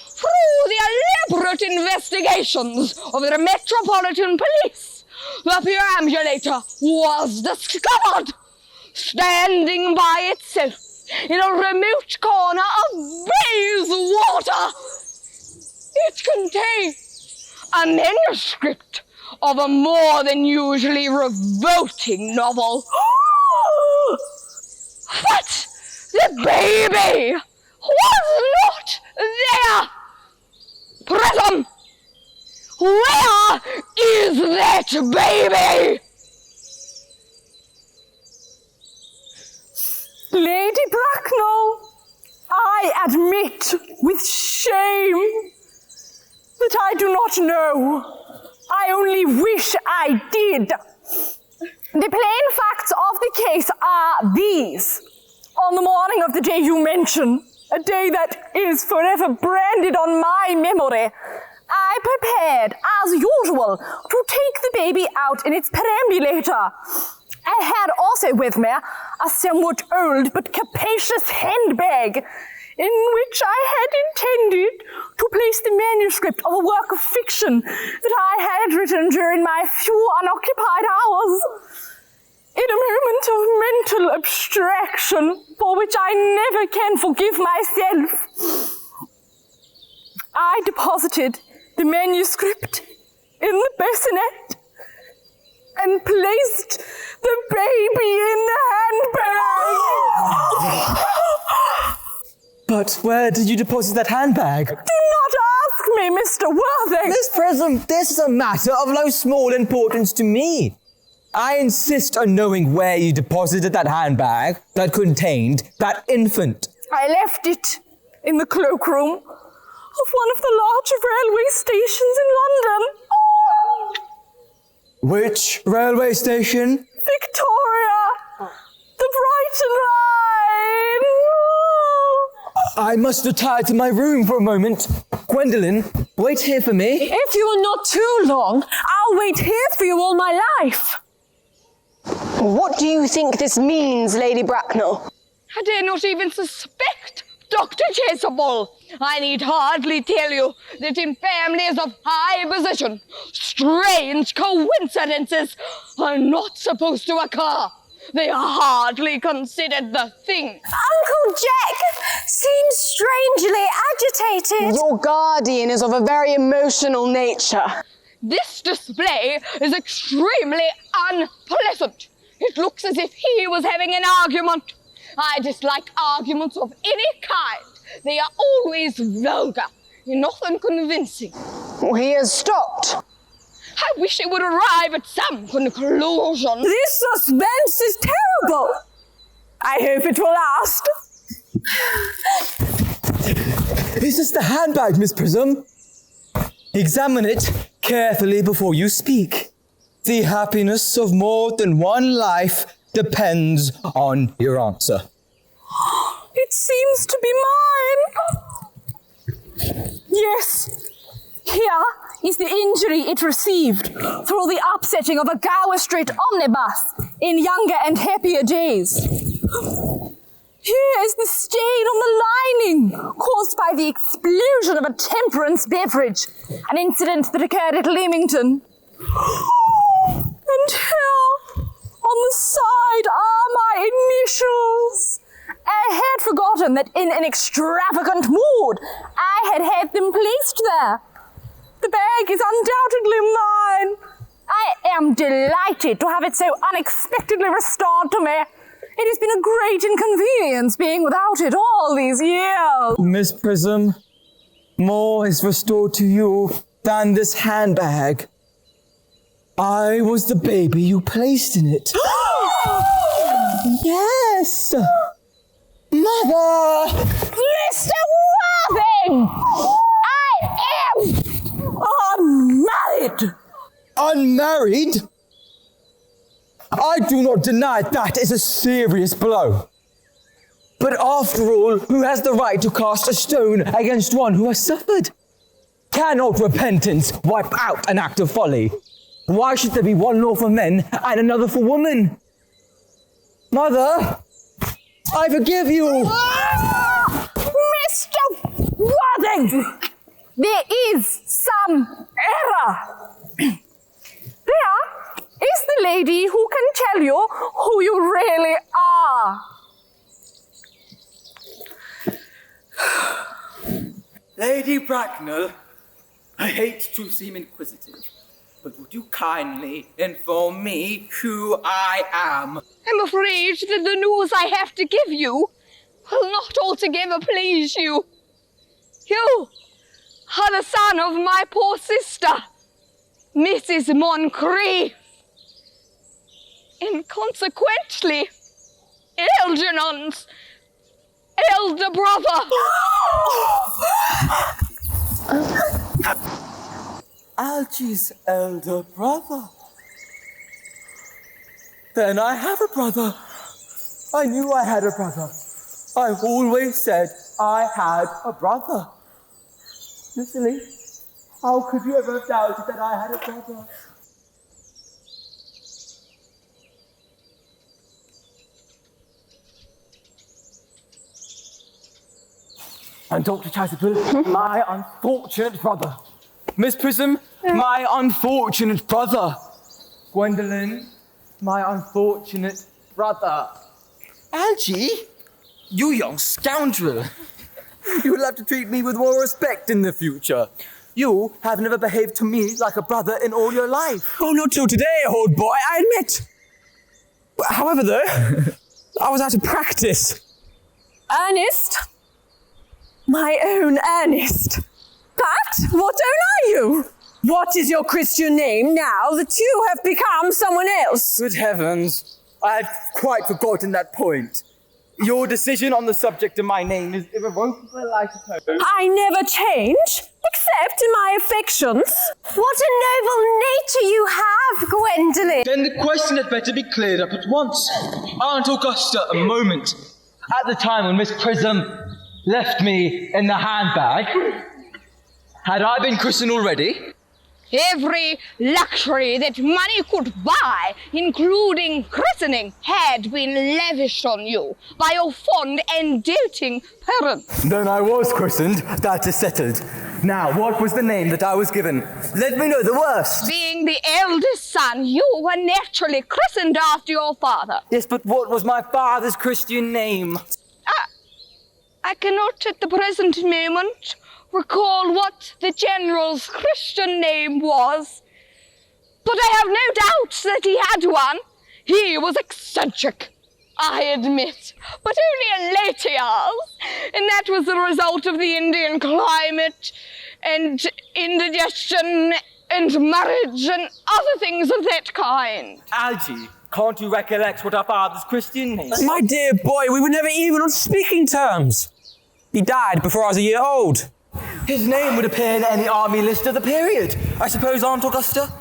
through the elaborate investigations of the Metropolitan Police, the perambulator was discovered standing by itself in a remote corner of Bayswater. It contained a manuscript of a more than usually revolting novel. But the baby was not there. Prism, where is that baby? Lady Bracknell, I admit with shame that I do not know. I only wish I did. The plain facts of the case are these. On the morning of the day you mention, a day that is forever branded on my memory, I prepared, as usual, to take the baby out in its perambulator. I had also with me a somewhat old but capacious handbag, in which I had intended to place the manuscript of a work of fiction that I had written during my few unoccupied hours. In a moment of mental abstraction, for which I never can forgive myself, I deposited the manuscript in the bassinet and placed the baby in the handbag. But where did you deposit that handbag? Do not ask me, Mr. Worthing. Miss Prism, this is a matter of no small importance to me. I insist on knowing where you deposited that handbag that contained that infant. I left it in the cloakroom of one of the larger railway stations in London. Which railway station? Victoria, the Brighton line. I must retire to my room for a moment. Gwendolen, wait here for me. If you are not too long, I'll wait here for you all my life. What do you think this means, Lady Bracknell? I dare not even suspect, Dr. Chasuble. I need hardly tell you that in families of high position, strange coincidences are not supposed to occur. They are hardly considered the thing. Uncle Jack seems strangely agitated. Your guardian is of a very emotional nature. This display is extremely unpleasant. It looks as if he was having an argument. I dislike arguments of any kind. They are always vulgar, nothing convincing. Well, he has stopped. I wish it would arrive at some conclusion. This suspense is terrible. I hope it will last. Is this the handbag, Miss Prism? Examine it carefully before you speak. The happiness of more than one life depends on your answer. It seems to be mine. Yes. Here is the injury it received through the upsetting of a Gower Street omnibus in younger and happier days. Here is the stain on the lining caused by the explosion of a temperance beverage, an incident that occurred at Leamington. And here, on the side, are my initials. I had forgotten that in an extravagant mood, I had had them placed there. The bag is undoubtedly mine. I am delighted to have it so unexpectedly restored to me. It has been a great inconvenience being without it all these years. Miss Prism, more is restored to you than this handbag. I was the baby you placed in it. Yes! Mother! Mr. Worthing! I am unmarried! Unmarried? I do not deny that is a serious blow. But after all, who has the right to cast a stone against one who has suffered? Cannot repentance wipe out an act of folly? Why should there be one law for men and another for women? Mother, I forgive you. Mr. Worthing! There is some error. There is the lady who can tell you who you really are. Lady Bracknell, I hate to seem inquisitive, but would you kindly inform me who I am? I'm afraid that the news I have to give you will not altogether please you. You are the son of my poor sister, Mrs. Moncrief, and consequently, Algernon's elder brother. Algy's elder brother. Then I have a brother. I knew I had a brother. I've always said I had a brother. Cicely, how could you ever have doubted that I had a brother? And Dr. Chasuble, my unfortunate brother. Miss Prism, my unfortunate brother. Gwendolyn, my unfortunate brother. Algy, you young scoundrel. You'll have to treat me with more respect in the future. You have never behaved to me like a brother in all your life. Oh, not till today, old boy, I admit. However, though, I was out of practice. Ernest? My own Ernest. But what own are you? What is your Christian name now that you have become someone else? Good heavens, I had quite forgotten that point. Your decision on the subject of my name is irrevocable, I suppose. I never change, except in my affections. What a noble nature you have, Gwendolyn. Then the question had better be cleared up at once. Aunt Augusta, a moment. At the time when Miss Prism left me in the handbag, had I been christened already? Every luxury that money could buy, including christening, had been lavished on you by your fond and doting parents. Then I was christened, that is settled. Now, what was the name that I was given? Let me know the worst. Being the eldest son, you were naturally christened after your father. Yes, but what was my father's Christian name? I cannot at the present moment recall what the General's Christian name was, but I have no doubt that he had one. He was eccentric, I admit, but only in later years, and that was the result of the Indian climate and indigestion and marriage and other things of that kind. Algie, can't you recollect what our father's Christian name? My dear boy, we were never even on speaking terms. He died before I was a year old. His name would appear in any army list of the period, I suppose, Aunt Augusta?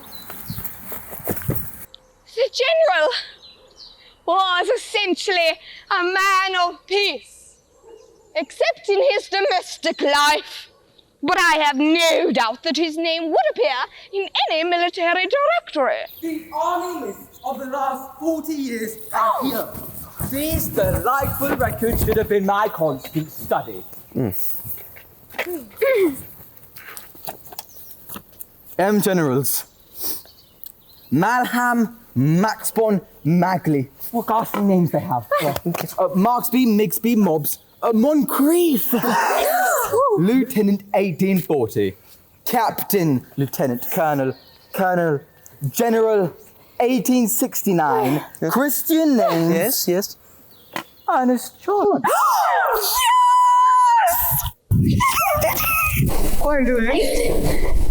The general was essentially a man of peace, except in his domestic life. But I have no doubt that his name would appear in any military directory. The army list of the last 40 years are here. These delightful records should have been my constant study. Generals. Malham, Maxbon, Magley. What ghastly names they have. Marksby, Migsby, Mobbs, Moncrief. Lieutenant 1840. Captain, Lieutenant, Colonel, General 1869. Christian names. Yes. Ernest George. Gwendolyn, I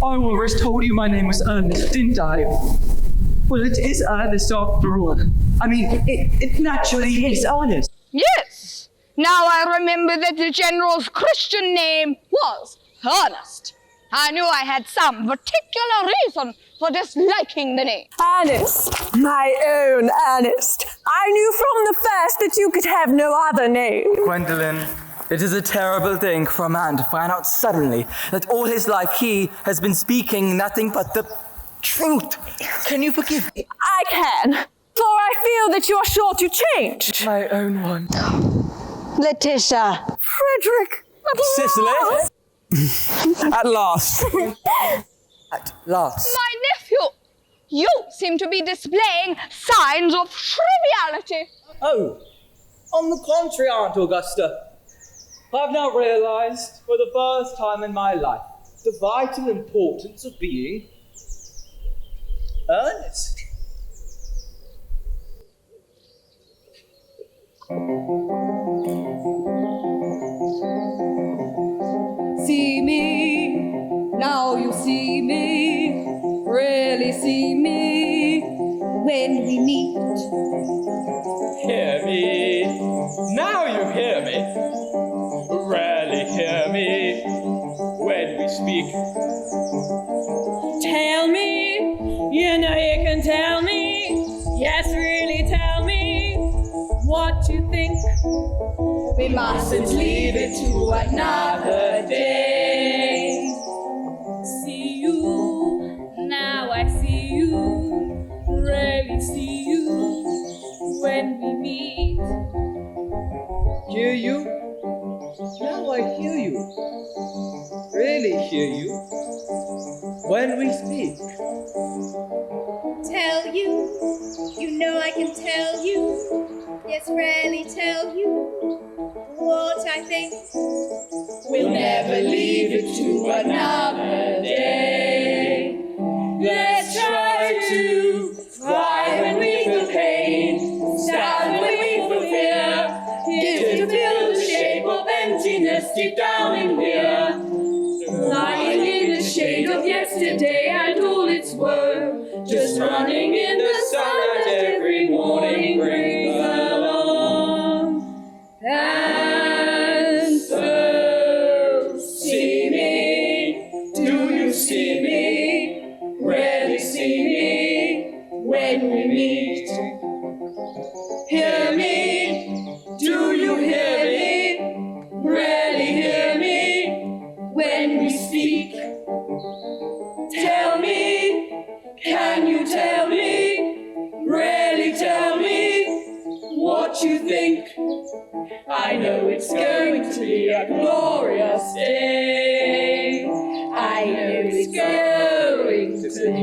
always told you my name was Ernest, didn't I? Well, it is Ernest after all. I mean, it naturally is Ernest. Yes, now I remember that the general's Christian name was Earnest. I knew I had some particular reason for disliking the name. Ernest, my own Ernest. I knew from the first that you could have no other name. Gwendolyn, it is a terrible thing for a man to find out suddenly that all his life he has been speaking nothing but the truth. Can you forgive me? I can, for I feel that you are sure to change. My own one. Letitia. Frederick. Cicely? At last. At last. My nephew, you seem to be displaying signs of triviality. Oh, on the contrary, Aunt Augusta. I've now realized, for the first time in my life, the vital importance of being earnest. See me, now you see me, really see me when we meet. Hear me, now you hear me, rarely hear me when we speak. Tell me, you know you can tell me, yes, really tell me what you think. We mustn't leave it to another day. See you, now I see you, really see you when we meet. Hear you? Now I hear you. Really hear you. When we speak. Tell you, you know I can tell you, yes, rarely tell you what I think. We'll never leave it to another day. Let's try to fly when we feel pain, stand when we feel fear, give to fill the shape of emptiness deep down in here. Lying in the shade of yesterday and all its woe, just running in the sun that every morning brings along. And so, see me, do you see me, really see me, when we meet? Hear me, do you hear me, really hear me, when we speak? Tell me, can you tell me, really tell me, what you think? I know it's going to be a glorious day. I know it's going to be.